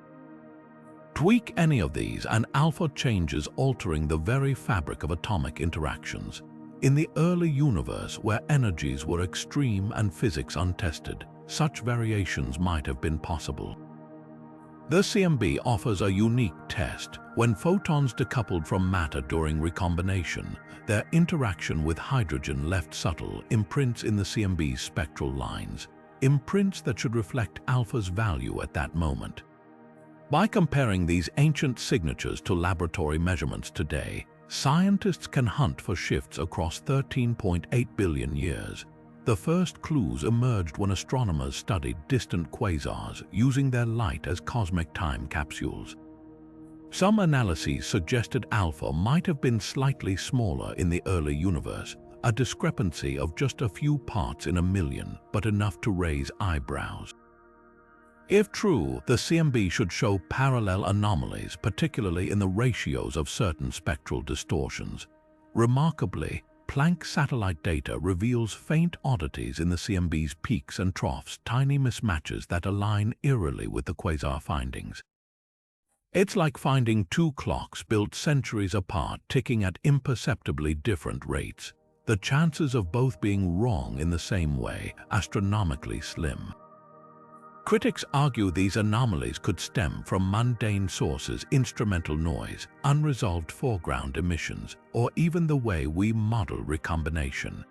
Speaker 1: Tweak any of these and alpha changes, altering the very fabric of atomic interactions. In the early universe, where energies were extreme and physics untested, such variations might have been possible. The CMB offers a unique test. When photons decoupled from matter during recombination, their interaction with hydrogen left subtle imprints in the CMB's spectral lines, imprints that should reflect alpha's value at that moment. By comparing these ancient signatures to laboratory measurements today, scientists can hunt for shifts across 13.8 billion years. The first clues emerged when astronomers studied distant quasars, using their light as cosmic time capsules. Some analyses suggested alpha might have been slightly smaller in the early universe, a discrepancy of just a few parts in a million, but enough to raise eyebrows. If true, the CMB should show parallel anomalies, particularly in the ratios of certain spectral distortions. Remarkably, Planck satellite data reveals faint oddities in the CMB's peaks and troughs, tiny mismatches that align eerily with the quasar findings. It's like finding two clocks built centuries apart ticking at imperceptibly different rates. The chances of both being wrong in the same way, astronomically slim. Critics argue these anomalies could stem from mundane sources, instrumental noise, unresolved foreground emissions, or even the way we model recombination.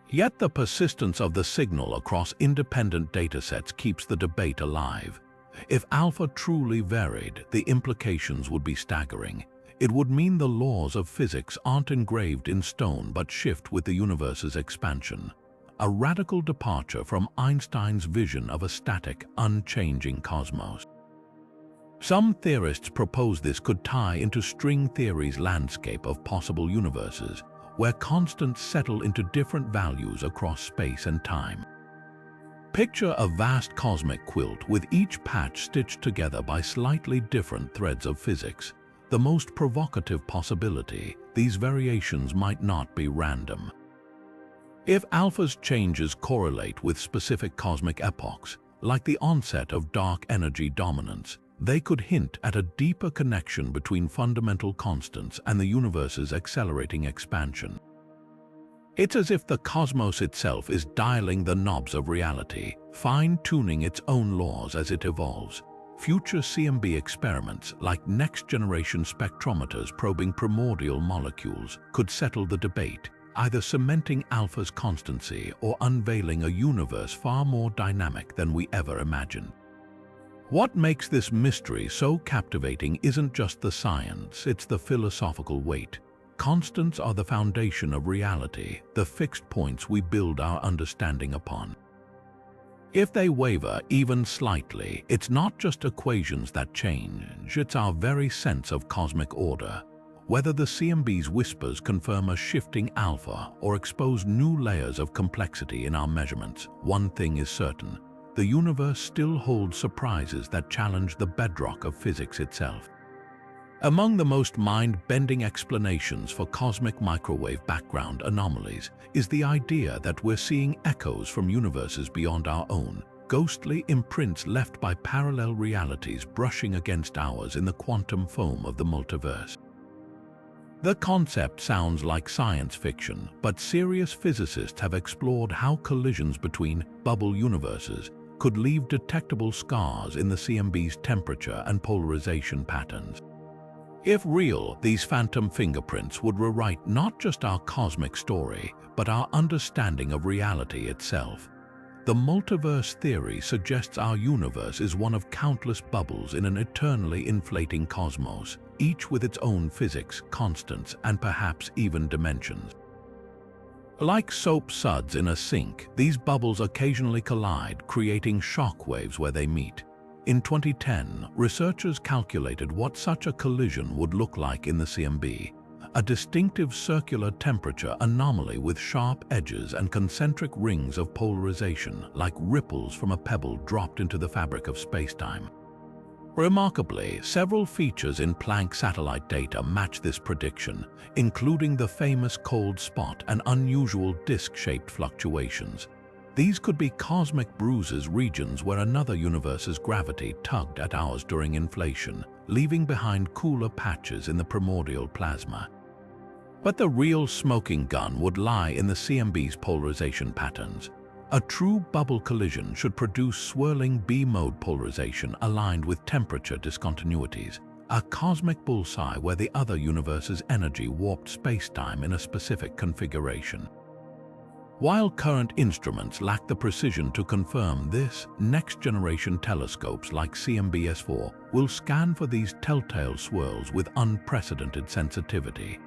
Speaker 1: Yet the persistence of the signal across independent datasets keeps the debate alive. If alpha truly varied, the implications would be staggering. It would mean the laws of physics aren't engraved in stone but shift with the universe's expansion. A radical departure from Einstein's vision of a static, unchanging cosmos. Some theorists propose this could tie into string theory's landscape of possible universes, where constants settle into different values across space and time. Picture a vast cosmic quilt with each patch stitched together by slightly different threads of physics. The most provocative possibility: these variations might not be random. If alpha's changes correlate with specific cosmic epochs, like the onset of dark energy dominance, they could hint at a deeper connection between fundamental constants and the universe's accelerating expansion. It's as if the cosmos itself is dialing the knobs of reality, fine-tuning its own laws as it evolves. Future CMB experiments, like next-generation spectrometers probing primordial molecules, could settle the debate, either cementing alpha's constancy or unveiling a universe far more dynamic than we ever imagined. What makes this mystery so captivating isn't just the science, it's the philosophical weight. Constants are the foundation of reality, the fixed points we build our understanding upon. If they waver even slightly, it's not just equations that change, it's our very sense of cosmic order. Whether the CMB's whispers confirm a shifting alpha or expose new layers of complexity in our measurements, one thing is certain: the universe still holds surprises that challenge the bedrock of physics itself. Among the most mind-bending explanations for cosmic microwave background anomalies is the idea that we're seeing echoes from universes beyond our own, ghostly imprints left by parallel realities brushing against ours in the quantum foam of the multiverse. The concept sounds like science fiction, but serious physicists have explored how collisions between bubble universes could leave detectable scars in the CMB's temperature and polarization patterns. If real, these phantom fingerprints would rewrite not just our cosmic story, but our understanding of reality itself. The multiverse theory suggests our universe is one of countless bubbles in an eternally inflating cosmos, each with its own physics, constants, and perhaps even dimensions. Like soap suds in a sink, these bubbles occasionally collide, creating shock waves where they meet. In 2010, researchers calculated what such a collision would look like in the CMB, a distinctive circular temperature anomaly with sharp edges and concentric rings of polarization, like ripples from a pebble dropped into the fabric of spacetime. Remarkably, several features in Planck satellite data match this prediction, including the famous cold spot and unusual disk-shaped fluctuations. These could be cosmic bruises, regions where another universe's gravity tugged at ours during inflation, leaving behind cooler patches in the primordial plasma. But the real smoking gun would lie in the CMB's polarization patterns. A true bubble collision should produce swirling B-mode polarization aligned with temperature discontinuities, a cosmic bullseye where the other universe's energy warped spacetime in a specific configuration. While current instruments lack the precision to confirm this, next-generation telescopes like CMB-S4 will scan for these telltale swirls with unprecedented sensitivity.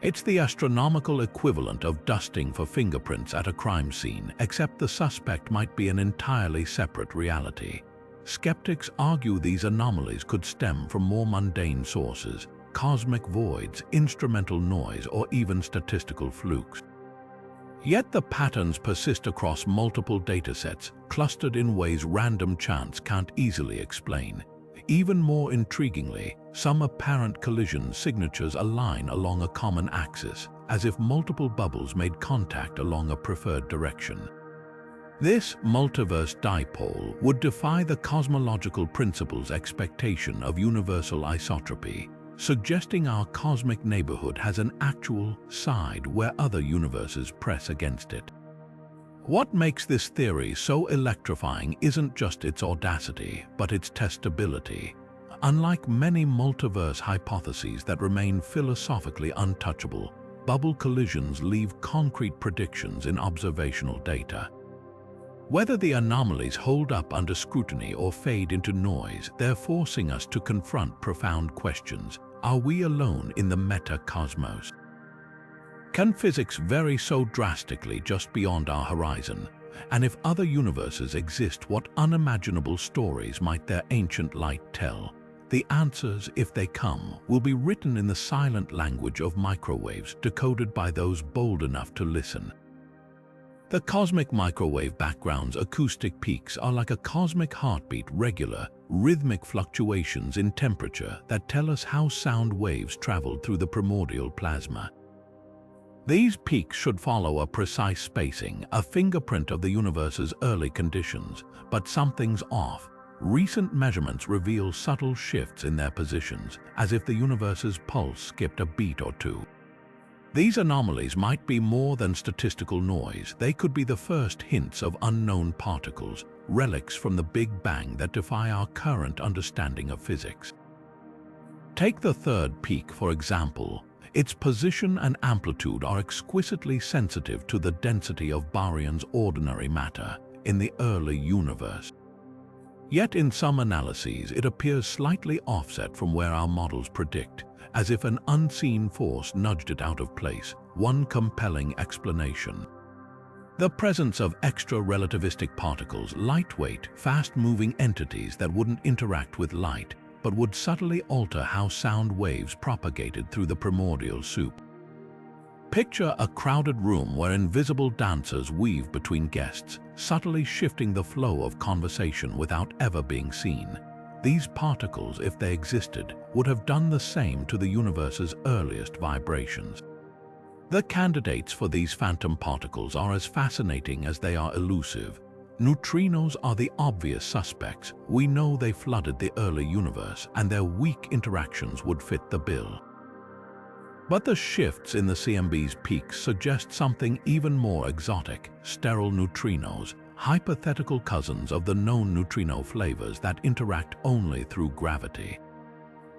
Speaker 1: It's the astronomical equivalent of dusting for fingerprints at a crime scene, except the suspect might be an entirely separate reality. Skeptics argue these anomalies could stem from more mundane sources, cosmic voids, instrumental noise, or even statistical flukes. Yet the patterns persist across multiple datasets, clustered in ways random chance can't easily explain. Even more intriguingly, some apparent collision signatures align along a common axis, as if multiple bubbles made contact along a preferred direction. This multiverse dipole would defy the cosmological principle's expectation of universal isotropy, suggesting our cosmic neighborhood has an actual side where other universes press against it. What makes this theory so electrifying isn't just its audacity, but its testability. Unlike many multiverse hypotheses that remain philosophically untouchable, bubble collisions leave concrete predictions in observational data. Whether the anomalies hold up under scrutiny or fade into noise, they're forcing us to confront profound questions. Are we alone in the meta-cosmos? Can physics vary so drastically just beyond our horizon? And if other universes exist, what unimaginable stories might their ancient light tell? The answers, if they come, will be written in the silent language of microwaves, decoded by those bold enough to listen. The cosmic microwave background's acoustic peaks are like a cosmic heartbeat, regular, rhythmic fluctuations in temperature that tell us how sound waves traveled through the primordial plasma. These peaks should follow a precise spacing, a fingerprint of the universe's early conditions, but something's off. Recent measurements reveal subtle shifts in their positions, as if the universe's pulse skipped a beat or two. These anomalies might be more than statistical noise. They could be the first hints of unknown particles, relics from the Big Bang that defy our current understanding of physics. Take the third peak, for example. Its position and amplitude are exquisitely sensitive to the density of baryons ordinary matter in the early universe. Yet in some analyses it appears slightly offset from where our models predict, as if an unseen force nudged it out of place. One compelling explanation: the presence of extra-relativistic particles, lightweight, fast-moving entities that wouldn't interact with light, but would subtly alter how sound waves propagated through the primordial soup. Picture a crowded room where invisible dancers weave between guests, subtly shifting the flow of conversation without ever being seen. These particles, if they existed, would have done the same to the universe's earliest vibrations. The candidates for these phantom particles are as fascinating as they are elusive. Neutrinos are the obvious suspects. We know they flooded the early universe, and their weak interactions would fit the bill. But the shifts in the CMB's peaks suggest something even more exotic: sterile neutrinos, hypothetical cousins of the known neutrino flavors that interact only through gravity.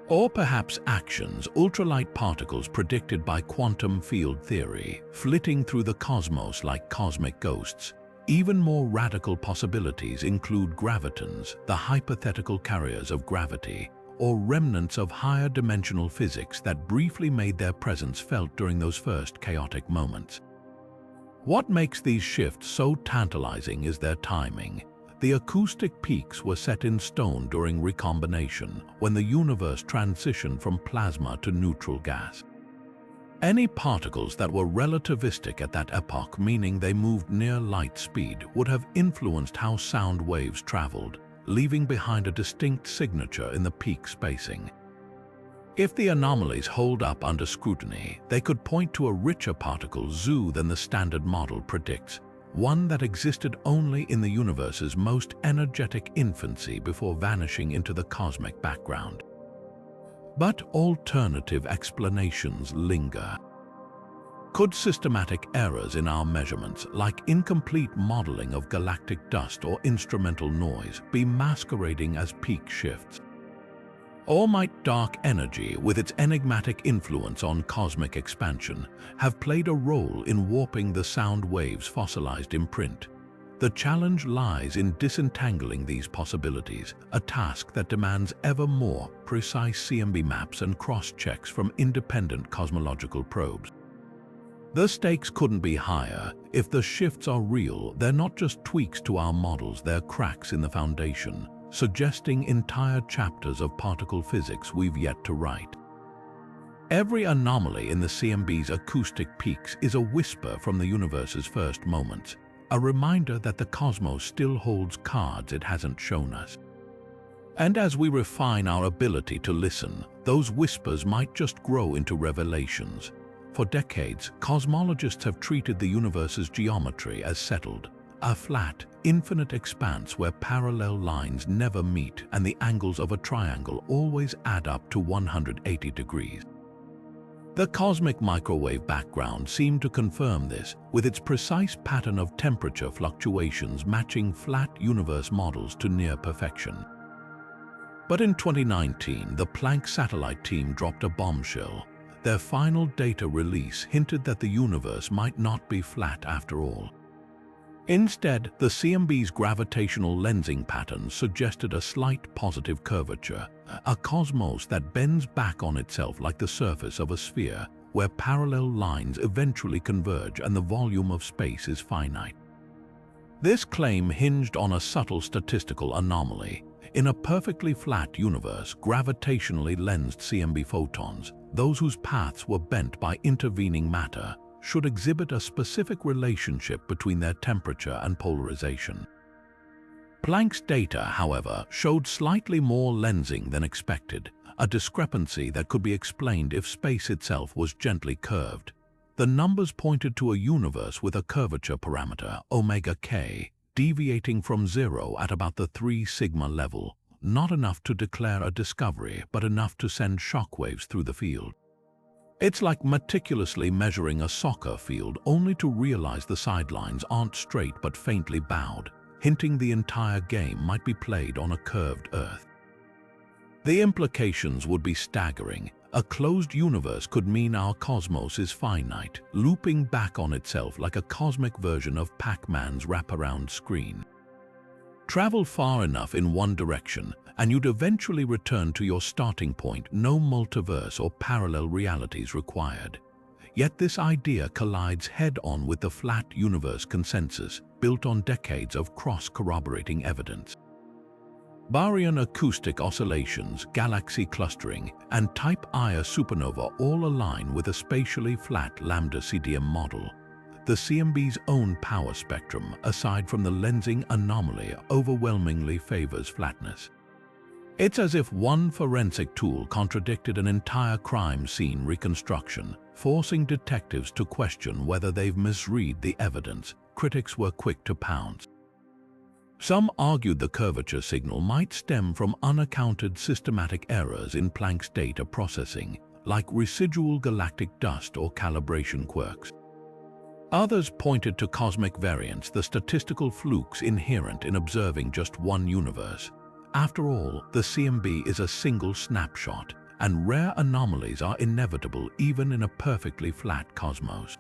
Speaker 1: Or perhaps actions, ultralight particles predicted by quantum field theory, flitting through the cosmos like cosmic ghosts. Even more radical possibilities include gravitons, the hypothetical carriers of gravity, or remnants of higher dimensional physics that briefly made their presence felt during those first chaotic moments. What makes these shifts so tantalizing is their timing. The acoustic peaks were set in stone during recombination, when the universe transitioned from plasma to neutral gas. Any particles that were relativistic at that epoch, meaning they moved near light speed, would have influenced how sound waves traveled, leaving behind a distinct signature in the peak spacing. If the anomalies hold up under scrutiny, they could point to a richer particle zoo than the standard model predicts, one that existed only in the universe's most energetic infancy before vanishing into the cosmic background. But alternative explanations linger. Could systematic errors in our measurements, like incomplete modeling of galactic dust or instrumental noise, be masquerading as peak shifts? Or might dark energy, with its enigmatic influence on cosmic expansion, have played a role in warping the sound wave's fossilized imprint? The challenge lies in disentangling these possibilities, a task that demands ever more precise CMB maps and cross-checks from independent cosmological probes. The stakes couldn't be higher. If the shifts are real, they're not just tweaks to our models, they're cracks in the foundation, suggesting entire chapters of particle physics we've yet to write. Every anomaly in the CMB's acoustic peaks is a whisper from the universe's first moments, a reminder that the cosmos still holds cards it hasn't shown us. And as we refine our ability to listen, those whispers might just grow into revelations. For decades, cosmologists have treated the universe's geometry as settled, a flat, infinite expanse where parallel lines never meet and the angles of a triangle always add up to 180 degrees. The cosmic microwave background seemed to confirm this, with its precise pattern of temperature fluctuations matching flat universe models to near perfection. But in 2019, the Planck satellite team dropped a bombshell. Their final data release hinted that the universe might not be flat after all. Instead, the CMB's gravitational lensing pattern suggested a slight positive curvature, a cosmos that bends back on itself like the surface of a sphere, where parallel lines eventually converge and the volume of space is finite. This claim hinged on a subtle statistical anomaly. In a perfectly flat universe, gravitationally lensed CMB photons, those whose paths were bent by intervening matter, should exhibit a specific relationship between their temperature and polarization. Planck's data, however, showed slightly more lensing than expected, a discrepancy that could be explained if space itself was gently curved. The numbers pointed to a universe with a curvature parameter, omega k, deviating from zero at about the 3 sigma level, not enough to declare a discovery, but enough to send shockwaves through the field. It's like meticulously measuring a soccer field only to realize the sidelines aren't straight but faintly bowed, hinting the entire game might be played on a curved Earth. The implications would be staggering. A closed universe could mean our cosmos is finite, looping back on itself like a cosmic version of Pac-Man's wraparound screen. Travel far enough in one direction, and you'd eventually return to your starting point, no multiverse or parallel realities required. Yet this idea collides head-on with the flat universe consensus, built on decades of cross-corroborating evidence. Baryon acoustic oscillations, galaxy clustering, and Type Ia supernova all align with a spatially flat lambda CDM model. The CMB's own power spectrum, aside from the lensing anomaly, overwhelmingly favors flatness. It's as if one forensic tool contradicted an entire crime scene reconstruction, forcing detectives to question whether they've misread the evidence. Critics were quick to pounce. Some argued the curvature signal might stem from unaccounted systematic errors in Planck's data processing, like residual galactic dust or calibration quirks. Others pointed to cosmic variance, the statistical flukes inherent in observing just one universe. After all, the CMB is a single snapshot, and rare anomalies are inevitable even in a perfectly flat cosmos.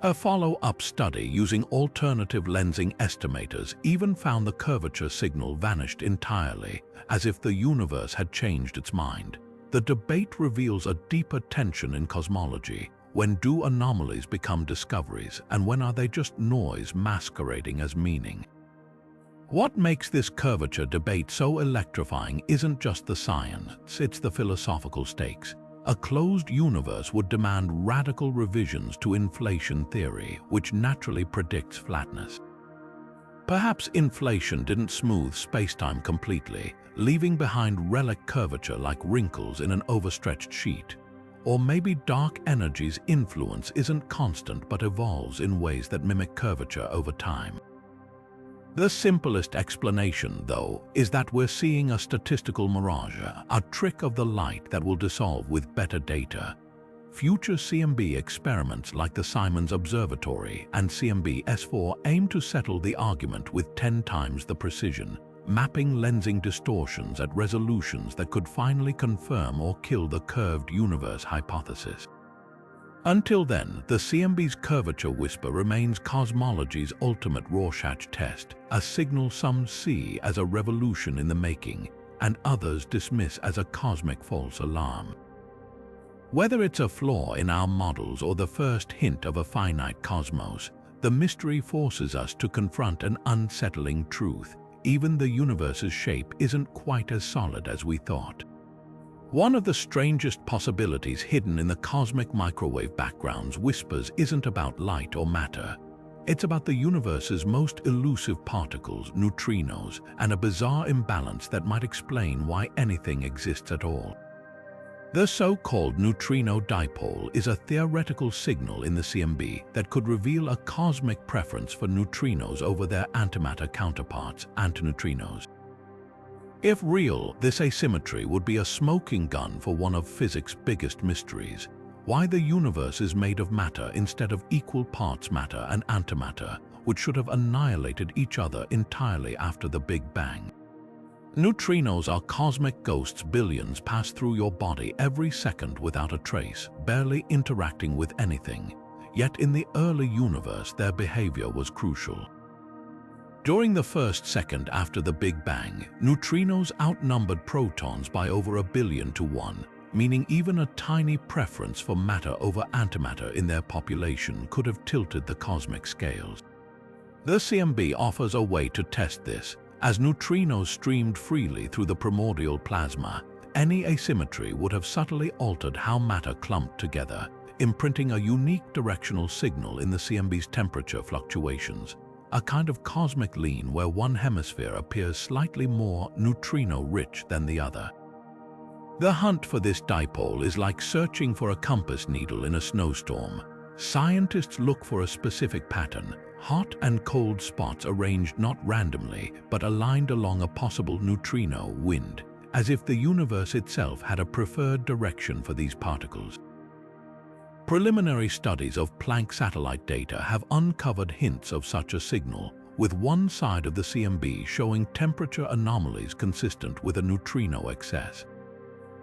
Speaker 1: A follow-up study using alternative lensing estimators even found the curvature signal vanished entirely, as if the universe had changed its mind. The debate reveals a deeper tension in cosmology. When do anomalies become discoveries, and when are they just noise masquerading as meaning? What makes this curvature debate so electrifying isn't just the science, it's the philosophical stakes. A closed universe would demand radical revisions to inflation theory, which naturally predicts flatness. Perhaps inflation didn't smooth spacetime completely, leaving behind relic curvature like wrinkles in an overstretched sheet. Or maybe dark energy's influence isn't constant but evolves in ways that mimic curvature over time. The simplest explanation, though, is that we're seeing a statistical mirage, a trick of the light that will dissolve with better data. Future CMB experiments like the Simons Observatory and CMB S4 aim to settle the argument with 10 times the precision, mapping lensing distortions at resolutions that could finally confirm or kill the curved universe hypothesis. Until then, the CMB's curvature whisper remains cosmology's ultimate Rorschach test, a signal some see as a revolution in the making, and others dismiss as a cosmic false alarm. Whether it's a flaw in our models or the first hint of a finite cosmos, the mystery forces us to confront an unsettling truth. Even the universe's shape isn't quite as solid as we thought. One of the strangest possibilities hidden in the cosmic microwave background's whispers isn't about light or matter. It's about the universe's most elusive particles, neutrinos, and a bizarre imbalance that might explain why anything exists at all. The so-called neutrino dipole is a theoretical signal in the CMB that could reveal a cosmic preference for neutrinos over their antimatter counterparts, antineutrinos. If real, this asymmetry would be a smoking gun for one of physics' biggest mysteries: why the universe is made of matter instead of equal parts matter and antimatter, which should have annihilated each other entirely after the Big Bang. Neutrinos are cosmic ghosts. Billions pass through your body every second without a trace, barely interacting with anything. Yet in the early universe, their behavior was crucial. During the first second after the Big Bang, neutrinos outnumbered protons by over 1 billion to 1, meaning even a tiny preference for matter over antimatter in their population could have tilted the cosmic scales. The CMB offers a way to test this. As neutrinos streamed freely through the primordial plasma, any asymmetry would have subtly altered how matter clumped together, imprinting a unique directional signal in the CMB's temperature fluctuations. A kind of cosmic lean where one hemisphere appears slightly more neutrino-rich than the other. The hunt for this dipole is like searching for a compass needle in a snowstorm. Scientists look for a specific pattern, hot and cold spots arranged not randomly, but aligned along a possible neutrino wind, as if the universe itself had a preferred direction for these particles. Preliminary studies of Planck satellite data have uncovered hints of such a signal, with one side of the CMB showing temperature anomalies consistent with a neutrino excess.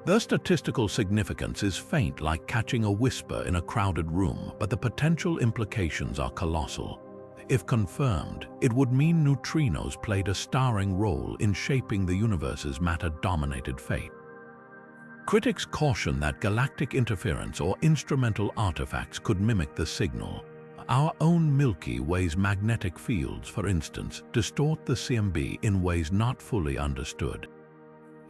Speaker 1: The statistical significance is faint, like catching a whisper in a crowded room, but the potential implications are colossal. If confirmed, it would mean neutrinos played a starring role in shaping the universe's matter-dominated fate. Critics caution that galactic interference or instrumental artifacts could mimic the signal. Our own Milky Way's magnetic fields, for instance, distort the CMB in ways not fully understood.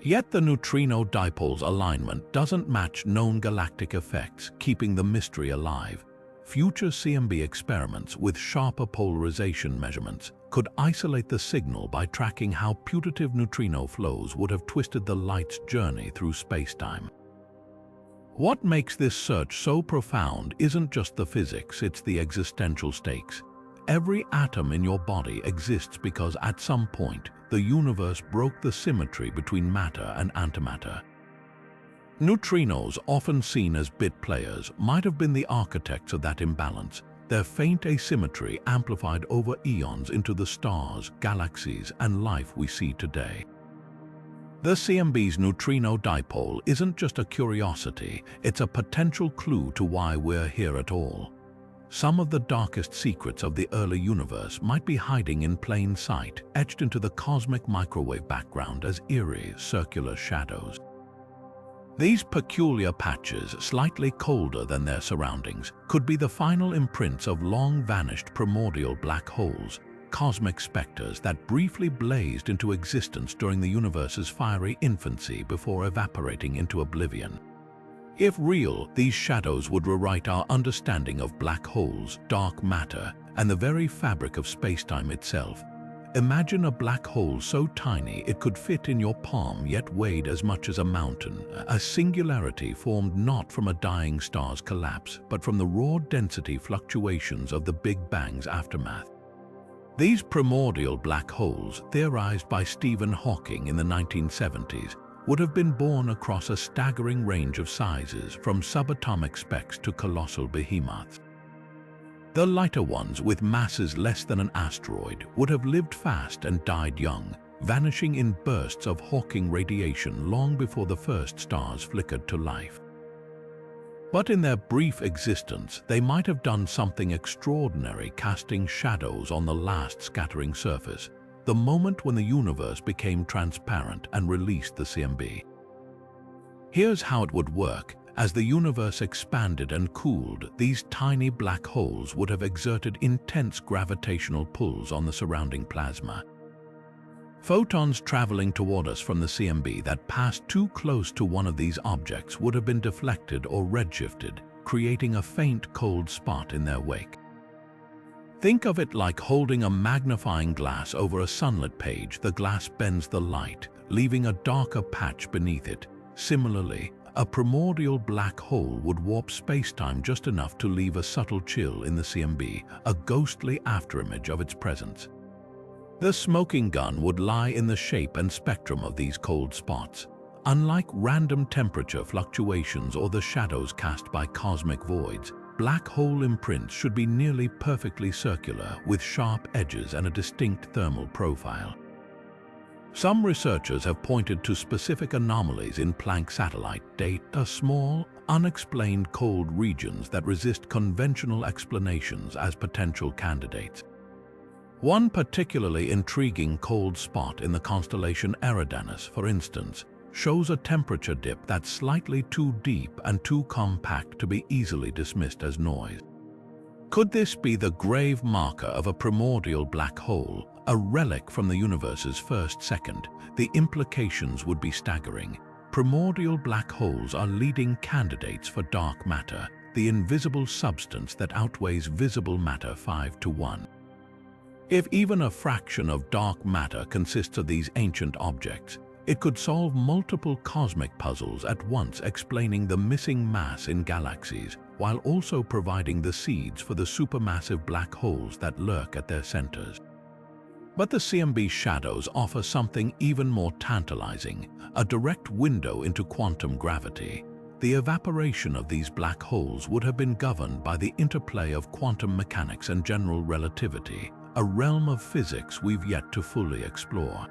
Speaker 1: Yet the neutrino dipole's alignment doesn't match known galactic effects, keeping the mystery alive. Future CMB experiments with sharper polarization measurements could isolate the signal by tracking how putative neutrino flows would have twisted the light's journey through spacetime. What makes this search so profound isn't just the physics, it's the existential stakes. Every atom in your body exists because at some point, the universe broke the symmetry between matter and antimatter. Neutrinos, often seen as bit players, might have been the architects of that imbalance, their faint asymmetry amplified over eons into the stars, galaxies, and life we see today. The CMB's neutrino dipole isn't just a curiosity, it's a potential clue to why we're here at all. some of the darkest secrets of the early universe might be hiding in plain sight, etched into the cosmic microwave background as eerie, circular shadows. These peculiar patches, slightly colder than their surroundings, could be the final imprints of long-vanished primordial black holes, cosmic specters that briefly blazed into existence during the universe's fiery infancy before evaporating into oblivion. If real, these shadows would rewrite our understanding of black holes, dark matter, and the very fabric of space-time itself. Imagine a black hole so tiny it could fit in your palm yet weighed as much as a mountain, a singularity formed not from a dying star's collapse, but from the raw density fluctuations of the Big Bang's aftermath. These primordial black holes, theorized by Stephen Hawking in the 1970s, would have been born across a staggering range of sizes, from subatomic specks to colossal behemoths. The lighter ones, with masses less than an asteroid, would have lived fast and died young, vanishing in bursts of Hawking radiation long before the first stars flickered to life. But in their brief existence, they might have done something extraordinary, casting shadows on the last scattering surface, the moment when the universe became transparent and released the CMB. Here's how it would work. As the universe expanded and cooled, these tiny black holes would have exerted intense gravitational pulls on the surrounding plasma. Photons traveling toward us from the CMB that passed too close to one of these objects would have been deflected or redshifted, creating a faint cold spot in their wake. Think of it like holding a magnifying glass over a sunlit page. The glass bends the light, leaving a darker patch beneath it. Similarly, a primordial black hole would warp space-time just enough to leave a subtle chill in the CMB, a ghostly afterimage of its presence. The smoking gun would lie in the shape and spectrum of these cold spots. Unlike random temperature fluctuations or the shadows cast by cosmic voids, black hole imprints should be nearly perfectly circular, with sharp edges and a distinct thermal profile. Some researchers have pointed to specific anomalies in Planck satellite data, small, unexplained cold regions that resist conventional explanations as potential candidates. One particularly intriguing cold spot in the constellation Eridanus, for instance, shows a temperature dip that's slightly too deep and too compact to be easily dismissed as noise. Could this be the grave marker of a primordial black hole, a relic from the universe's first second? The implications would be staggering. Primordial black holes are leading candidates for dark matter, the invisible substance that outweighs visible matter 5 to 1. If even a fraction of dark matter consists of these ancient objects, it could solve multiple cosmic puzzles at once, explaining the missing mass in galaxies, while also providing the seeds for the supermassive black holes that lurk at their centers. But the CMB shadows offer something even more tantalizing, a direct window into quantum gravity. The evaporation of these black holes would have been governed by the interplay of quantum mechanics and general relativity, a realm of physics we've yet to fully explore.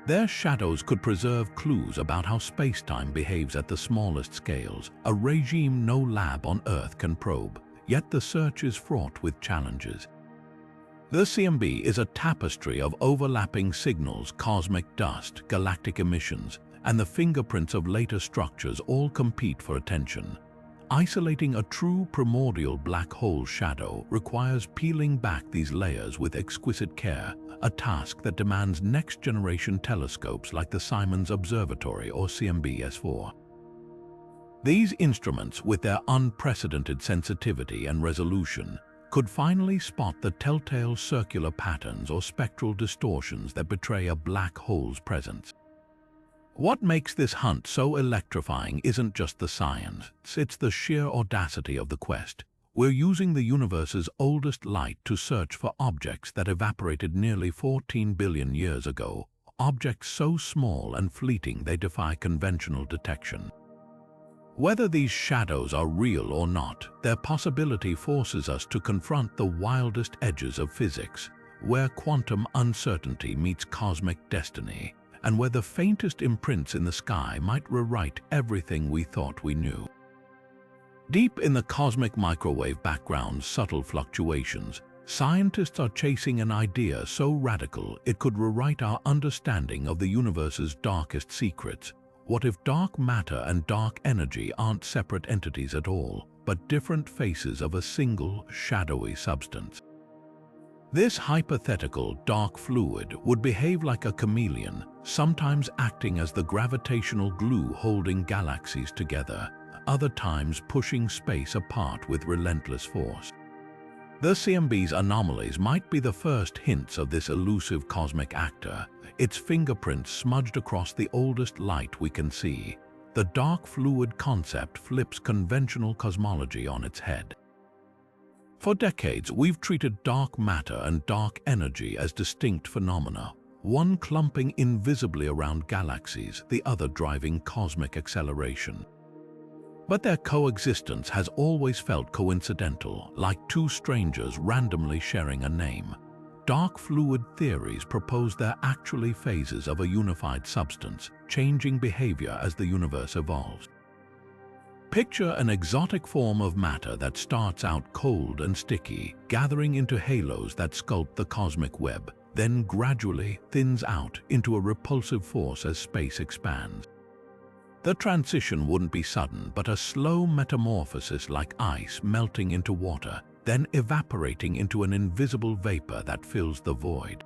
Speaker 1: Their shadows could preserve clues about how space-time behaves at the smallest scales, a regime no lab on Earth can probe, yet the search is fraught with challenges. The CMB is a tapestry of overlapping signals, cosmic dust, galactic emissions, and the fingerprints of later structures all compete for attention. Isolating a true primordial black hole shadow requires peeling back these layers with exquisite care, a task that demands next-generation telescopes like the Simons Observatory or CMB-S4. These instruments, with their unprecedented sensitivity and resolution, could finally spot the telltale circular patterns or spectral distortions that betray a black hole's presence. What makes this hunt so electrifying isn't just the science, it's the sheer audacity of the quest. We're using the universe's oldest light to search for objects that evaporated nearly 14 billion years ago, objects so small and fleeting they defy conventional detection. Whether these shadows are real or not, their possibility forces us to confront the wildest edges of physics, where quantum uncertainty meets cosmic destiny, and where the faintest imprints in the sky might rewrite everything we thought we knew. Deep in the cosmic microwave background's subtle fluctuations, scientists are chasing an idea so radical it could rewrite our understanding of the universe's darkest secrets. What if dark matter and dark energy aren't separate entities at all, but different faces of a single, shadowy substance? This hypothetical dark fluid would behave like a chameleon, sometimes acting as the gravitational glue holding galaxies together, other times pushing space apart with relentless force. The CMB's anomalies might be the first hints of this elusive cosmic actor, its fingerprints smudged across the oldest light we can see. The dark fluid concept flips conventional cosmology on its head. For decades, we've treated dark matter and dark energy as distinct phenomena, one clumping invisibly around galaxies, the other driving cosmic acceleration. But their coexistence has always felt coincidental, like two strangers randomly sharing a name. Dark fluid theories propose they're actually phases of a unified substance, changing behavior as the universe evolves. Picture an exotic form of matter that starts out cold and sticky, gathering into halos that sculpt the cosmic web, then gradually thins out into a repulsive force as space expands. The transition wouldn't be sudden, but a slow metamorphosis like ice melting into water, then evaporating into an invisible vapor that fills the void.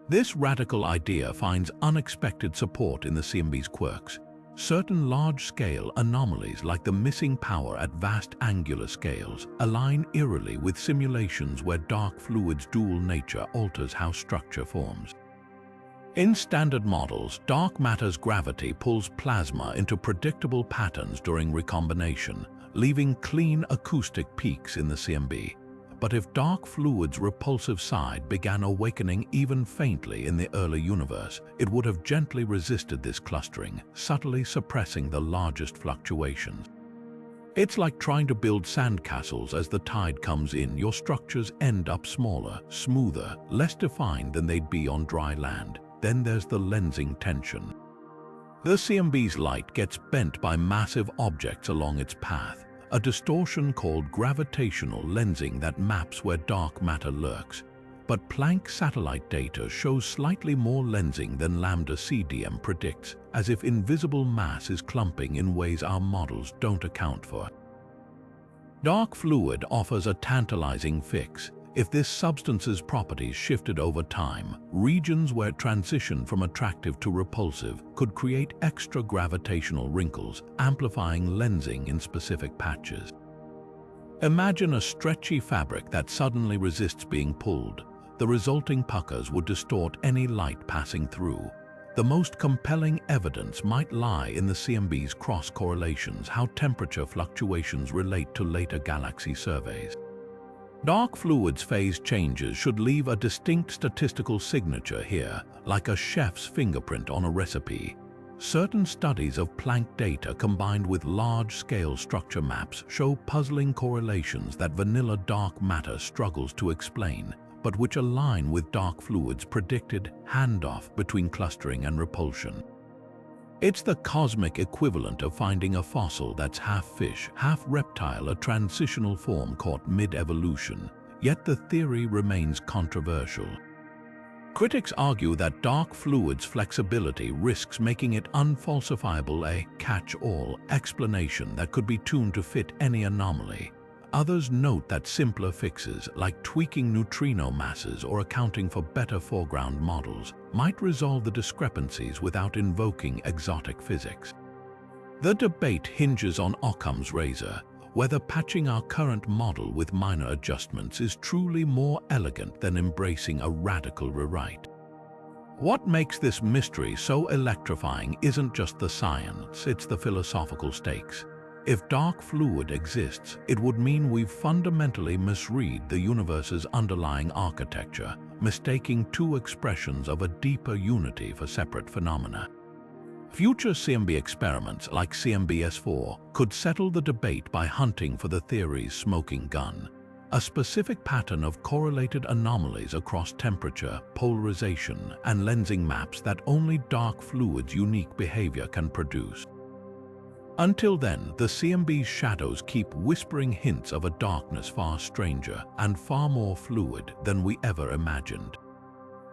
Speaker 1: This radical idea finds unexpected support in the CMB's quirks. Certain large-scale anomalies like the missing power at vast angular scales align eerily with simulations where dark fluid's dual nature alters how structure forms. In standard models, dark matter's gravity pulls plasma into predictable patterns during recombination, leaving clean acoustic peaks in the CMB. But if dark fluid's repulsive side began awakening even faintly in the early universe, it would have gently resisted this clustering, subtly suppressing the largest fluctuations. It's like trying to build sandcastles as the tide comes in. Your structures end up smaller, smoother, less defined than they'd be on dry land. Then there's the lensing tension. The CMB's light gets bent by massive objects along its path, a distortion called gravitational lensing that maps where dark matter lurks. But Planck satellite data shows slightly more lensing than lambda CDM predicts, as if invisible mass is clumping in ways our models don't account for. Dark fluid offers a tantalizing fix. If this substance's properties shifted over time, regions where it transitioned from attractive to repulsive could create extra gravitational wrinkles, amplifying lensing in specific patches. Imagine a stretchy fabric that suddenly resists being pulled. The resulting puckers would distort any light passing through. The most compelling evidence might lie in the CMB's cross-correlations, how temperature fluctuations relate to later galaxy surveys. Dark fluid's phase changes should leave a distinct statistical signature here, like a chef's fingerprint on a recipe. Certain studies of Planck data combined with large-scale structure maps show puzzling correlations that vanilla dark matter struggles to explain, but which align with dark fluid's predicted handoff between clustering and repulsion. It's the cosmic equivalent of finding a fossil that's half fish, half reptile, a transitional form caught mid-evolution, yet the theory remains controversial. Critics argue that dark fluid's flexibility risks making it unfalsifiable, a catch-all explanation that could be tuned to fit any anomaly. Others note that simpler fixes, like tweaking neutrino masses or accounting for better foreground models, might resolve the discrepancies without invoking exotic physics. The debate hinges on Occam's razor, whether patching our current model with minor adjustments is truly more elegant than embracing a radical rewrite. What makes this mystery so electrifying isn't just the science, it's the philosophical stakes. If dark fluid exists, it would mean we've fundamentally misread the universe's underlying architecture, mistaking two expressions of a deeper unity for separate phenomena. Future CMB experiments like CMB-S4 could settle the debate by hunting for the theory's smoking gun, a specific pattern of correlated anomalies across temperature, polarization, and lensing maps that only dark fluid's unique behavior can produce. Until then, the CMB's shadows keep whispering hints of a darkness far stranger and far more fluid than we ever imagined.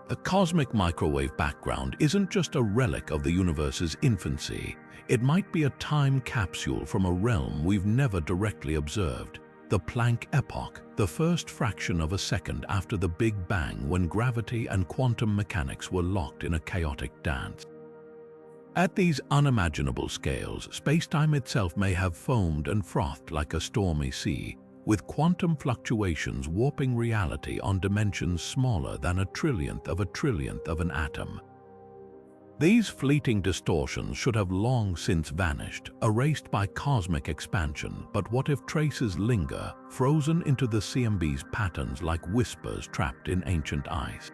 Speaker 1: The cosmic microwave background isn't just a relic of the universe's infancy. It might be a time capsule from a realm we've never directly observed. The Planck epoch, the first fraction of a second after the Big Bang, when gravity and quantum mechanics were locked in a chaotic dance. At these unimaginable scales, spacetime itself may have foamed and frothed like a stormy sea, with quantum fluctuations warping reality on dimensions smaller than a trillionth of an atom. These fleeting distortions should have long since vanished, erased by cosmic expansion, but what if traces linger, frozen into the CMB's patterns like whispers trapped in ancient ice?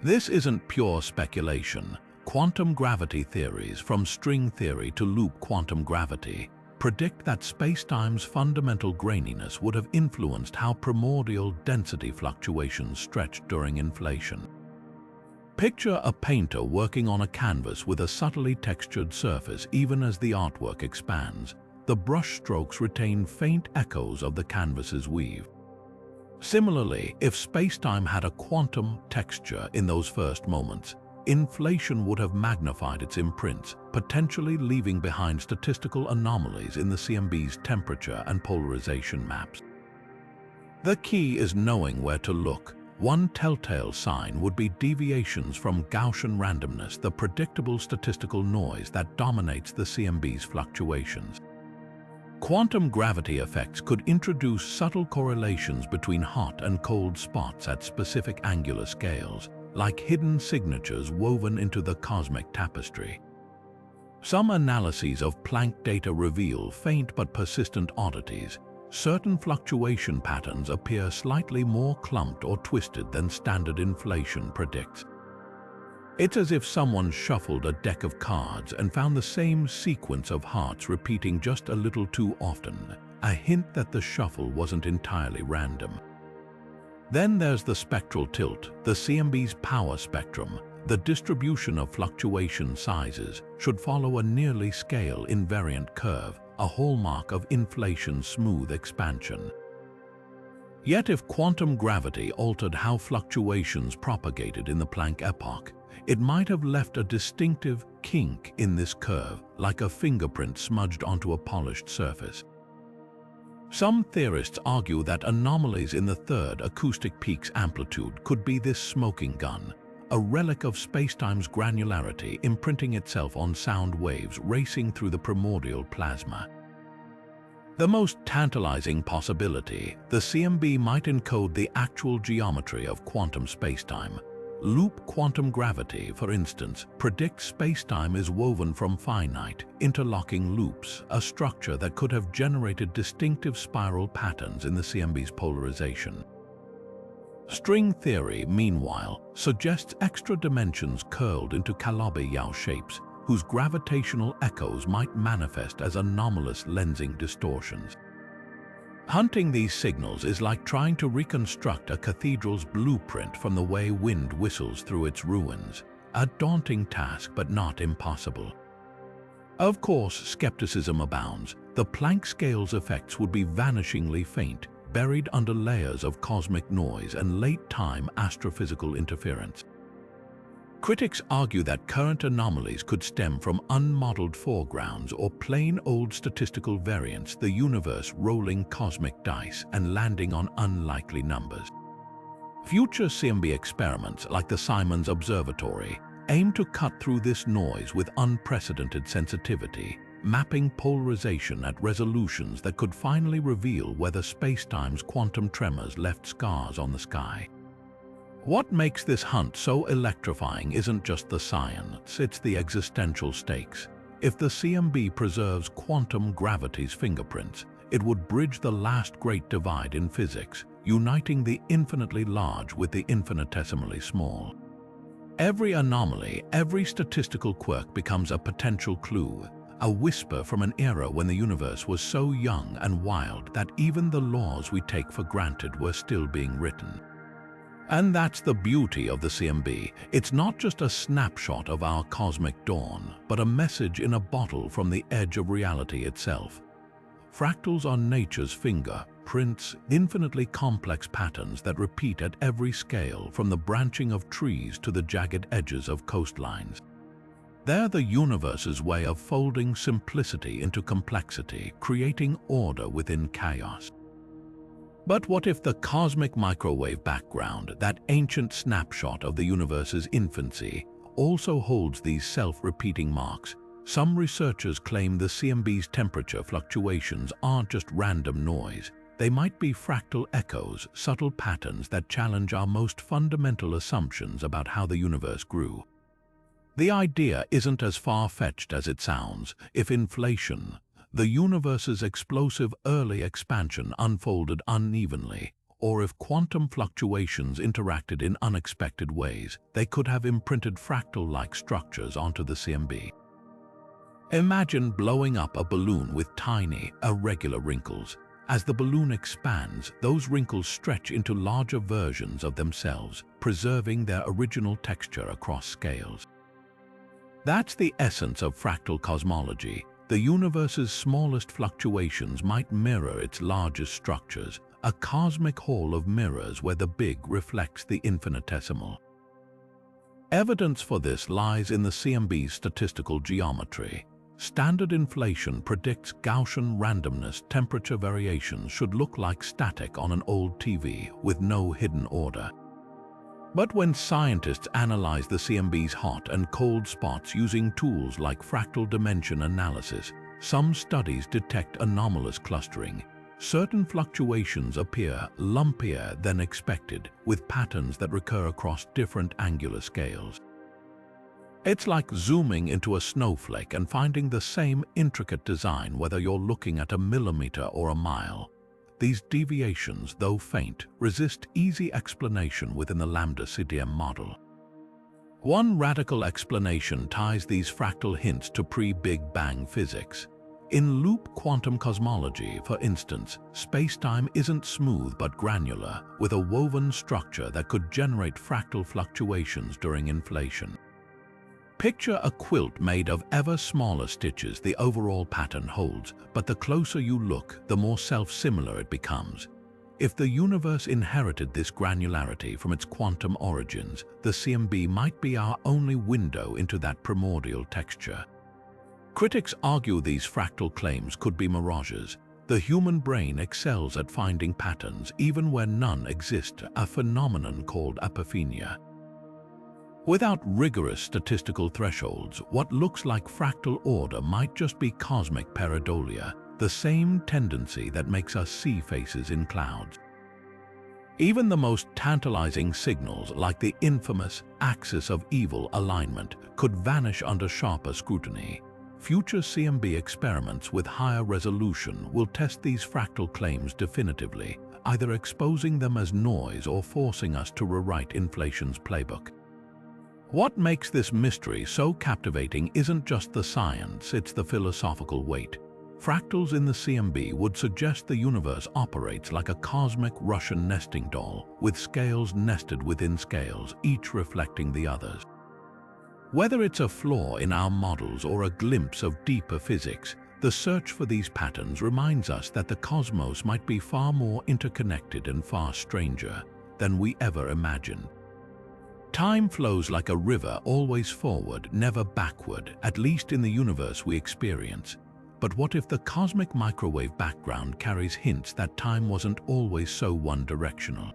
Speaker 1: This isn't pure speculation. Quantum gravity theories, from string theory to loop quantum gravity, predict that spacetime's fundamental graininess would have influenced how primordial density fluctuations stretched during inflation. Picture a painter working on a canvas with a subtly textured surface. Even as the artwork expands, the brushstrokes retain faint echoes of the canvas's weave. Similarly, if spacetime had a quantum texture in those first moments, inflation would have magnified its imprints, potentially leaving behind statistical anomalies in the CMB's temperature and polarization maps. The key is knowing where to look. One telltale sign would be deviations from Gaussian randomness, the predictable statistical noise that dominates the CMB's fluctuations. Quantum gravity effects could introduce subtle correlations between hot and cold spots at specific angular scales, like hidden signatures woven into the cosmic tapestry. Some analyses of Planck data reveal faint but persistent oddities. Certain fluctuation patterns appear slightly more clumped or twisted than standard inflation predicts. It's as if someone shuffled a deck of cards and found the same sequence of hearts repeating just a little too often, a hint that the shuffle wasn't entirely random. Then there's the spectral tilt, the CMB's power spectrum. The distribution of fluctuation sizes should follow a nearly scale invariant curve, a hallmark of inflation's smooth expansion. Yet if quantum gravity altered how fluctuations propagated in the Planck epoch, it might have left a distinctive kink in this curve, like a fingerprint smudged onto a polished surface. Some theorists argue that anomalies in the third acoustic peak's amplitude could be this smoking gun, a relic of spacetime's granularity imprinting itself on sound waves racing through the primordial plasma. The most tantalizing possibility, the CMB might encode the actual geometry of quantum spacetime. Loop quantum gravity, for instance, predicts spacetime is woven from finite, interlocking loops, a structure that could have generated distinctive spiral patterns in the CMB's polarization. String theory, meanwhile, suggests extra dimensions curled into Calabi-Yau shapes, whose gravitational echoes might manifest as anomalous lensing distortions. Hunting these signals is like trying to reconstruct a cathedral's blueprint from the way wind whistles through its ruins, a daunting task but not impossible. Of course, skepticism abounds. The Planck scale's effects would be vanishingly faint, buried under layers of cosmic noise and late-time astrophysical interference. Critics argue that current anomalies could stem from unmodeled foregrounds or plain old statistical variants, the universe rolling cosmic dice and landing on unlikely numbers. Future CMB experiments like the Simons Observatory aim to cut through this noise with unprecedented sensitivity, mapping polarization at resolutions that could finally reveal whether spacetime's quantum tremors left scars on the sky. What makes this hunt so electrifying isn't just the science, it's the existential stakes. If the CMB preserves quantum gravity's fingerprints, it would bridge the last great divide in physics, uniting the infinitely large with the infinitesimally small. Every anomaly, every statistical quirk becomes a potential clue, a whisper from an era when the universe was so young and wild that even the laws we take for granted were still being written. And that's the beauty of the CMB. It's not just a snapshot of our cosmic dawn, but a message in a bottle from the edge of reality itself. Fractals are nature's fingerprints, infinitely complex patterns that repeat at every scale, from the branching of trees to the jagged edges of coastlines. They're the universe's way of folding simplicity into complexity, creating order within chaos. But what if the cosmic microwave background, that ancient snapshot of the universe's infancy, also holds these self-repeating marks? Some researchers claim the CMB's temperature fluctuations aren't just random noise. They might be fractal echoes, subtle patterns that challenge our most fundamental assumptions about how the universe grew. The idea isn't as far-fetched as it sounds. If inflation, the universe's explosive early expansion, unfolded unevenly, or if quantum fluctuations interacted in unexpected ways, they could have imprinted fractal-like structures onto the CMB. Imagine blowing up a balloon with tiny, irregular wrinkles. As the balloon expands, those wrinkles stretch into larger versions of themselves, preserving their original texture across scales. That's the essence of fractal cosmology. The universe's smallest fluctuations might mirror its largest structures, a cosmic hall of mirrors where the big reflects the infinitesimal. Evidence for this lies in the CMB's statistical geometry. Standard inflation predicts Gaussian randomness. Temperature variations should look like static on an old TV with no hidden order. But when scientists analyze the CMB's hot and cold spots using tools like fractal dimension analysis, some studies detect anomalous clustering. Certain fluctuations appear lumpier than expected, with patterns that recur across different angular scales. It's like zooming into a snowflake and finding the same intricate design whether you're looking at a millimeter or a mile. These deviations, though faint, resist easy explanation within the lambda CDM model. One radical explanation ties these fractal hints to pre-Big Bang physics. In loop quantum cosmology, for instance, space-time isn't smooth but granular, with a woven structure that could generate fractal fluctuations during inflation. Picture a quilt made of ever smaller stitches. The overall pattern holds, but the closer you look, the more self-similar it becomes. If the universe inherited this granularity from its quantum origins, the CMB might be our only window into that primordial texture. Critics argue these fractal claims could be mirages. The human brain excels at finding patterns even where none exist, a phenomenon called apophenia. Without rigorous statistical thresholds, what looks like fractal order might just be cosmic pareidolia, the same tendency that makes us see faces in clouds. Even the most tantalizing signals, like the infamous axis of evil alignment, could vanish under sharper scrutiny. Future CMB experiments with higher resolution will test these fractal claims definitively, either exposing them as noise or forcing us to rewrite inflation's playbook. What makes this mystery so captivating isn't just the science, it's the philosophical weight. Fractals in the CMB would suggest the universe operates like a cosmic Russian nesting doll, with scales nested within scales, each reflecting the others. Whether it's a flaw in our models or a glimpse of deeper physics, the search for these patterns reminds us that the cosmos might be far more interconnected and far stranger than we ever imagined. Time flows like a river, always forward, never backward, at least in the universe we experience. But what if the cosmic microwave background carries hints that time wasn't always so one-directional?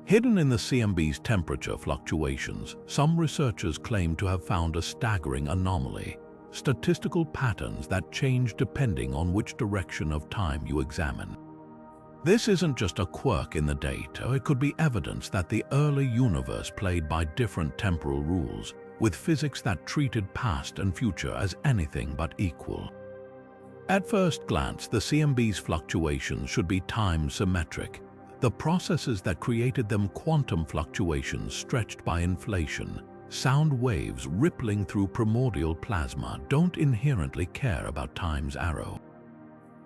Speaker 1: Hidden in the CMB's temperature fluctuations, some researchers claim to have found a staggering anomaly, statistical patterns that change depending on which direction of time you examine. This isn't just a quirk in the data, it could be evidence that the early universe played by different temporal rules, with physics that treated past and future as anything but equal. At first glance, the CMB's fluctuations should be time-symmetric. The processes that created them, quantum fluctuations stretched by inflation, sound waves rippling through primordial plasma, don't inherently care about time's arrow.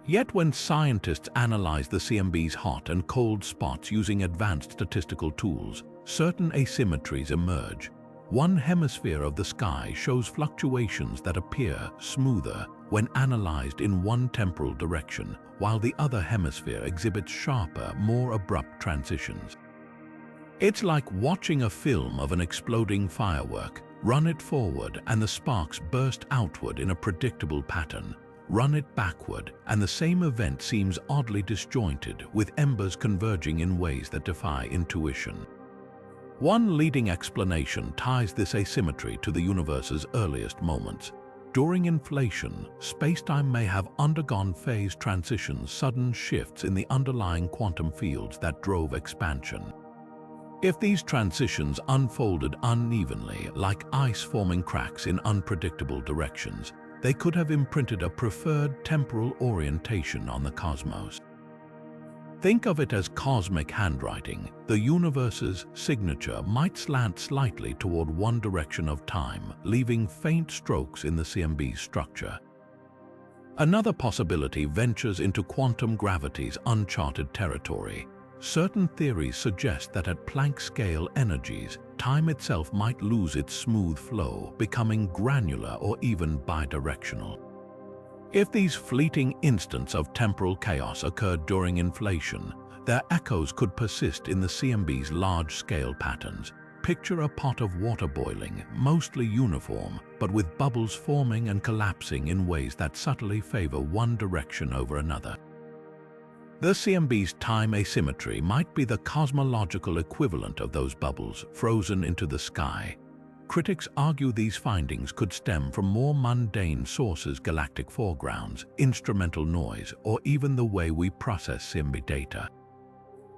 Speaker 1: Yet when scientists analyze the CMB's hot and cold spots using advanced statistical tools, certain asymmetries emerge. One hemisphere of the sky shows fluctuations that appear smoother when analyzed in one temporal direction, while the other hemisphere exhibits sharper, more abrupt transitions. It's like watching a film of an exploding firework. Run it forward and the sparks burst outward in a predictable pattern. Run it backward and the same event seems oddly disjointed, with embers converging in ways that defy intuition. One leading explanation ties this asymmetry to the universe's earliest moments. During inflation, spacetime may have undergone phase transitions, sudden shifts in the underlying quantum fields that drove expansion. If these transitions unfolded unevenly, like ice forming cracks in unpredictable directions, they could have imprinted a preferred temporal orientation on the cosmos. Think of it as cosmic handwriting. The universe's signature might slant slightly toward one direction of time, leaving faint strokes in the CMB's structure. Another possibility ventures into quantum gravity's uncharted territory. Certain theories suggest that at Planck-scale energies, time itself might lose its smooth flow, becoming granular or even bidirectional. If these fleeting instants of temporal chaos occurred during inflation, their echoes could persist in the CMB's large-scale patterns. Picture a pot of water boiling, mostly uniform, but with bubbles forming and collapsing in ways that subtly favor one direction over another. The CMB's time asymmetry might be the cosmological equivalent of those bubbles frozen into the sky. Critics argue these findings could stem from more mundane sources: galactic foregrounds, instrumental noise, or even the way we process CMB data.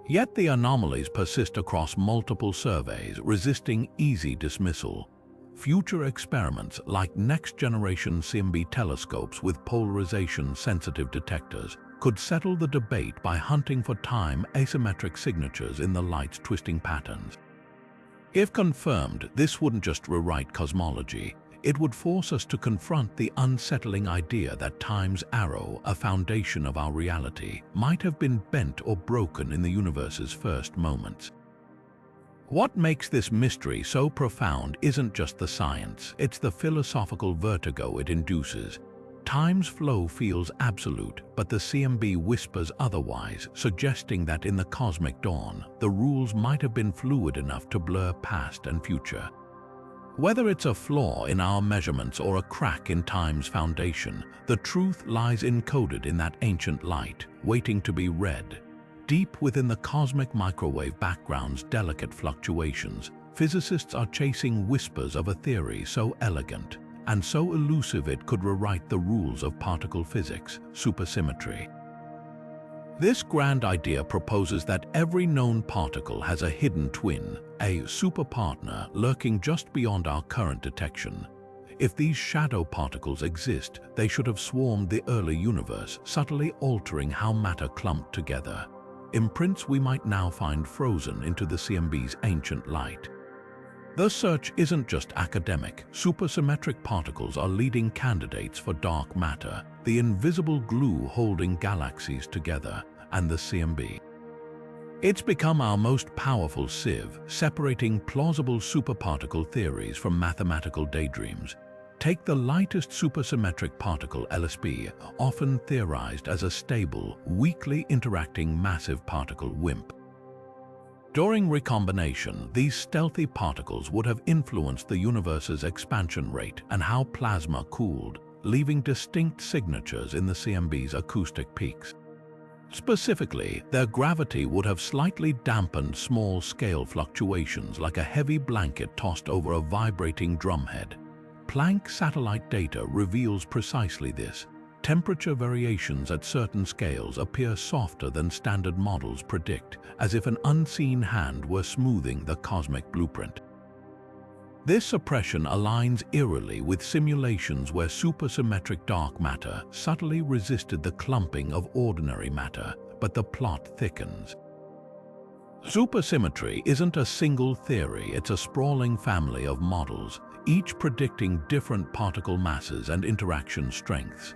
Speaker 1: Yet the anomalies persist across multiple surveys, resisting easy dismissal. Future experiments like next-generation CMB telescopes with polarization-sensitive detectors could settle the debate by hunting for time asymmetric signatures in the light's twisting patterns. If confirmed, this wouldn't just rewrite cosmology, it would force us to confront the unsettling idea that time's arrow, a foundation of our reality, might have been bent or broken in the universe's first moments. What makes this mystery so profound isn't just the science, it's the philosophical vertigo it induces. Time's flow feels absolute, but the CMB whispers otherwise, suggesting that in the cosmic dawn, the rules might have been fluid enough to blur past and future. Whether it's a flaw in our measurements or a crack in time's foundation, the truth lies encoded in that ancient light, waiting to be read. Deep within the cosmic microwave background's delicate fluctuations, physicists are chasing whispers of a theory so elegant and so elusive it could rewrite the rules of particle physics: supersymmetry. This grand idea proposes that every known particle has a hidden twin, a superpartner lurking just beyond our current detection. If these shadow particles exist, they should have swarmed the early universe, subtly altering how matter clumped together. Imprints we might now find frozen into the CMB's ancient light. The search isn't just academic. Supersymmetric particles are leading candidates for dark matter, the invisible glue holding galaxies together, and the CMB. It's become our most powerful sieve, separating plausible superparticle theories from mathematical daydreams. Take the lightest supersymmetric particle, LSB, often theorized as a stable, weakly interacting massive particle WIMP. During recombination, these stealthy particles would have influenced the universe's expansion rate and how plasma cooled, leaving distinct signatures in the CMB's acoustic peaks. Specifically, their gravity would have slightly dampened small-scale fluctuations like a heavy blanket tossed over a vibrating drumhead. Planck satellite data reveals precisely this. Temperature variations at certain scales appear softer than standard models predict, as if an unseen hand were smoothing the cosmic blueprint. This suppression aligns eerily with simulations where supersymmetric dark matter subtly resisted the clumping of ordinary matter, but the plot thickens. Supersymmetry isn't a single theory, it's a sprawling family of models, each predicting different particle masses and interaction strengths.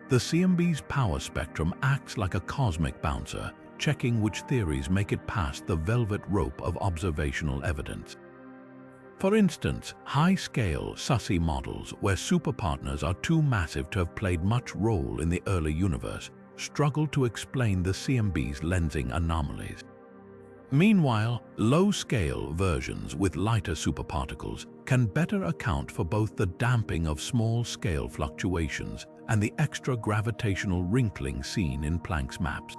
Speaker 1: The CMB's power spectrum acts like a cosmic bouncer, checking which theories make it past the velvet rope of observational evidence. For instance, high-scale SUSY models where superpartners are too massive to have played much role in the early universe struggle to explain the CMB's lensing anomalies. Meanwhile, low-scale versions with lighter superparticles can better account for both the damping of small-scale fluctuations and the extra gravitational wrinkling seen in Planck's maps.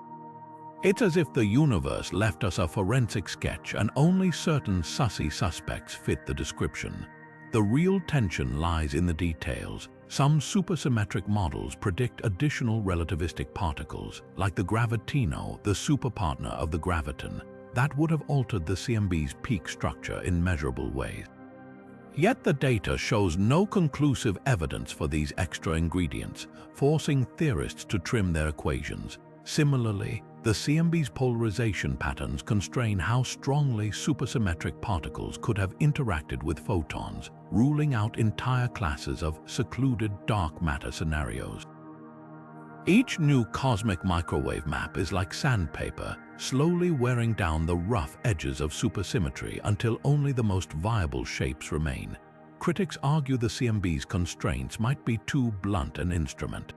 Speaker 1: It's as if the universe left us a forensic sketch and only certain SUSY suspects fit the description. The real tension lies in the details. Some supersymmetric models predict additional relativistic particles, like the gravitino, the superpartner of the graviton, that would have altered the CMB's peak structure in measurable ways. Yet the data shows no conclusive evidence for these extra ingredients, forcing theorists to trim their equations. Similarly, the CMB's polarization patterns constrain how strongly supersymmetric particles could have interacted with photons, ruling out entire classes of secluded dark matter scenarios. Each new cosmic microwave map is like sandpaper, slowly wearing down the rough edges of supersymmetry until only the most viable shapes remain. Critics argue the CMB's constraints might be too blunt an instrument.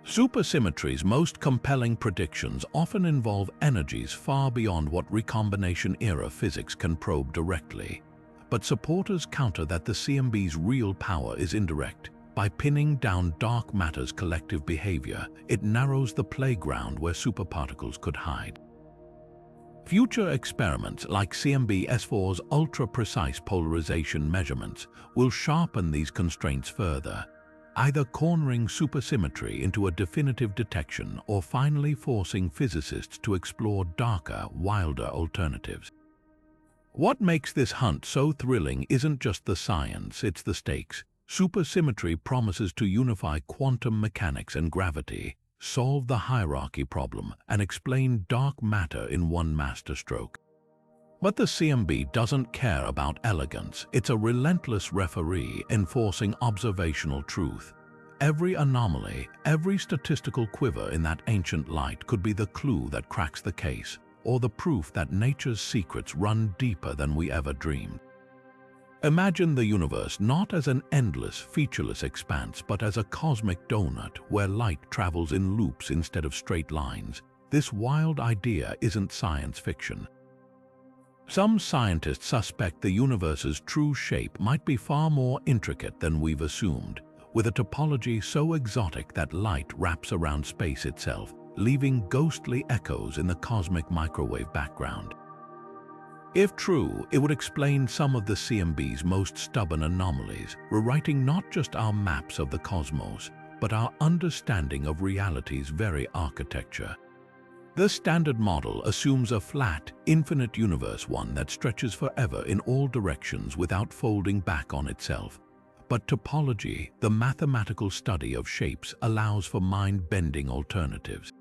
Speaker 1: Supersymmetry's most compelling predictions often involve energies far beyond what recombination-era physics can probe directly. But supporters counter that the CMB's real power is indirect. By pinning down dark matter's collective behavior, it narrows the playground where superparticles could hide. Future experiments like CMB S4's ultra-precise polarization measurements will sharpen these constraints further, either cornering supersymmetry into a definitive detection or finally forcing physicists to explore darker, wilder alternatives. What makes this hunt so thrilling isn't just the science, it's the stakes. Supersymmetry promises to unify quantum mechanics and gravity, solve the hierarchy problem, and explain dark matter in one masterstroke. But the CMB doesn't care about elegance. It's a relentless referee enforcing observational truth. Every anomaly, every statistical quiver in that ancient light could be the clue that cracks the case, or the proof that nature's secrets run deeper than we ever dreamed. Imagine the universe not as an endless, featureless expanse, but as a cosmic donut where light travels in loops instead of straight lines. This wild idea isn't science fiction. Some scientists suspect the universe's true shape might be far more intricate than we've assumed, with a topology so exotic that light wraps around space itself, leaving ghostly echoes in the cosmic microwave background. If true, it would explain some of the CMB's most stubborn anomalies, rewriting not just our maps of the cosmos, but our understanding of reality's very architecture. The standard model assumes a flat, infinite universe, one that stretches forever in all directions without folding back on itself. But topology, the mathematical study of shapes, allows for mind-bending alternatives.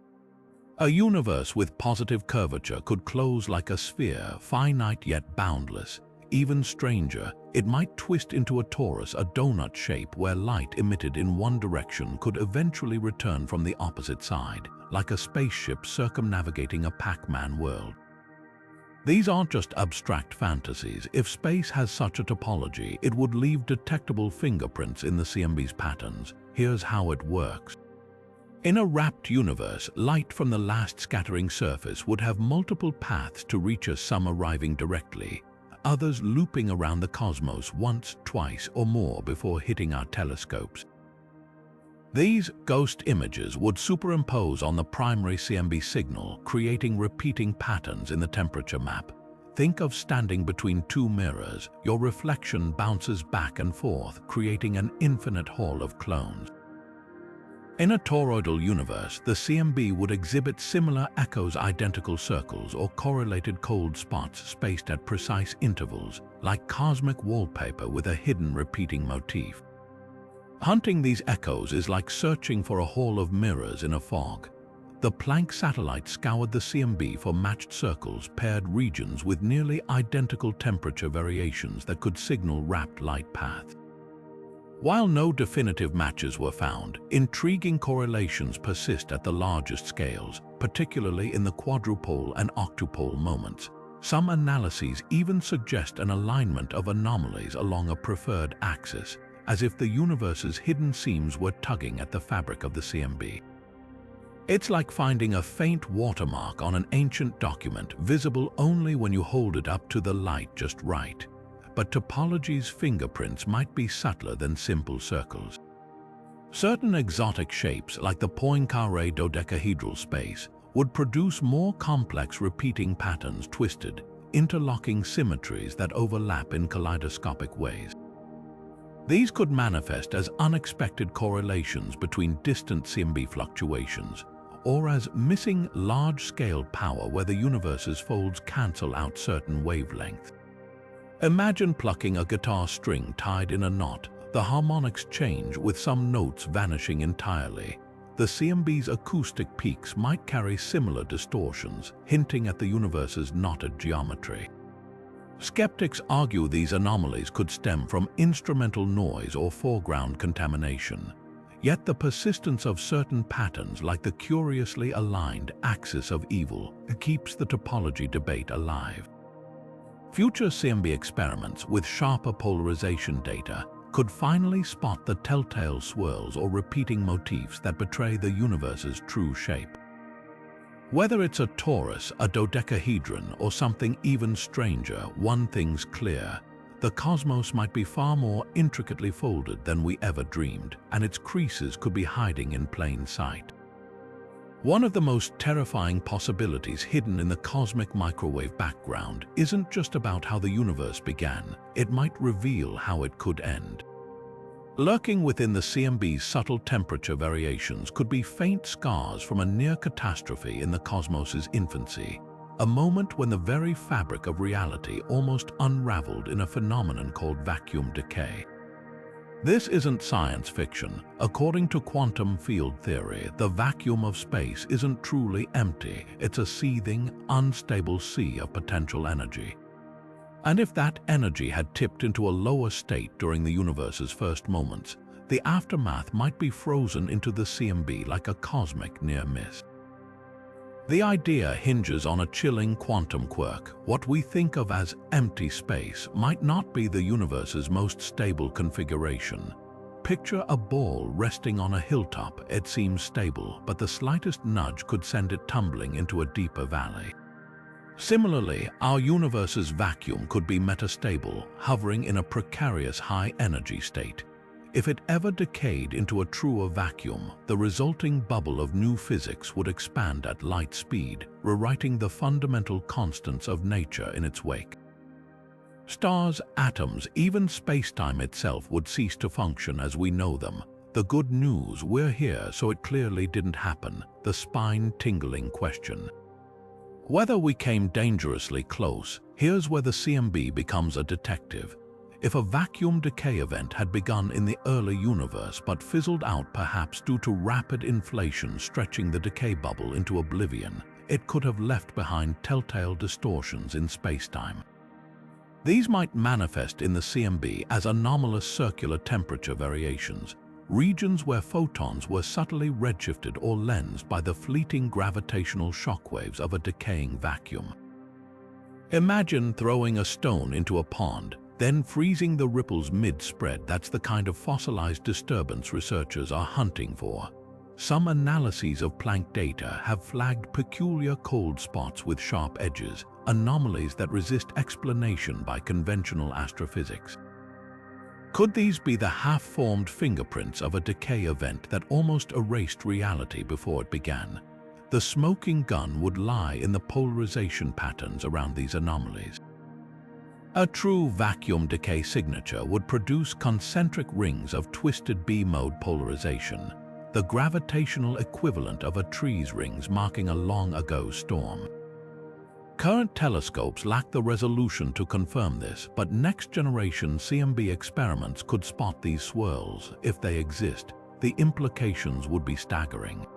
Speaker 1: A universe with positive curvature could close like a sphere, finite yet boundless. Even stranger, it might twist into a torus, a donut shape where light emitted in one direction could eventually return from the opposite side, like a spaceship circumnavigating a Pac-Man world. These aren't just abstract fantasies. If space has such a topology, it would leave detectable fingerprints in the CMB's patterns. Here's how it works. In a wrapped universe, light from the last scattering surface would have multiple paths to reach us, some arriving directly, others looping around the cosmos once, twice, or more before hitting our telescopes. These ghost images would superimpose on the primary CMB signal, creating repeating patterns in the temperature map. Think of standing between two mirrors. Your reflection bounces back and forth, creating an infinite hall of clones. In a toroidal universe, the CMB would exhibit similar echoes, identical circles, or correlated cold spots spaced at precise intervals, like cosmic wallpaper with a hidden repeating motif. Hunting these echoes is like searching for a hall of mirrors in a fog. The Planck satellite scoured the CMB for matched circles, paired regions with nearly identical temperature variations that could signal wrapped light paths. While no definitive matches were found, intriguing correlations persist at the largest scales, particularly in the quadrupole and octupole moments. Some analyses even suggest an alignment of anomalies along a preferred axis, as if the universe's hidden seams were tugging at the fabric of the CMB. It's like finding a faint watermark on an ancient document, visible only when you hold it up to the light just right. But topology's fingerprints might be subtler than simple circles. Certain exotic shapes, like the Poincare dodecahedral space, would produce more complex repeating patterns, twisted, interlocking symmetries that overlap in kaleidoscopic ways. These could manifest as unexpected correlations between distant CMB fluctuations, or as missing large-scale power where the universe's folds cancel out certain wavelengths. Imagine plucking a guitar string tied in a knot. The harmonics change, with some notes vanishing entirely. The CMB's acoustic peaks might carry similar distortions, hinting at the universe's knotted geometry. Skeptics argue these anomalies could stem from instrumental noise or foreground contamination. Yet the persistence of certain patterns, like the curiously aligned axis of evil, keeps the topology debate alive. Future CMB experiments with sharper polarization data could finally spot the telltale swirls or repeating motifs that betray the universe's true shape. Whether it's a torus, a dodecahedron, or something even stranger, one thing's clear: the cosmos might be far more intricately folded than we ever dreamed, and its creases could be hiding in plain sight. One of the most terrifying possibilities hidden in the cosmic microwave background isn't just about how the universe began, it might reveal how it could end. Lurking within the CMB's subtle temperature variations could be faint scars from a near catastrophe in the cosmos's infancy, a moment when the very fabric of reality almost unraveled in a phenomenon called vacuum decay. This isn't science fiction. According to quantum field theory, the vacuum of space isn't truly empty. It's a seething, unstable sea of potential energy. And if that energy had tipped into a lower state during the universe's first moments, the aftermath might be frozen into the CMB like a cosmic near miss. The idea hinges on a chilling quantum quirk. What we think of as empty space might not be the universe's most stable configuration. Picture a ball resting on a hilltop. It seems stable, but the slightest nudge could send it tumbling into a deeper valley. Similarly, our universe's vacuum could be metastable, hovering in a precarious high-energy state. If it ever decayed into a truer vacuum, the resulting bubble of new physics would expand at light speed, rewriting the fundamental constants of nature in its wake. Stars, atoms, even space-time itself would cease to function as we know them. The good news: we're here, so it clearly didn't happen. The spine-tingling question. Whether we came dangerously close, here's where the CMB becomes a detective. If a vacuum decay event had begun in the early universe but fizzled out, perhaps due to rapid inflation stretching the decay bubble into oblivion, it could have left behind telltale distortions in spacetime. These might manifest in the CMB as anomalous circular temperature variations, regions where photons were subtly redshifted or lensed by the fleeting gravitational shockwaves of a decaying vacuum. Imagine throwing a stone into a pond, then freezing the ripples mid-spread. That's the kind of fossilized disturbance researchers are hunting for. Some analyses of Planck data have flagged peculiar cold spots with sharp edges, anomalies that resist explanation by conventional astrophysics. Could these be the half-formed fingerprints of a decay event that almost erased reality before it began? The smoking gun would lie in the polarization patterns around these anomalies. A true vacuum decay signature would produce concentric rings of twisted B-mode polarization, the gravitational equivalent of a tree's rings marking a long-ago storm. Current telescopes lack the resolution to confirm this, but next-generation CMB experiments could spot these swirls. If they exist, the implications would be staggering.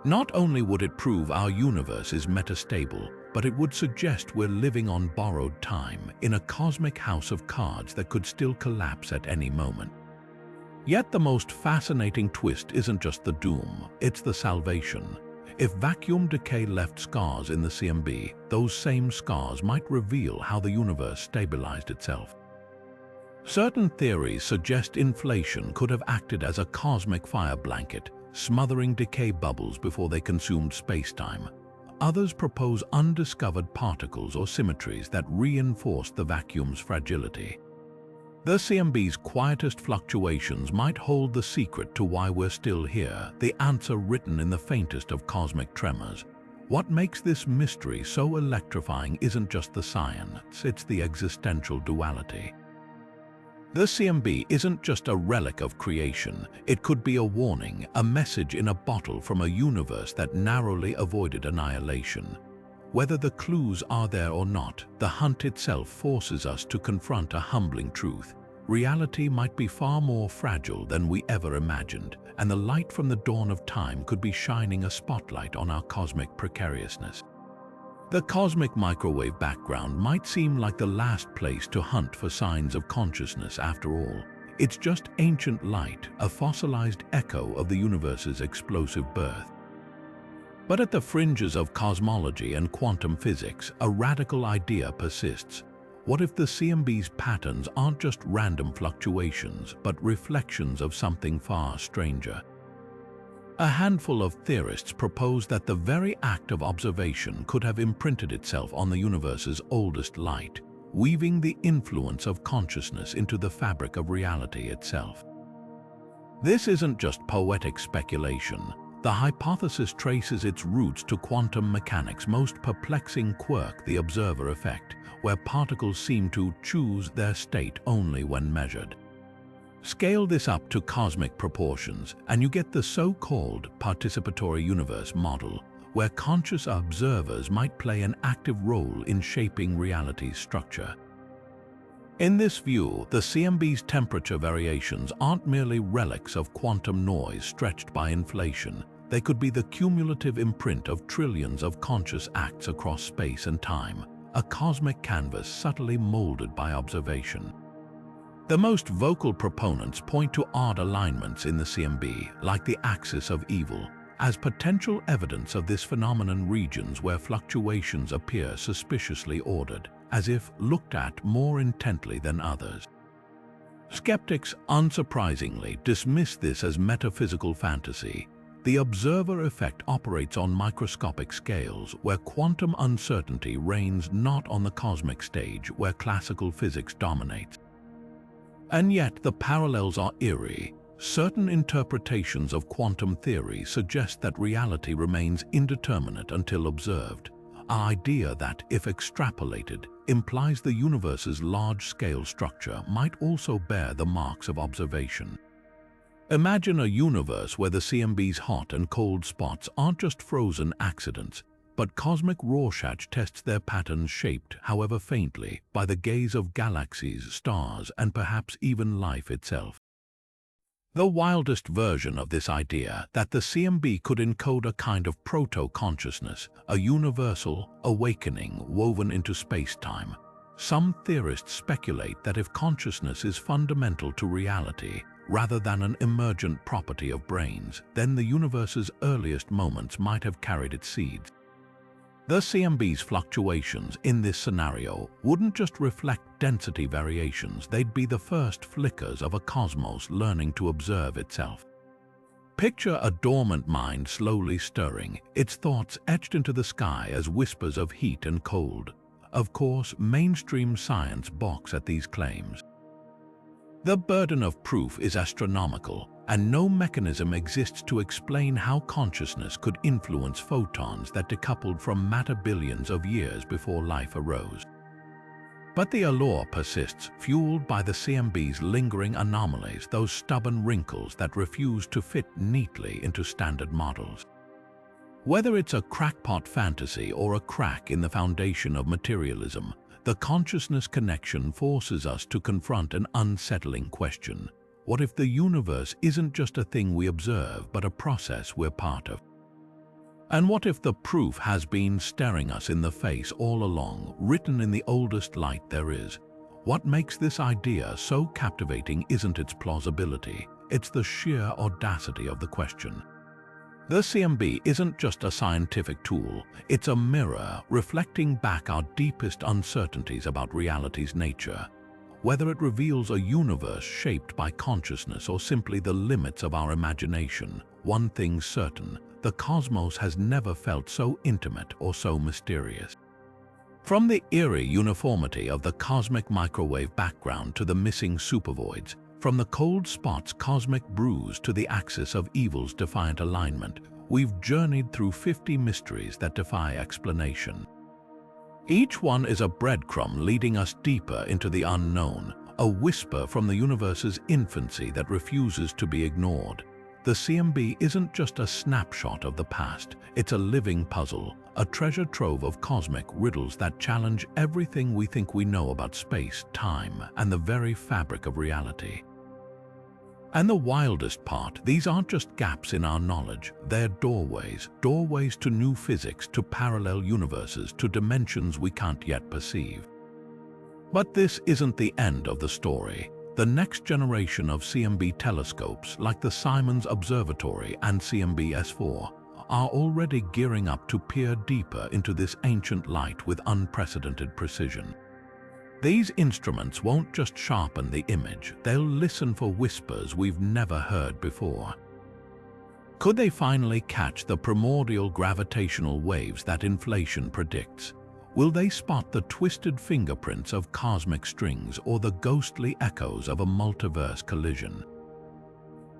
Speaker 1: Not only would it prove our universe is metastable, but it would suggest we're living on borrowed time in a cosmic house of cards that could still collapse at any moment. Yet the most fascinating twist isn't just the doom, it's the salvation. If vacuum decay left scars in the CMB, those same scars might reveal how the universe stabilized itself. Certain theories suggest inflation could have acted as a cosmic fire blanket, smothering decay bubbles before they consumed space-time. Others propose undiscovered particles or symmetries that reinforce the vacuum's fragility. The CMB's quietest fluctuations might hold the secret to why we're still here, the answer written in the faintest of cosmic tremors. What makes this mystery so electrifying isn't just the science, it's the existential duality. The CMB isn't just a relic of creation, it could be a warning, a message in a bottle from a universe that narrowly avoided annihilation. Whether the clues are there or not, the hunt itself forces us to confront a humbling truth. Reality might be far more fragile than we ever imagined, and the light from the dawn of time could be shining a spotlight on our cosmic precariousness. The cosmic microwave background might seem like the last place to hunt for signs of consciousness after all. It's just ancient light, a fossilized echo of the universe's explosive birth. But at the fringes of cosmology and quantum physics, a radical idea persists. What if the CMB's patterns aren't just random fluctuations, but reflections of something far stranger? A handful of theorists propose that the very act of observation could have imprinted itself on the universe's oldest light, weaving the influence of consciousness into the fabric of reality itself. This isn't just poetic speculation. The hypothesis traces its roots to quantum mechanics' most perplexing quirk, the observer effect, where particles seem to choose their state only when measured. Scale this up to cosmic proportions, and you get the so-called participatory universe model, where conscious observers might play an active role in shaping reality's structure. In this view, the CMB's temperature variations aren't merely relics of quantum noise stretched by inflation. They could be the cumulative imprint of trillions of conscious acts across space and time, a cosmic canvas subtly molded by observation. The most vocal proponents point to odd alignments in the CMB, like the axis of evil, as potential evidence of this phenomenon. Regions where fluctuations appear suspiciously ordered, as if looked at more intently than others. Skeptics, unsurprisingly, dismiss this as metaphysical fantasy. The observer effect operates on microscopic scales, where quantum uncertainty reigns, not on the cosmic stage where classical physics dominates. And yet the parallels are eerie. Certain interpretations of quantum theory suggest that reality remains indeterminate until observed, an idea that, if extrapolated, implies the universe's large-scale structure might also bear the marks of observation. Imagine a universe where the CMB's hot and cold spots aren't just frozen accidents, but cosmic Rorschach tests their patterns, shaped, however faintly, by the gaze of galaxies, stars, and perhaps even life itself. The wildest version of this idea, that the CMB could encode a kind of proto-consciousness, a universal awakening woven into space-time. Some theorists speculate that if consciousness is fundamental to reality, rather than an emergent property of brains, then the universe's earliest moments might have carried its seeds. The CMB's fluctuations in this scenario wouldn't just reflect density variations, they'd be the first flickers of a cosmos learning to observe itself. Picture a dormant mind slowly stirring, its thoughts etched into the sky as whispers of heat and cold. Of course, mainstream science balks at these claims. The burden of proof is astronomical, and no mechanism exists to explain how consciousness could influence photons that decoupled from matter billions of years before life arose. But the allure persists, fueled by the CMB's lingering anomalies, those stubborn wrinkles that refuse to fit neatly into standard models. Whether it's a crackpot fantasy or a crack in the foundation of materialism, the consciousness connection forces us to confront an unsettling question. What if the universe isn't just a thing we observe, but a process we're part of? And what if the proof has been staring us in the face all along, written in the oldest light there is? What makes this idea so captivating isn't its plausibility, it's the sheer audacity of the question. The CMB isn't just a scientific tool, it's a mirror reflecting back our deepest uncertainties about reality's nature. Whether it reveals a universe shaped by consciousness or simply the limits of our imagination, one thing's certain: the cosmos has never felt so intimate or so mysterious. From the eerie uniformity of the cosmic microwave background to the missing supervoids, from the cold spot's cosmic bruise to the axis of evil's defiant alignment, we've journeyed through 50 mysteries that defy explanation. Each one is a breadcrumb leading us deeper into the unknown, a whisper from the universe's infancy that refuses to be ignored. The CMB isn't just a snapshot of the past, it's a living puzzle, a treasure trove of cosmic riddles that challenge everything we think we know about space, time, and the very fabric of reality. And the wildest part, these aren't just gaps in our knowledge, they're doorways to new physics, to parallel universes, to dimensions we can't yet perceive. But this isn't the end of the story. The next generation of CMB telescopes, like the Simons Observatory and CMB S4, are already gearing up to peer deeper into this ancient light with unprecedented precision. These instruments won't just sharpen the image, they'll listen for whispers we've never heard before. Could they finally catch the primordial gravitational waves that inflation predicts? Will they spot the twisted fingerprints of cosmic strings or the ghostly echoes of a multiverse collision?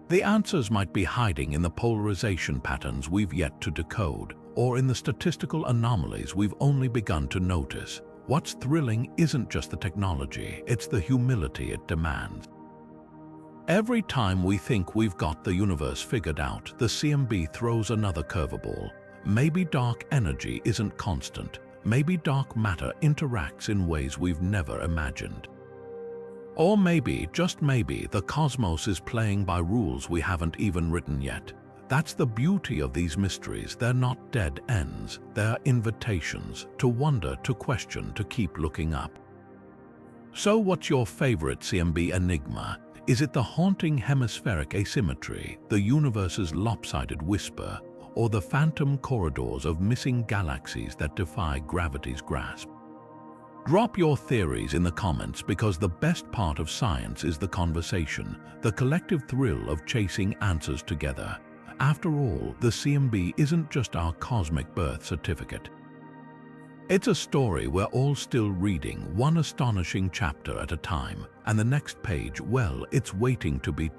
Speaker 1: The answers might be hiding in the polarization patterns we've yet to decode, or in the statistical anomalies we've only begun to notice. What's thrilling isn't just the technology, it's the humility it demands. Every time we think we've got the universe figured out, the CMB throws another curveball. Maybe dark energy isn't constant. Maybe dark matter interacts in ways we've never imagined. Or maybe, just maybe, the cosmos is playing by rules we haven't even written yet. That's the beauty of these mysteries. They're not dead ends, they're invitations to wonder, to question, to keep looking up. So what's your favorite CMB enigma? Is it the haunting hemispheric asymmetry, the universe's lopsided whisper, or the phantom corridors of missing galaxies that defy gravity's grasp? Drop your theories in the comments, because the best part of science is the conversation, the collective thrill of chasing answers together. After all, the CMB isn't just our cosmic birth certificate. It's a story we're all still reading, one astonishing chapter at a time, and the next page, well, it's waiting to be